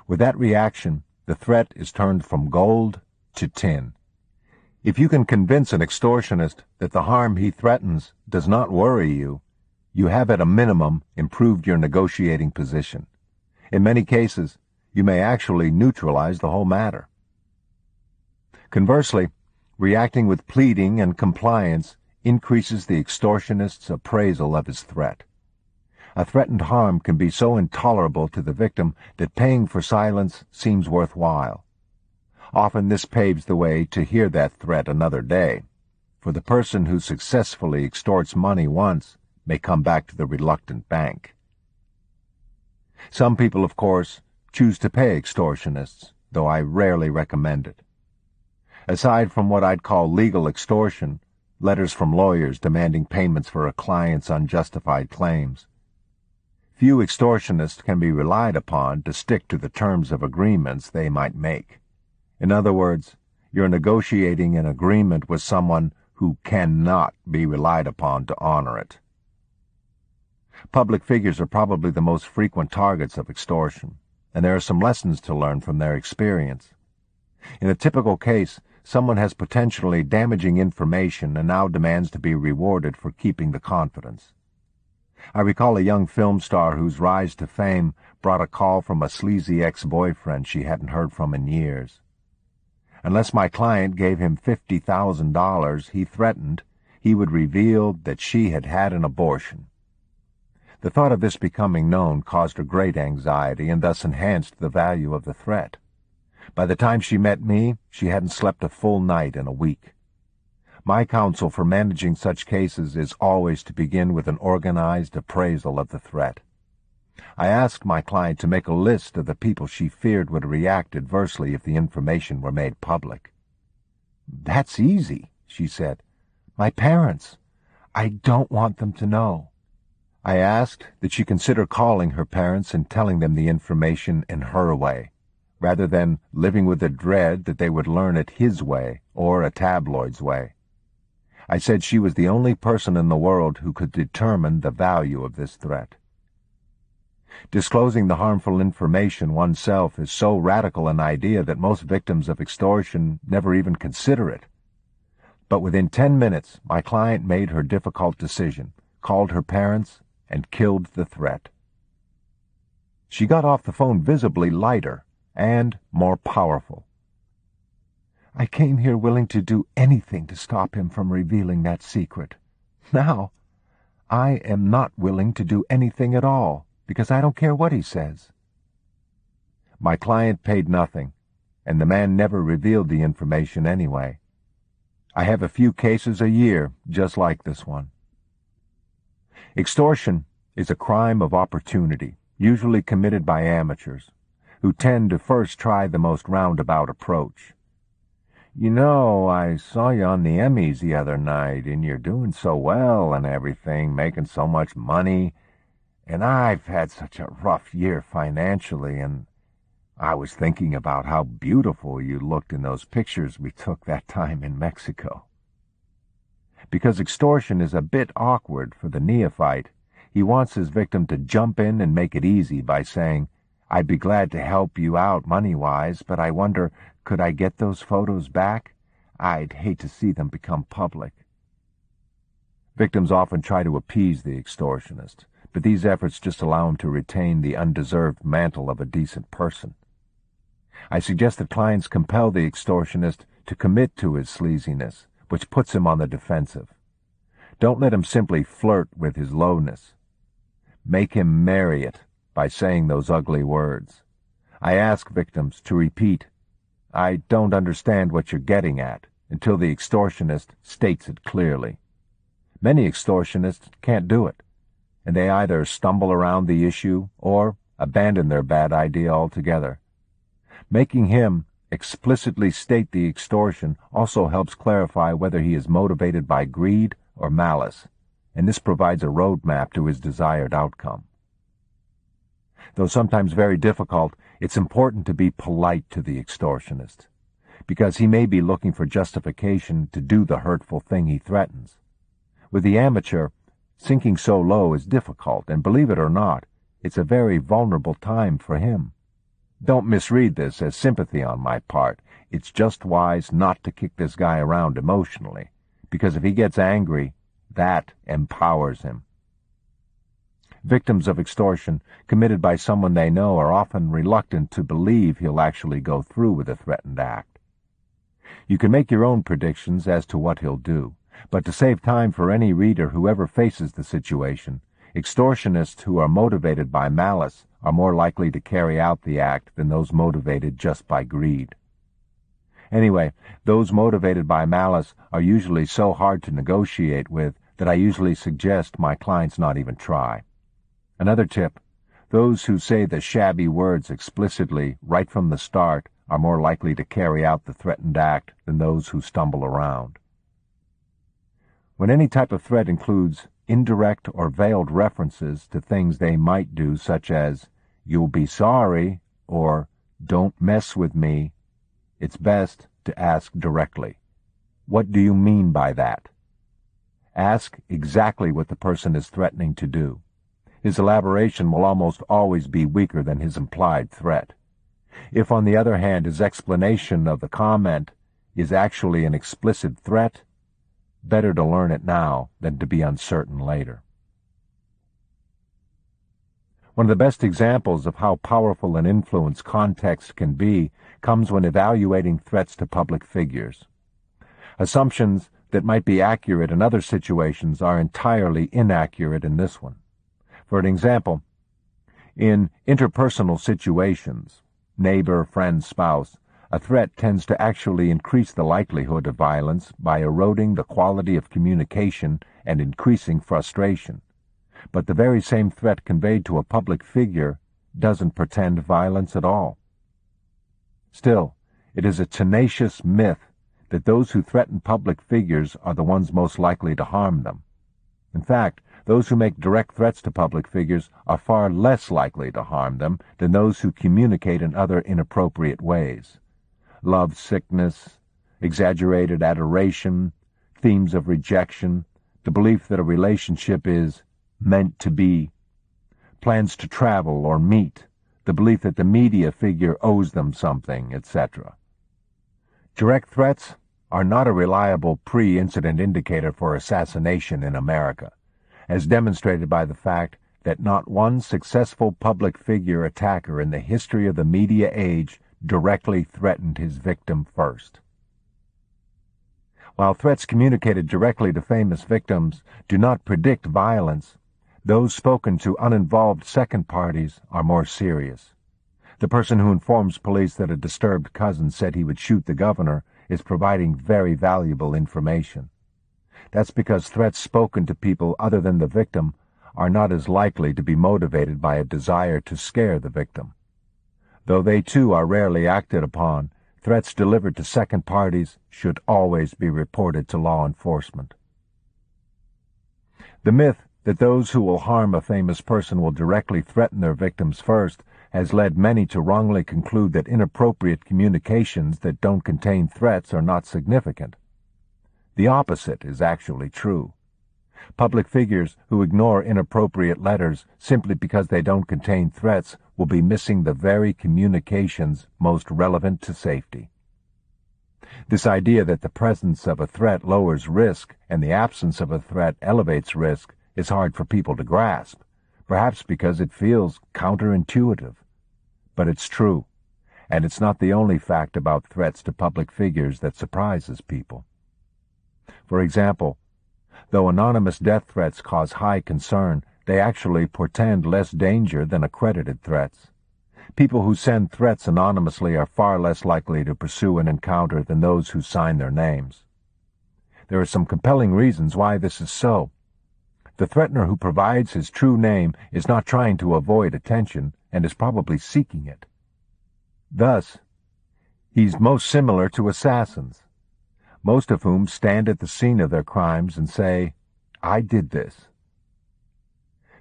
With that reaction, the threat is turned from gold to tin. If you can convince an extortionist that the harm he threatens does not worry you, you have at a minimum improved your negotiating position. In many cases, you may actually neutralize the whole matter. Conversely, reacting with pleading and compliance increases the extortionist's appraisal of his threat. A threatened harm can be so intolerable to the victim that paying for silence seems worthwhile. Often this paves the way to hear that threat another day, for the person who successfully extorts money once may come back to the reluctant bank. Some people, of course, choose to pay extortionists, though I rarely recommend it. Aside from what I'd call legal extortion, letters from lawyers demanding payments for a client's unjustified claims, few extortionists can be relied upon to stick to the terms of agreements they might make. In other words, you're negotiating an agreement with someone who cannot be relied upon to honor it. Public figures are probably the most frequent targets of extortion, and there are some lessons to learn from their experience. In a typical case, someone has potentially damaging information and now demands to be rewarded for keeping the confidence. I recall a young film star whose rise to fame brought a call from a sleazy ex-boyfriend she hadn't heard from in years. Unless my client gave him $50,000, he threatened he would reveal that she had had an abortion. The thought of this becoming known caused her great anxiety and thus enhanced the value of the threat. By the time she met me, she hadn't slept a full night in a week. My counsel for managing such cases is always to begin with an organized appraisal of the threat. I asked my client to make a list of the people she feared would react adversely if the information were made public. "That's easy," she said. "My parents. I don't want them to know." I asked that she consider calling her parents and telling them the information in her way, rather than living with the dread that they would learn it his way or a tabloid's way. I said she was the only person in the world who could determine the value of this threat. Disclosing the harmful information oneself is so radical an idea that most victims of extortion never even consider it. But within 10 minutes, my client made her difficult decision, called her parents, and killed the threat. She got off the phone visibly lighter and more powerful. "I came here willing to do anything to stop him from revealing that secret. Now, I am not willing to do anything at all, because I don't care what he says." My client paid nothing, and the man never revealed the information anyway. I have a few cases a year just like this one. Extortion is a crime of opportunity, usually committed by amateurs, who tend to first try the most roundabout approach. "You know, I saw you on the Emmys the other night, and you're doing so well and everything, making so much money, and I've had such a rough year financially, and I was thinking about how beautiful you looked in those pictures we took that time in Mexico." Because extortion is a bit awkward for the neophyte, he wants his victim to jump in and make it easy by saying, "I'd be glad to help you out money-wise, but I wonder, could I get those photos back? I'd hate to see them become public." Victims often try to appease the extortionist, but these efforts just allow him to retain the undeserved mantle of a decent person. I suggest that clients compel the extortionist to commit to his sleaziness, which puts him on the defensive. Don't let him simply flirt with his lowness. Make him marry it by saying those ugly words. I ask victims to repeat, "I don't understand what you're getting at," until the extortionist states it clearly. Many extortionists can't do it, and they either stumble around the issue or abandon their bad idea altogether. Making him explicitly state the extortion also helps clarify whether he is motivated by greed or malice, and this provides a roadmap to his desired outcome. Though sometimes very difficult, it's important to be polite to the extortionist, because he may be looking for justification to do the hurtful thing he threatens. With the amateur, sinking so low is difficult, and believe it or not, it's a very vulnerable time for him. Don't misread this as sympathy on my part. It's just wise not to kick this guy around emotionally, because if he gets angry, that empowers him. Victims of extortion committed by someone they know are often reluctant to believe he'll actually go through with the threatened act. You can make your own predictions as to what he'll do, but to save time for any reader who ever faces the situation, extortionists who are motivated by malice are more likely to carry out the act than those motivated just by greed. Anyway, those motivated by malice are usually so hard to negotiate with that I usually suggest my clients not even try. Another tip, those who say the shabby words explicitly right from the start are more likely to carry out the threatened act than those who stumble around. When any type of threat includes indirect or veiled references to things they might do, such as, "You'll be sorry," or "Don't mess with me," it's best to ask directly. What do you mean by that? Ask exactly what the person is threatening to do. His elaboration will almost always be weaker than his implied threat. If, on the other hand, his explanation of the comment is actually an explicit threat, better to learn it now than to be uncertain later. One of the best examples of how powerful an influence context can be comes when evaluating threats to public figures. Assumptions that might be accurate in other situations are entirely inaccurate in this one. For an example, in interpersonal situations, neighbor, friend, spouse, a threat tends to actually increase the likelihood of violence by eroding the quality of communication and increasing frustration. But the very same threat conveyed to a public figure doesn't portend violence at all. Still, it is a tenacious myth that those who threaten public figures are the ones most likely to harm them. In fact, those who make direct threats to public figures are far less likely to harm them than those who communicate in other inappropriate ways. Love sickness, exaggerated adoration, themes of rejection, the belief that a relationship is meant to be, plans to travel or meet, the belief that the media figure owes them something, etc. Direct threats are not a reliable pre-incident indicator for assassination in America, as demonstrated by the fact that not one successful public figure attacker in the history of the media age directly threatened his victim first. While threats communicated directly to famous victims do not predict violence, those spoken to uninvolved second parties are more serious. The person who informs police that a disturbed cousin said he would shoot the governor is providing very valuable information. That's because threats spoken to people other than the victim are not as likely to be motivated by a desire to scare the victim. Though they too are rarely acted upon, threats delivered to second parties should always be reported to law enforcement. The myth that those who will harm a famous person will directly threaten their victims first has led many to wrongly conclude that inappropriate communications that don't contain threats are not significant. The opposite is actually true. Public figures who ignore inappropriate letters simply because they don't contain threats will be missing the very communications most relevant to safety. This idea that the presence of a threat lowers risk and the absence of a threat elevates risk is hard for people to grasp, perhaps because it feels counterintuitive. But it's true, and it's not the only fact about threats to public figures that surprises people. For example, though anonymous death threats cause high concern, they actually portend less danger than accredited threats. People who send threats anonymously are far less likely to pursue an encounter than those who sign their names. There are some compelling reasons why this is so. The threatener who provides his true name is not trying to avoid attention and is probably seeking it. Thus, he's most similar to assassins, most of whom stand at the scene of their crimes and say, "I did this."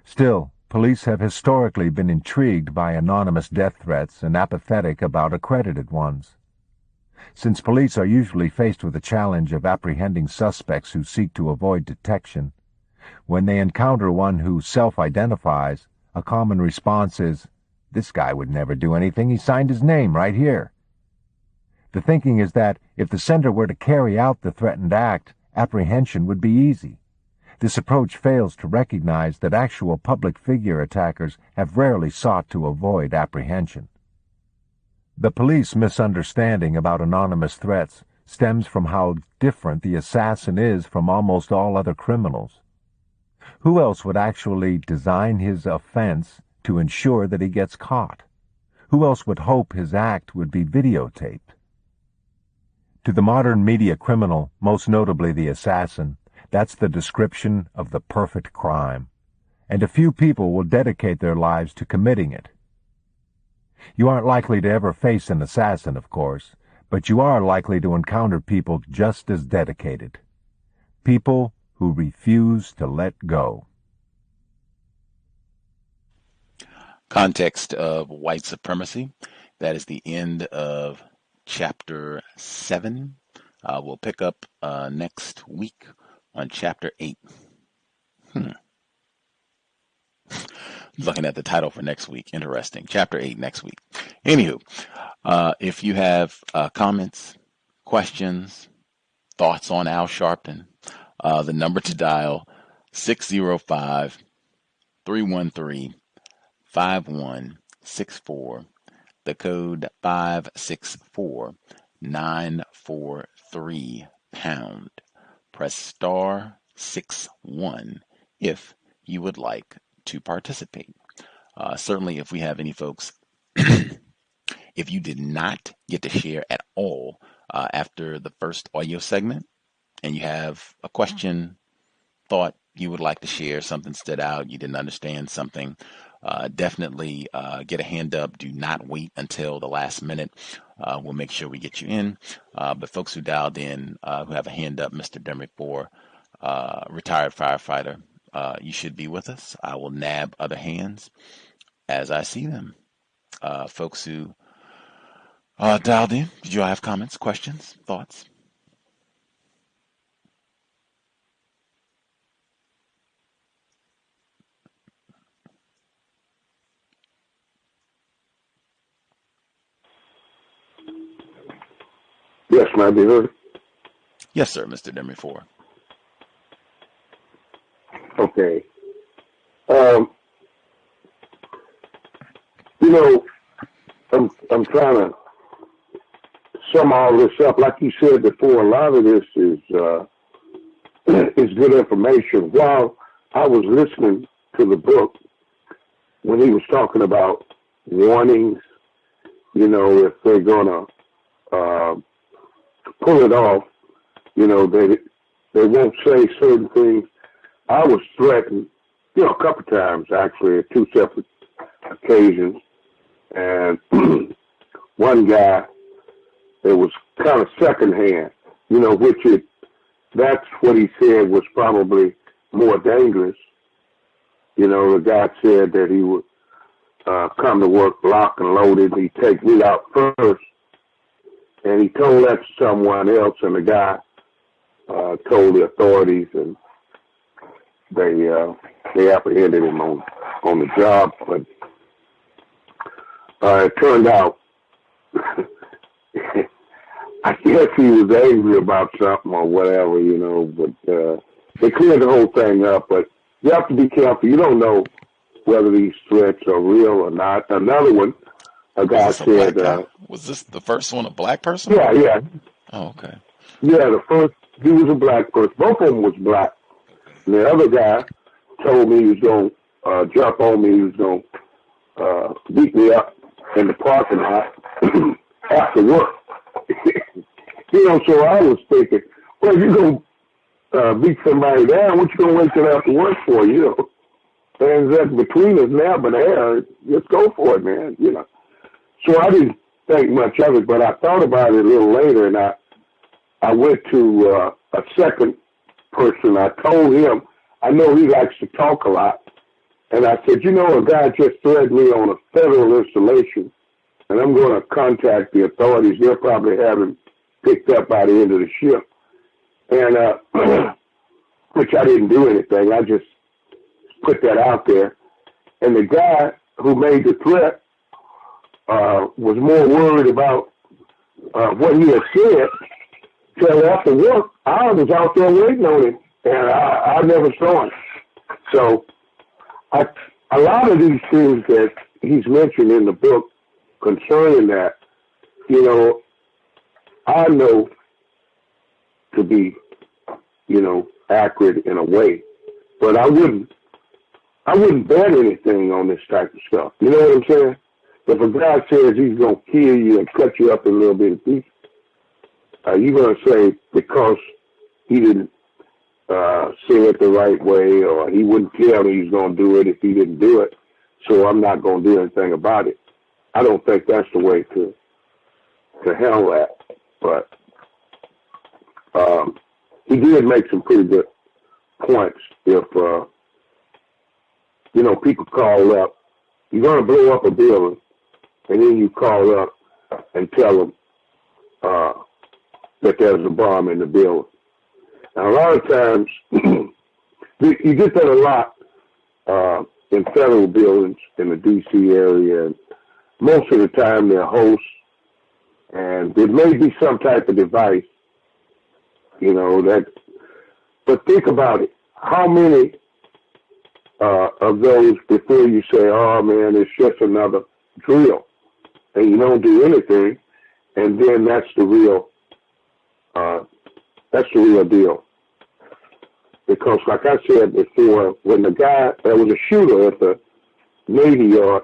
Still, police have historically been intrigued by anonymous death threats and apathetic about accredited ones. Since police are usually faced with the challenge of apprehending suspects who seek to avoid detection, when they encounter one who self-identifies, a common response is, "This guy would never do anything, he signed his name right here." The thinking is that if the sender were to carry out the threatened act, apprehension would be easy. This approach fails to recognize that actual public figure attackers have rarely sought to avoid apprehension. The police misunderstanding about anonymous threats stems from how different the assassin is from almost all other criminals. Who else would actually design his offense to ensure that he gets caught? Who else would hope his act would be videotaped? To the modern media criminal, most notably the assassin, that's the description of the perfect crime, and a few people will dedicate their lives to committing it. You aren't likely to ever face an assassin, of course, but you are likely to encounter people just as dedicated. People who refuse to let go. Context of White Supremacy. That is the end of Chapter 7 We'll pick up next week on Chapter 8. Looking at the title for next week. Interesting. Chapter 8 next week. Anywho, if you have comments, questions, thoughts on Al Sharpton, the number to dial 605-313-5164, the code 564-943#. Press star 61 if you would like to participate. Certainly if we have any folks, if you did not get to share at all after the first audio segment and you have a question, thought you would like to share, something stood out, you didn't understand something, definitely get a hand up. Do not wait until the last minute. We'll make sure we get you in. But folks who dialed in, who have a hand up, Mr. Dermot Bohr, retired firefighter, you should be with us. I will nab other hands as I see them. Folks who dialed in, did you all have comments, questions, thoughts? Yes, may I be heard? Yes, sir, Mr. Dermot Bohr. Okay. You know, I'm trying to sum all this up. Like you said before, a lot of this is is good information. While I was listening to the book, when he was talking about warnings, you know, if they're gonna pull it off, you know, they won't say certain things. I was threatened, you know, a couple times actually, at 2 separate occasions. And one guy, it was kind of secondhand, you know, that's what he said was probably more dangerous. You know, the guy said that he would come to work locked and loaded. He'd take me out first. And he told that to someone else, and the guy told the authorities, and they apprehended him on the job. But it turned out, I guess he was angry about something or whatever, you know. But they cleared the whole thing up. But you have to be careful. You don't know whether these threats are real or not. Another one. A guy said, was this the first one a black person? Yeah. Oh, okay. Yeah, the first, he was a black person. Both of them was black. And the other guy told me he was going to jump on me. He was going to beat me up in the parking lot after work. You know, so I was thinking, well, you're going to beat somebody down. What you going to wait till after work for, you know? And that's between us now, but there, let's go for it, man, you know. So I didn't think much of it, but I thought about it a little later, and I went to a second person. I told him, I know he likes to talk a lot, and I said, you know, a guy just threatened me on a federal installation, and I'm going to contact the authorities. They'll probably have him picked up by the end of the shift. And which I didn't do anything. I just put that out there. And the guy who made the threat was more worried about what he had said till after work. I was out there waiting on him, and I never saw him. So a lot of these things that he's mentioned in the book concerning that, you know, I know to be, you know, accurate in a way, but I wouldn't bet anything on this type of stuff. You know what I'm saying? If a guy says he's going to kill you and cut you up in a little bit of pieces, you're going to say because he didn't say it the right way, or he wouldn't tell me he's going to do it if he didn't do it, so I'm not going to do anything about it. I don't think that's the way to handle that. But he did make some pretty good points. If, you know, people call up, you're going to blow up a building, and then you call up and tell them that there's a bomb in the building. Now, a lot of times, you get that a lot in federal buildings in the D.C. area. And most of the time, they're hosts, and there may be some type of device, that. But think about it. How many of those before you say, "Oh man, it's just another drill," and you don't do anything, and then that's the real deal. Because, like I said before, when there was a shooter at the Navy Yard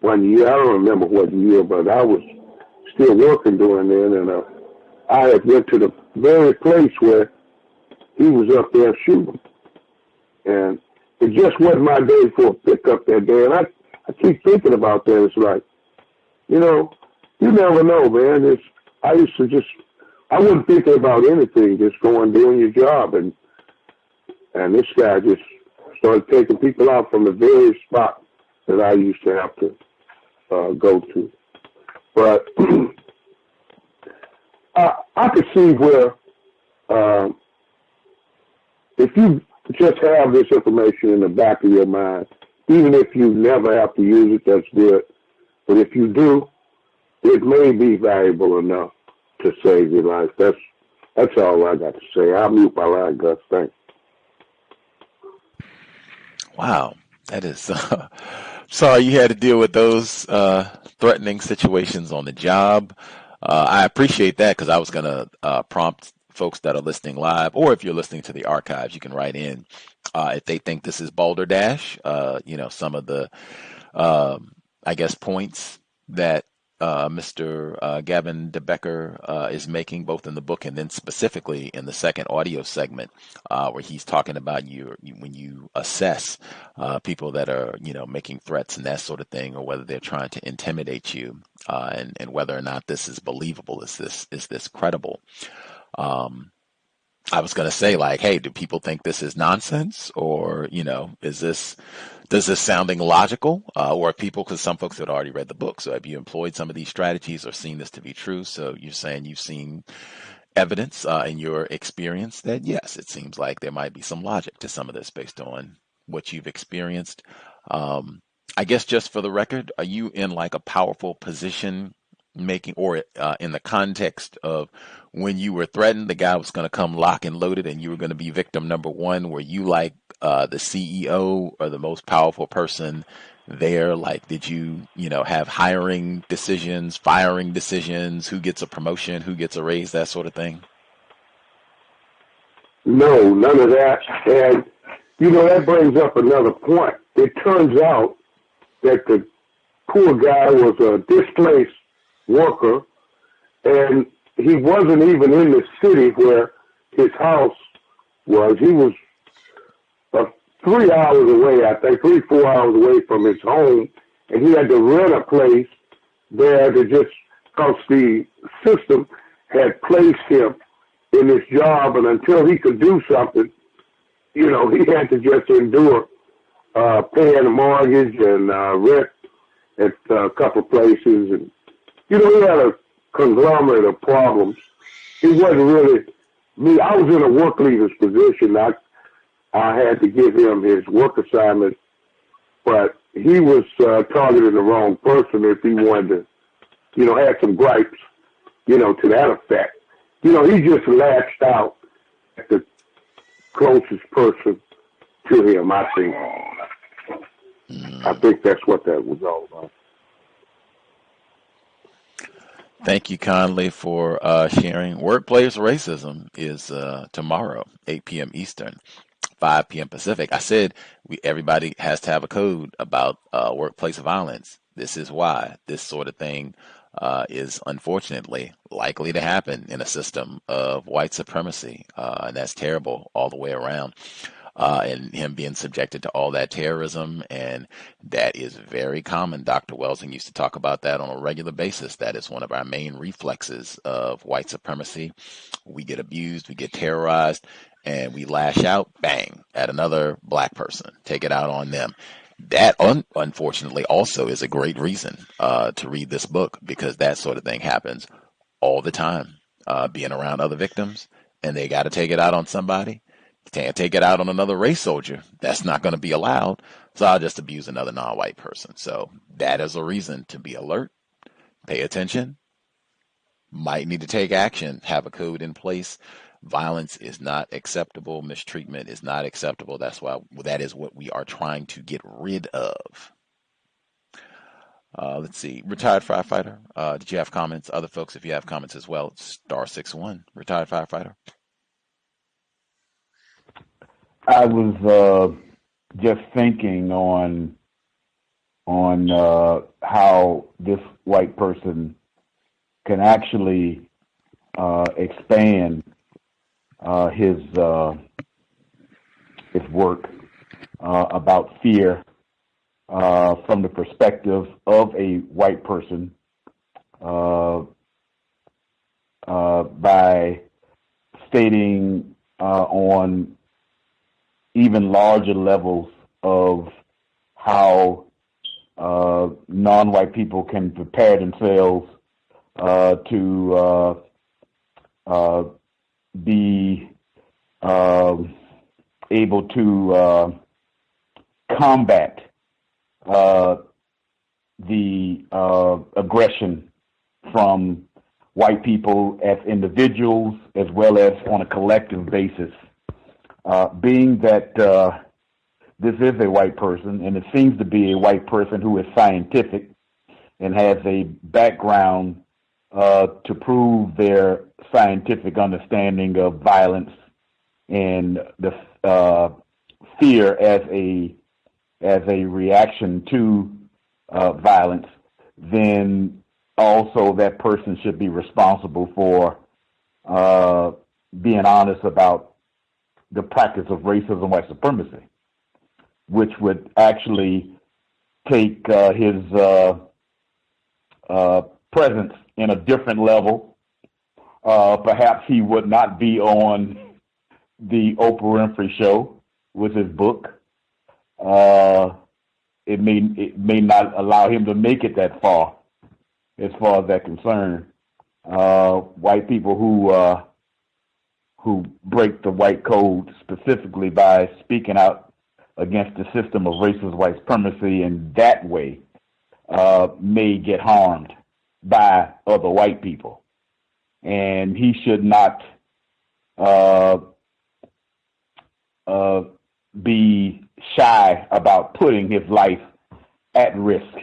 one year, I don't remember what year, but I was still working during then, and I had went to the very place where he was up there shooting. And it just wasn't my day for a pickup that day. And I keep thinking about that. It's like, you never know, man. I wasn't thinking about anything, just doing your job. And this guy just started taking people out from the very spot that I used to have to go to. But I could see where if you just have this information in the back of your mind, even if you never have to use it, that's good. But if you do, it may be valuable enough to save your life. That's all I got to say. I'll mute my line, Gus. Thanks. Wow, that is. Sorry you had to deal with those threatening situations on the job. I appreciate that, because I was going to prompt folks that are listening live, or if you're listening to the archives, you can write in if they think this is balderdash. Some of the, I guess, points that Mr. Gavin de Becker is making, both in the book and then specifically in the second audio segment, where he's talking about when you assess people that are, making threats and that sort of thing, or whether they're trying to intimidate you, and whether or not this is believable, is this credible? I was going to say, like, hey, do people think this is nonsense, or does this sounding logical, or people? Because some folks had already read the book. So have you employed some of these strategies or seen this to be true? So you're saying you've seen evidence in your experience that yes, it seems like there might be some logic to some of this based on what you've experienced. I guess just for the record, are you in like a powerful position making, or in the context of when you were threatened, the guy was going to come lock and loaded and you were going to be victim number one? Were you like the CEO or the most powerful person there? Like, did you, have hiring decisions, firing decisions, who gets a promotion, who gets a raise, that sort of thing? No, none of that. And, that brings up another point. It turns out that the poor guy was a displaced worker, and he wasn't even in the city where his house was. He was 3 hours away, I think, 3-4 hours away from his home, and he had to rent a place there to just, because the system had placed him in this job, and until he could do something, he had to just endure paying a mortgage and rent at a couple places. And, he had a conglomerate of problems. It wasn't really me. I was in a work leader's position. I had to give him his work assignment, but he was targeting the wrong person if he wanted to, had some gripes, to that effect. He just lashed out at the closest person to him, I think. I think that's what that was all about. Thank you kindly for sharing. Workplace racism is tomorrow, 8 p.m. Eastern, 5 p.m. Pacific. I said everybody has to have a code about workplace violence. This is why this sort of thing is unfortunately likely to happen in a system of white supremacy. And that's terrible all the way around. And him being subjected to all that terrorism, and that is very common. Dr. Welsing used to talk about that on a regular basis. That is one of our main reflexes of white supremacy. We get abused, we get terrorized, and we lash out, bang, at another black person, take it out on them. That, unfortunately, also is a great reason to read this book, because that sort of thing happens all the time. being around other victims, and they got to take it out on somebody. You can't take it out on another race soldier. That's not going to be allowed. So I'll just abuse another non-white person. So that is a reason to be alert, pay attention, might need to take action, have a code in place. Violence is not acceptable. Mistreatment is not acceptable. That's why that is what we are trying to get rid of. Let's see. Retired firefighter. Did you have comments? Other folks, if you have comments as well, *61. Retired firefighter. I was just thinking on how this white person can actually expand his work about fear from the perspective of a white person by stating on even larger levels of how non-white people can prepare themselves to be able to combat the aggression from white people as individuals as well as on a collective basis. Being that this is a white person, and it seems to be a white person who is scientific and has a background to prove their scientific understanding of violence and the fear as a reaction to violence, then also that person should be responsible for being honest about the practice of racism, white supremacy, which would actually take his presence in a different level. Perhaps he would not be on the Oprah Winfrey show with his book. It may not allow him to make it that far, as far as that concerned. White people who break the white code specifically by speaking out against the system of racist white supremacy in that way may get harmed by other white people. And he should not be shy about putting his life at risk.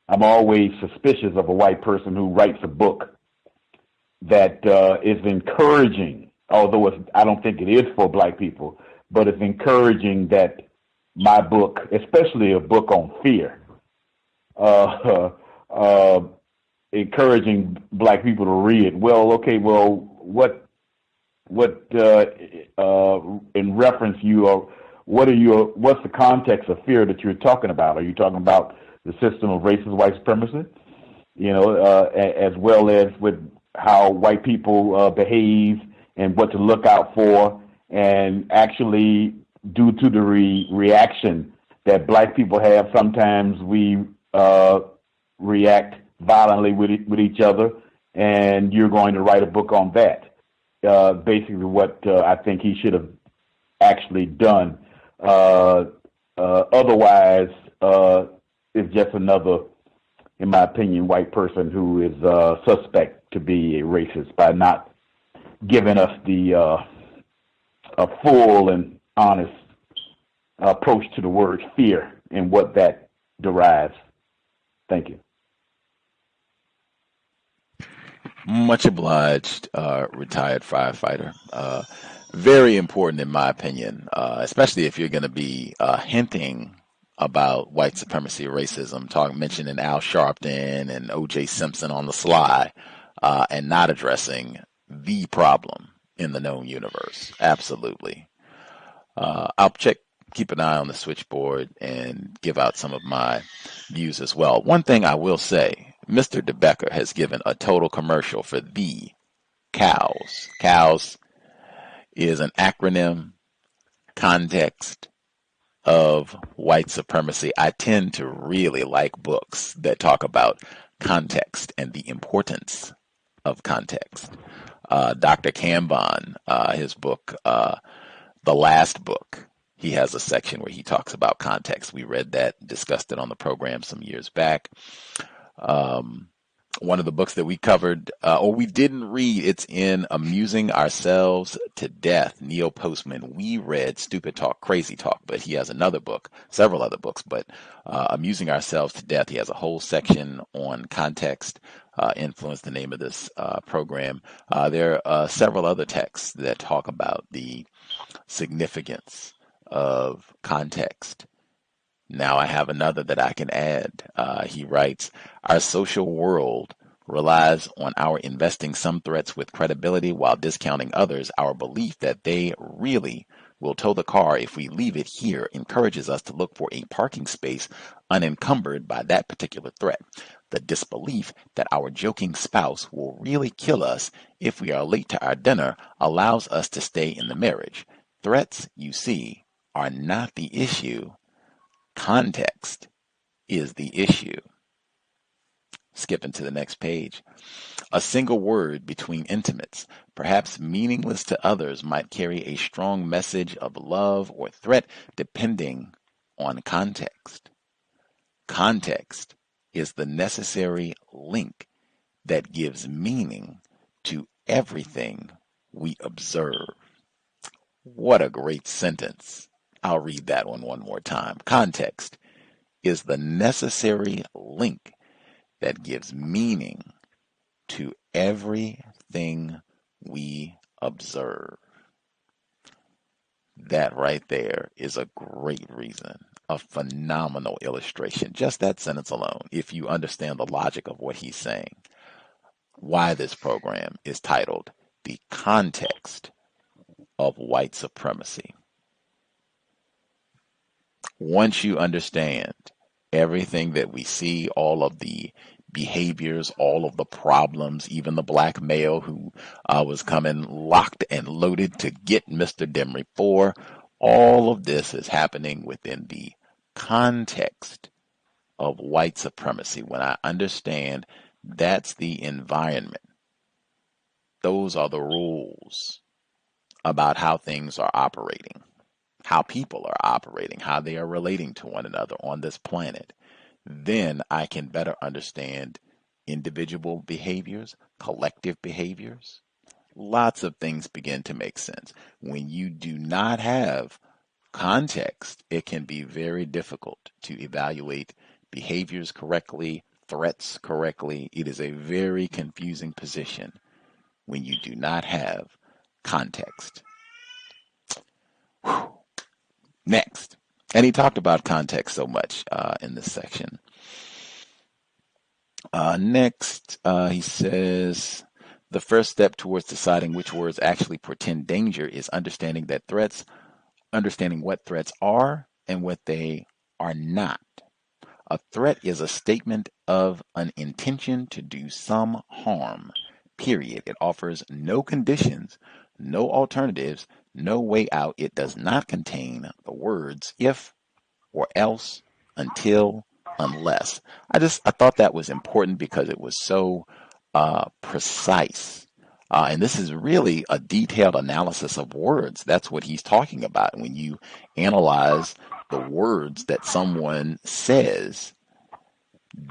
I'm always suspicious of a white person who writes a book that is encouraging, although I don't think it is for black people, but it's encouraging that my book, especially a book on fear, encouraging black people to read. Well, okay, well, what in reference what's the context of fear that you're talking about? Are you talking about the system of racist white supremacy? As well as with how white people behave and what to look out for, and actually due to the reaction that black people have, sometimes we react violently with each other, and you're going to write a book on that. Basically what I think he should have actually done. Otherwise, it's just another, in my opinion, white person who is suspect to be a racist by not giving us the a full and honest approach to the word fear and what that derives. Thank you. Much obliged, retired firefighter. Very important in my opinion, especially if you're going to be hinting about white supremacy, racism, mentioning Al Sharpton and O.J. Simpson on the sly, and not addressing the problem in the known universe. Absolutely. I'll keep an eye on the switchboard and give out some of my views as well. One thing I will say, Mr. de Becker has given a total commercial for the C.O.W.S. C.O.W.S is an acronym, Context of White Supremacy. I tend to really like books that talk about context and the importance of context. Dr. Kanban, his book, The Last Book, he has a section where he talks about context. We read that, discussed it on the program some years back. One of the books that we covered, or we didn't read, it's in Amusing Ourselves to Death. Neil Postman. We read Stupid Talk, Crazy Talk, but he has another book, several other books, but Amusing Ourselves to Death, he has a whole section on context, influence, the name of this program. There are several other texts that talk about the significance of context. Now I have another that I can add. He writes, our social world relies on our investing some threats with credibility while discounting others. Our belief that they really will tow the car if we leave it here encourages us to look for a parking space unencumbered by that particular threat. The disbelief that our joking spouse will really kill us if we are late to our dinner allows us to stay in the marriage. Threats, you see, are not the issue. Context is the issue. Skipping to the next page. A single word between intimates, perhaps meaningless to others, might carry a strong message of love or threat depending on context. Context is the necessary link that gives meaning to everything we observe. What a great sentence. I'll read that one more time. Context is the necessary link that gives meaning to everything we observe. That right there is a great reason, a phenomenal illustration. Just that sentence alone, if you understand the logic of what he's saying, why this program is titled The Context of White Supremacy. Once you understand everything that we see, all of the behaviors, all of the problems, even the black male who was coming locked and loaded to get Mr. Demery for, all of this is happening within the context of white supremacy. When I understand that's the environment, those are the rules about how things are operating, how people are operating, how they are relating to one another on this planet, then I can better understand individual behaviors, collective behaviors. Lots of things begin to make sense. When you do not have context, it can be very difficult to evaluate behaviors correctly, threats correctly. It is a very confusing position when you do not have context. Whew. Next, and he talked about context so much in this section. Next, he says, the first step towards deciding which words actually portend danger is understanding what threats are and what they are not. A threat is a statement of an intention to do some harm, period. It offers no conditions, no alternatives, no way out. It does not contain the words if or else, until, unless. I thought that was important because it was so precise. And this is really a detailed analysis of words. That's what he's talking about. When you analyze the words that someone says,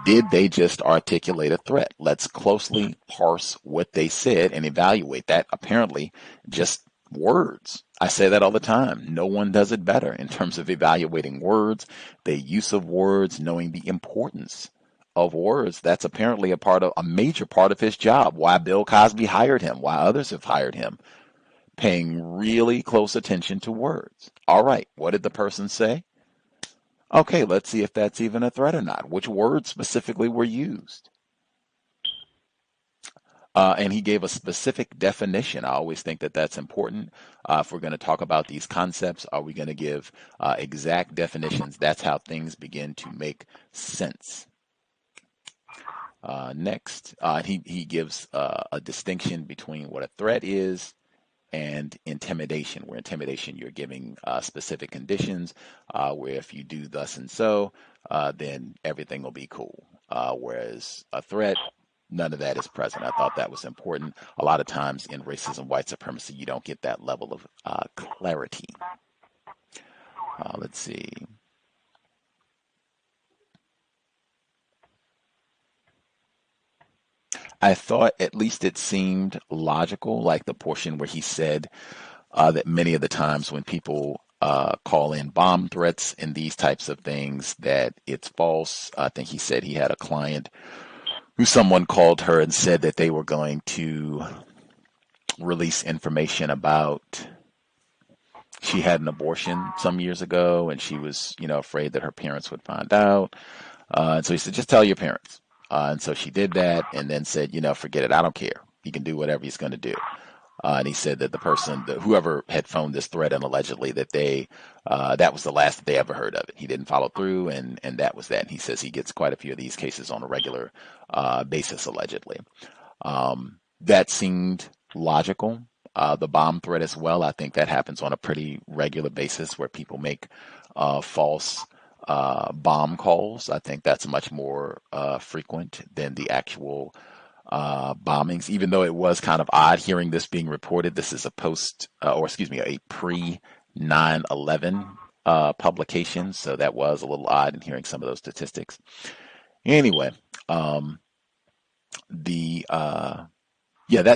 did they just articulate a threat? Let's closely parse what they said and evaluate that. Apparently, just words. I say that all the time. No one does it better in terms of evaluating words, the use of words, knowing the importance of words. That's apparently a major part of his job. Why Bill Cosby hired him, why others have hired him, paying really close attention to words. All right, what did the person say? Okay, let's see if that's even a threat or not. Which words specifically were used? And he gave a specific definition. I always think that that's important. If we're going to talk about these concepts, are we going to give exact definitions? That's how things begin to make sense. Next, he gives a distinction between what a threat is and intimidation. Where intimidation, you're giving specific conditions, where if you do thus and so, then everything will be cool. Whereas a threat, None of that is present. I thought that was important. A lot of times in racism, white supremacy, you don't get that level of clarity. Let's see. I thought at least it seemed logical, like the portion where he said that many of the times when people call in bomb threats and these types of things, that it's false. I think he said he had a client who someone called her and said that they were going to release information about she had an abortion some years ago and she was, afraid that her parents would find out. And so he said, just tell your parents. And so she did that and then said, forget it. I don't care. He can do whatever he's going to do. And he said that the person, whoever had phoned this threat and allegedly that that was the last that they ever heard of it. He didn't follow through, and that was that. And he says he gets quite a few of these cases on a regular basis, allegedly. That seemed logical. The bomb threat as well, I think that happens on a pretty regular basis where people make false bomb calls. I think that's much more frequent than the actual bombings, even though it was kind of odd hearing this being reported. This is a pre 9/11 publication, so that was a little odd in hearing some of those statistics. Anyway, that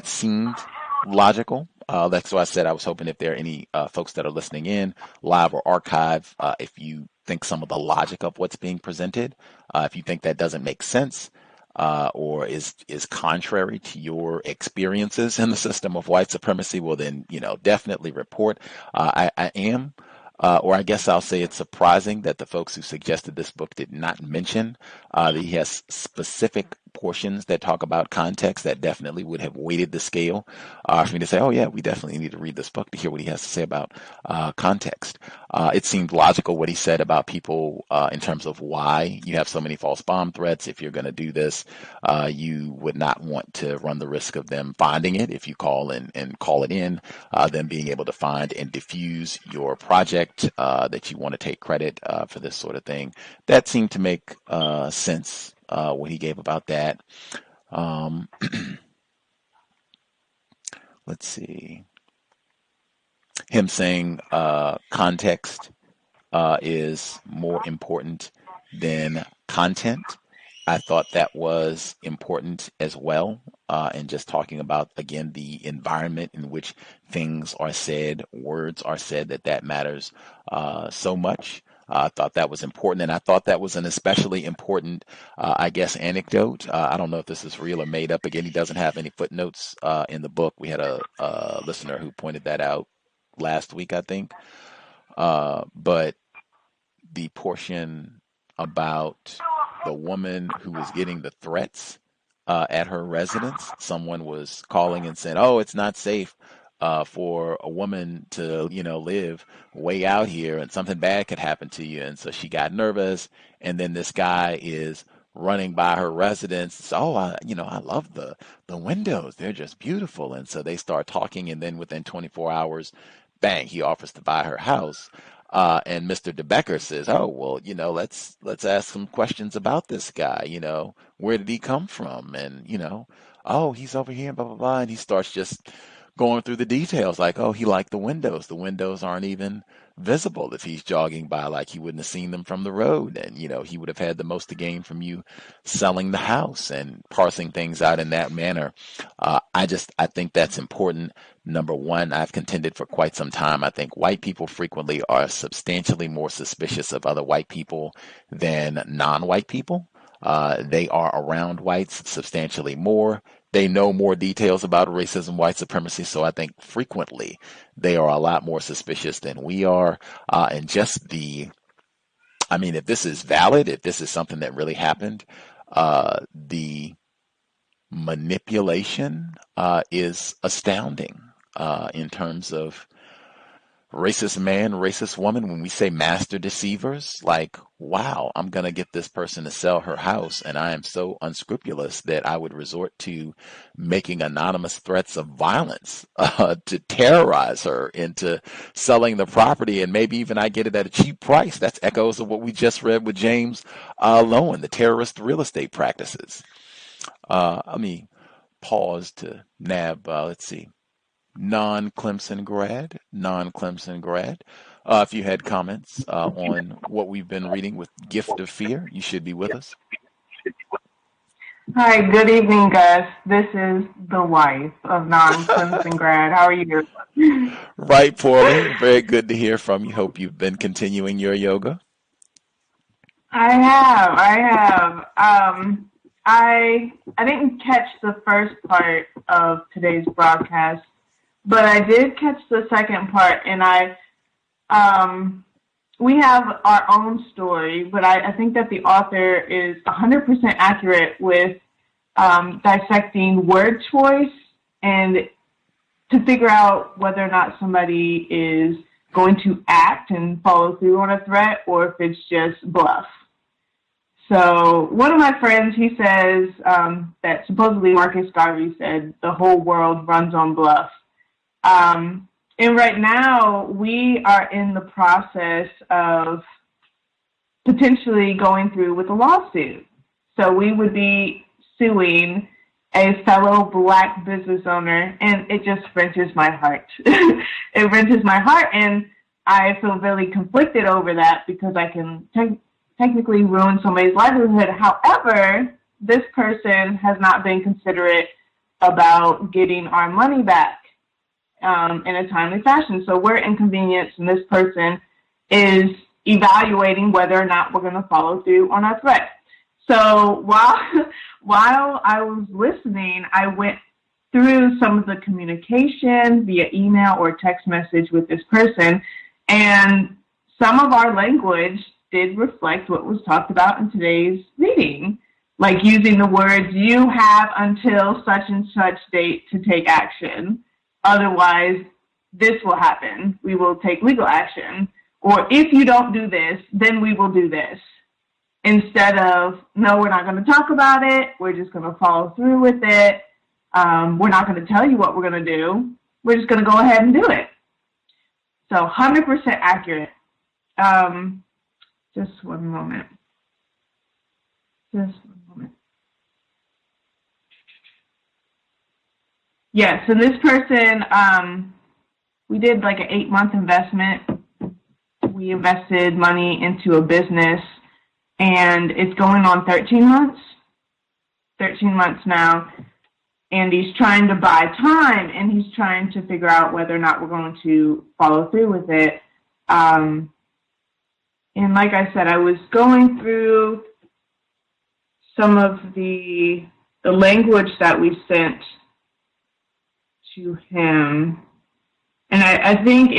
seemed logical. That's why I said I was hoping if there are any folks that are listening in live or archive, if you think some of the logic of what's being presented, if you think that doesn't make sense, or is contrary to your experiences in the system of white supremacy, well then, definitely report. I am, or I guess I'll say it's surprising that the folks who suggested this book did not mention that he has specific portions that talk about context that definitely would have weighted the scale for me to say, oh yeah, we definitely need to read this book to hear what he has to say about context. It seemed logical what he said about people in terms of why you have so many false bomb threats. If you're going to do this, you would not want to run the risk of them finding it if you call and call it in, them being able to find and diffuse your project, that you want to take credit for this sort of thing. That seemed to make sense. What he gave about that. Let's see. Him saying context is more important than content. I thought that was important as well. And just talking about, again, the environment in which things are said, words are said, that matters so much. I thought that was important, and I thought that was an especially important, anecdote. I don't know if this is real or made up. Again, he doesn't have any footnotes in the book. We had a listener who pointed that out last week, I think. But the portion about the woman who was getting the threats at her residence, someone was calling and saying, oh, it's not safe for a woman to, live way out here and something bad could happen to you. And so she got nervous. And then this guy is running by her residence. Oh, I love the windows. They're just beautiful. And so they start talking. And then within 24 hours, bang, he offers to buy her house. And Mr. de Becker says, oh, well, let's ask some questions about this guy. Where did he come from? And, oh, he's over here, blah, blah, blah. And he starts just going through the details like, oh, he liked the windows. The windows aren't even visible. If he's jogging by, like, he wouldn't have seen them from the road. And, he would have had the most to gain from you selling the house and parsing things out in that manner. I think that's important. Number one, I've contended for quite some time. I think white people frequently are substantially more suspicious of other white people than non-white people. They are around whites substantially more. They know more details about racism, white supremacy, so I think frequently they are a lot more suspicious than we are. And just if this is valid, if this is something that really happened, the manipulation is astounding in terms of racist man, racist woman. When we say master deceivers, like, wow, I'm going to get this person to sell her house, and I am so unscrupulous that I would resort to making anonymous threats of violence to terrorize her into selling the property, and maybe even I get it at a cheap price. That's echoes of what we just read with James Lowen, the terrorist real estate practices. Let me pause to nab, let's see, non-Clemson grad. If you had comments on what we've been reading with Gift of Fear, you should be with us. Hi, good evening, Gus. This is the wife of non-Clemson grad. How are you? Right, poorly. Very good to hear from you. Hope you've been continuing your yoga. I have. I didn't catch the first part of today's broadcast, but I did catch the second part, and we have our own story, but I think that the author is 100% accurate with dissecting word choice and to figure out whether or not somebody is going to act and follow through on a threat or if it's just bluff. So one of my friends, he says that supposedly Marcus Garvey said the whole world runs on bluff. And right now we are in the process of potentially going through with a lawsuit. So we would be suing a fellow Black business owner, and it just wrenches my heart. It wrenches my heart, and I feel really conflicted over that because I can technically ruin somebody's livelihood. However, this person has not been considerate about getting our money back in a timely fashion. So we're inconvenienced, and this person is evaluating whether or not we're going to follow through on our threat. So while I was listening, I went through some of the communication via email or text message with this person, and some of our language did reflect what was talked about in today's reading, like using the words, you have until such and such date to take action. Otherwise, this will happen. We will take legal action. Or if you don't do this, then we will do this. Instead of, no, we're not going to talk about it. We're just going to follow through with it. We're not going to tell you what we're going to do. We're just going to go ahead and do it. So 100% accurate. Just one moment. Yes, and this person, we did like an 8-month investment. We invested money into a business, and it's going on 13 months. 13 months now. And he's trying to buy time, and he's trying to figure out whether or not we're going to follow through with it. And like I said, I was going through some of the language that we sent to him. And I think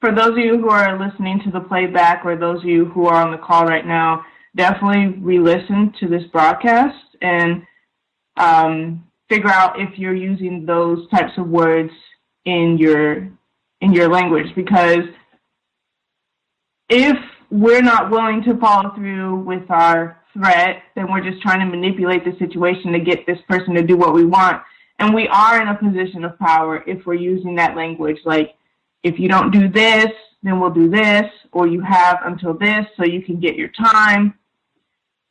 for those of you who are listening to the playback or those of you who are on the call right now, definitely re-listen to this broadcast and figure out if you're using those types of words in your language. Because if we're not willing to follow through with our threat, then we're just trying to manipulate the situation to get this person to do what we want. And we are in a position of power if we're using that language, like, if you don't do this, then we'll do this, or you have until this so you can get your time.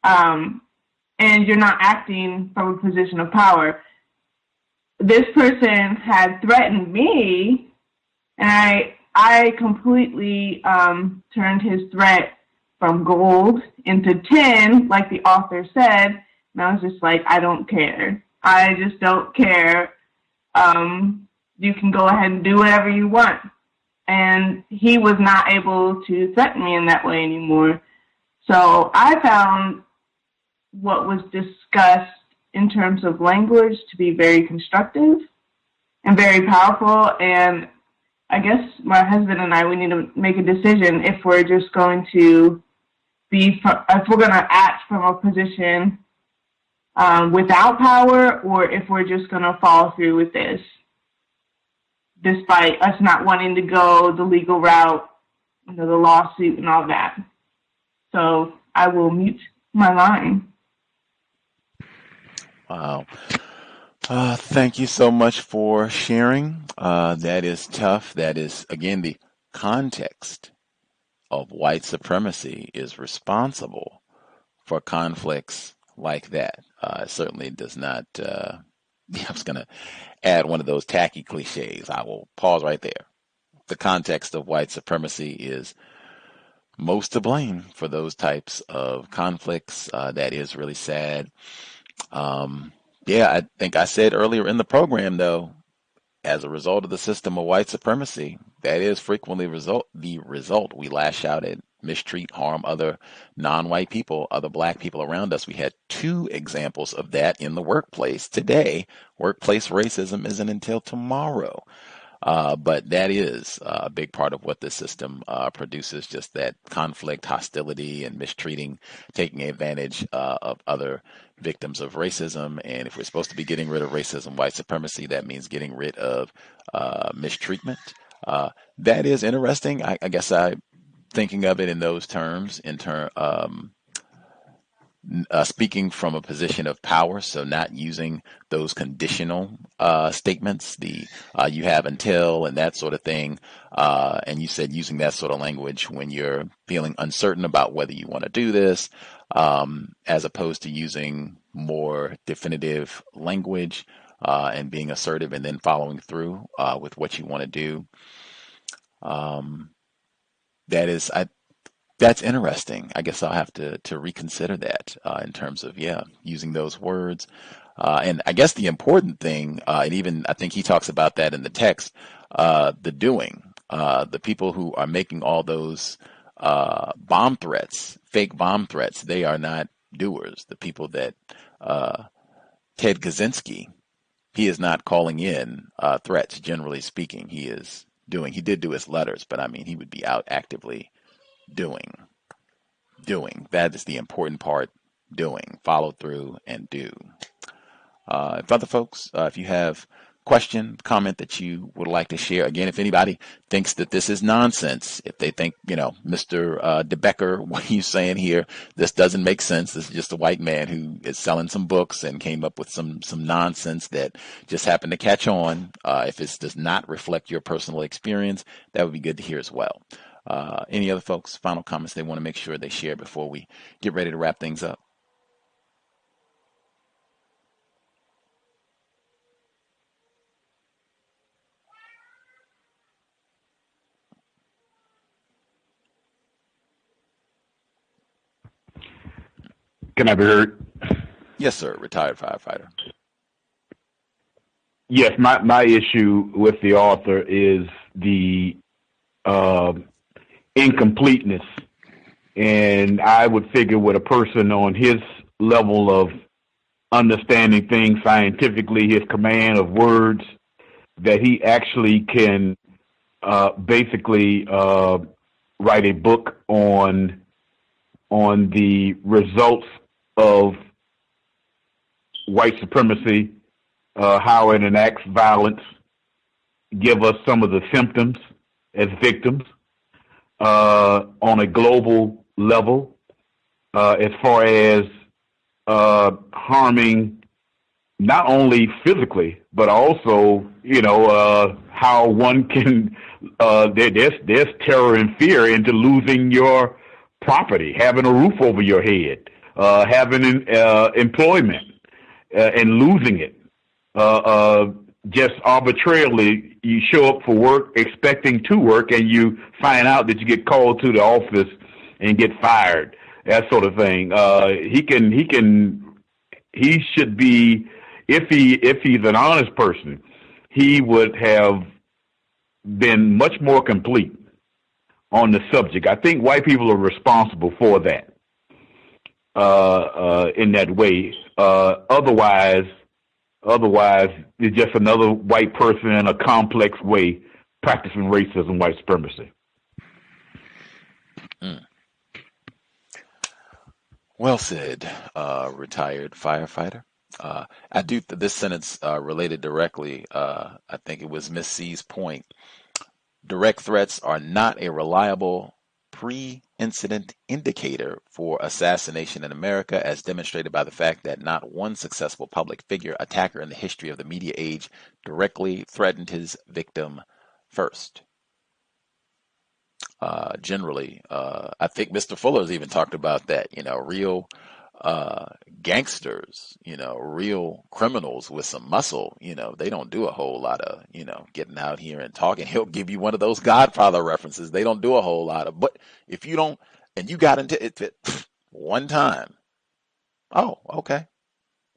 And you're not acting from a position of power. This person had threatened me, and I completely turned his threat from gold into 10, like the author said, and I was just like, I don't care. I just don't care. You can go ahead and do whatever you want. And he was not able to threaten me in that way anymore. So I found what was discussed in terms of language to be very constructive and very powerful. And I guess my husband and I, we need to make a decision if we're just going to if we're going to act from a position without power, or if we're just going to follow through with this, despite us not wanting to go the legal route, the lawsuit and all that. So I will mute my line. Wow. Thank you so much for sharing. That is tough. That is, again, the context of white supremacy is responsible for conflicts like that. It certainly does not. I was going to add one of those tacky cliches. I will pause right there. The context of white supremacy is most to blame for those types of conflicts. That is really sad. Yeah, I think I said earlier in the program, though, as a result of the system of white supremacy, that is frequently the result. We lash out at, mistreat, harm other non-white people, other black people around us. We had 2 examples of that in the workplace today. Workplace racism isn't until tomorrow. But that is a big part of what the system produces, just that conflict, hostility, and mistreating, taking advantage of other victims of racism. And if we're supposed to be getting rid of racism, white supremacy, that means getting rid of mistreatment. That is interesting. I guess thinking of it in those terms, speaking from a position of power, so not using those conditional statements, the you have until and that sort of thing. And you said using that sort of language when you're feeling uncertain about whether you want to do this, as opposed to using more definitive language and being assertive and then following through with what you want to do. That's interesting. I guess I'll have to reconsider that in terms of, using those words. And I guess the important thing, and even I think he talks about that in the text, the doing, the people who are making all those bomb threats, fake bomb threats, they are not doers. The people that Ted Kaczynski, he is not calling in threats, generally speaking. He is doing. He did do his letters, but I mean, he would be out actively doing. That is the important part. Doing, follow through, and do. If other folks, if you have question, comment that you would like to share, again, if anybody thinks that this is nonsense, if they think, Mr. De Becker, what are you saying here? This doesn't make sense. This is just a white man who is selling some books and came up with some nonsense that just happened to catch on. If it does not reflect your personal experience, that would be good to hear as well. Any other folks, final comments they want to make sure they share before we get ready to wrap things up? Can I be heard? Yes, sir. Retired firefighter. Yes, my issue with the author is the incompleteness. And I would figure with a person on his level of understanding things scientifically, his command of words, that he actually can basically write a book on the results of white supremacy, how it enacts violence, give us some of the symptoms as victims on a global level, as far as harming not only physically, but also, how one can, there's terror and fear into losing your property, having a roof over your head, having employment, and losing it. Just arbitrarily, you show up for work expecting to work, and you find out that you get called to the office and get fired. That sort of thing. He should be, if he's an honest person, he would have been much more complete on the subject. I think white people are responsible for that in that way. Otherwise, it's just another white person in a complex way practicing racism, white supremacy. Well said, retired firefighter. I do this sentence related directly. I think it was Miss C's point. Direct threats are not a reliable pre-incident indicator for assassination in America, as demonstrated by the fact that not one successful public figure attacker in the history of the media age directly threatened his victim first. Generally, I think Mr. Fuller's even talked about that. Real gangsters, real criminals with some muscle, they don't do a whole lot of, getting out here and talking. He'll give you one of those Godfather references. They don't do a whole lot of, but if you don't, and you got into it one time, oh, okay.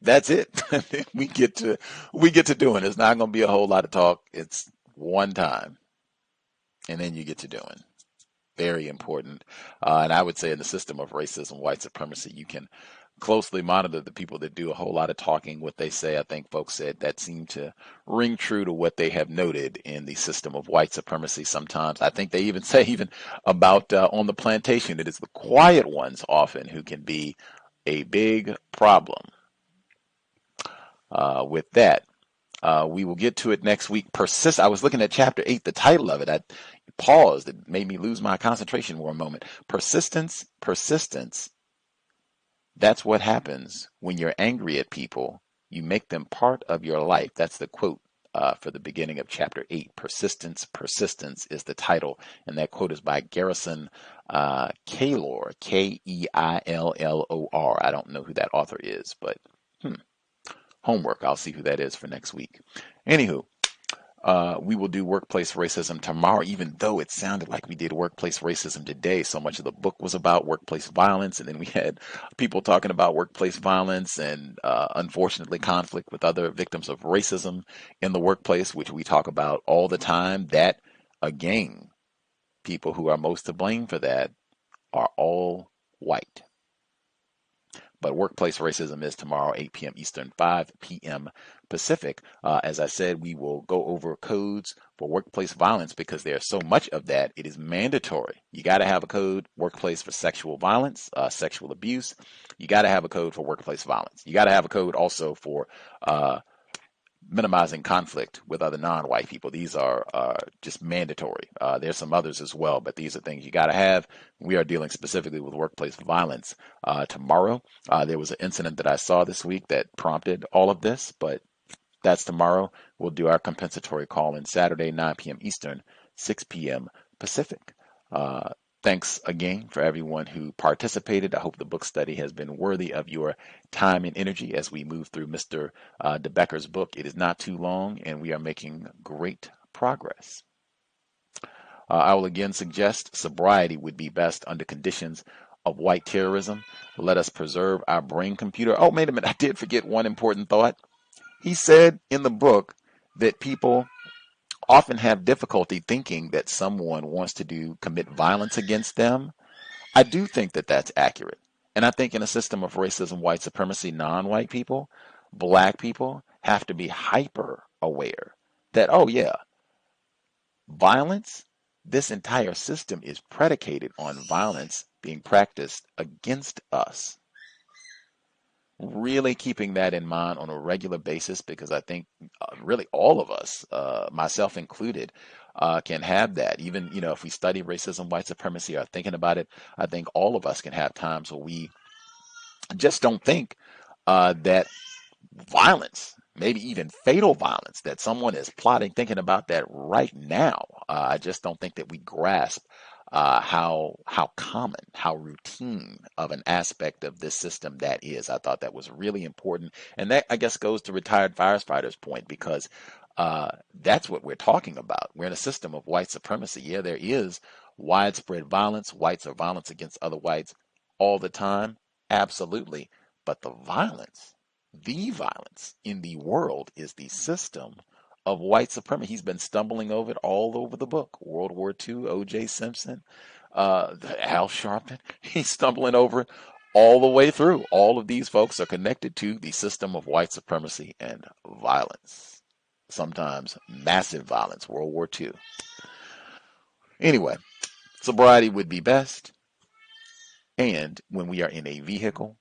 That's it. we get to doing. It's not going to be a whole lot of talk. It's one time, and then you get to doing. Very important. And I would say in the system of racism, white supremacy, you can closely monitor the people that do a whole lot of talking, what they say. I think folks said that seemed to ring true to what they have noted in the system of white supremacy sometimes. I think they even say even about on the plantation, it is the quiet ones often who can be a big problem. With that, we will get to it next week. I was looking at chapter 8, the title of it. I paused. It made me lose my concentration for a moment. Persistence. That's what happens when you're angry at people. You make them part of your life. That's the quote for the beginning of chapter 8. Persistence is the title. And that quote is by Garrison Keillor, Keillor. I don't know who that author is, but homework. I'll see who that is for next week. Anywho, we will do workplace racism tomorrow, even though it sounded like we did workplace racism today. So much of the book was about workplace violence, and then we had people talking about workplace violence and unfortunately conflict with other victims of racism in the workplace, which we talk about all the time. That, again, people who are most to blame for that are all white. But workplace racism is tomorrow, 8 p.m. Eastern, 5 p.m. Pacific. As I said, we will go over codes for workplace violence because there's so much of that. It is mandatory. You got to have a code, workplace for sexual violence, sexual abuse. You got to have a code for workplace violence. You got to have a code also for minimizing conflict with other non-white people. These are just mandatory. There's some others as well, but these are things you got to have. We are dealing specifically with workplace violence tomorrow. There was an incident that I saw this week that prompted all of this, but that's tomorrow. We'll do our compensatory call on Saturday, 9 p.m. Eastern, 6 p.m. Pacific. Thanks again for everyone who participated. I hope the book study has been worthy of your time and energy as we move through Mr. De Becker's book. It is not too long, and we are making great progress. I will again suggest sobriety would be best under conditions of white terrorism. Let us preserve our brain computer. Oh, wait a minute. I did forget one important thought. He said in the book that people often have difficulty thinking that someone wants to commit violence against them. I do think that that's accurate. And I think in a system of racism, white supremacy, non-white people, black people have to be hyper aware that, oh yeah, violence, this entire system is predicated on violence being practiced against us. Really keeping that in mind on a regular basis, because I think really all of us, myself included, can have that. Even, if we study racism, white supremacy, or thinking about it, I think all of us can have times where we just don't think that violence, maybe even fatal violence, that someone is plotting, thinking about that right now. I just don't think that we grasp how common, how routine of an aspect of this system that is. I thought that was really important. And that, I guess, goes to retired firefighters' point, because that's what we're talking about. We're in a system of white supremacy. Yeah, there is widespread violence. Whites are violence against other whites all the time. Absolutely. But the violence in the world is the system of white supremacy. He's been stumbling over it all over the book. World War II, O.J. Simpson, Al Sharpton. He's stumbling over it all the way through. All of these folks are connected to the system of white supremacy and violence. Sometimes massive violence, World War II. Anyway, sobriety would be best. And when we are in a vehicle,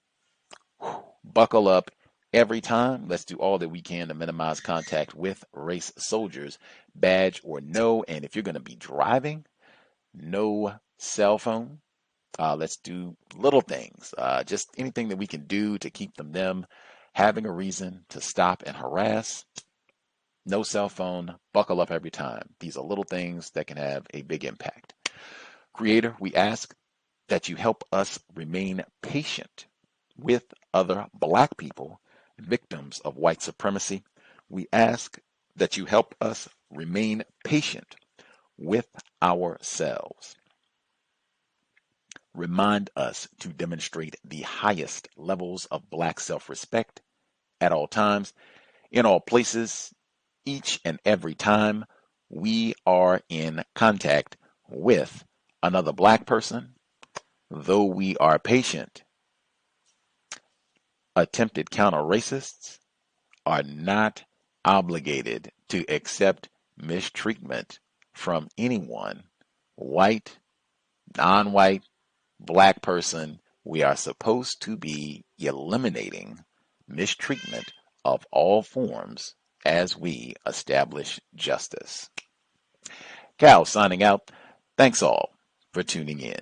buckle up every time. Let's do all that we can to minimize contact with race soldiers, badge or no. And if you're going to be driving, no cell phone. Let's do little things, just anything that we can do to keep them having a reason to stop and harass. No cell phone, buckle up every time. These are little things that can have a big impact. Creator, we ask that you help us remain patient with other black people, victims of white supremacy, we ask that you help us remain patient with ourselves. Remind us to demonstrate the highest levels of black self-respect at all times, in all places, each and every time we are in contact with another black person. Though we are patient, attempted counter-racists are not obligated to accept mistreatment from anyone, white, non-white, black person. We are supposed to be eliminating mistreatment of all forms as we establish justice. Cal signing out. Thanks all for tuning in.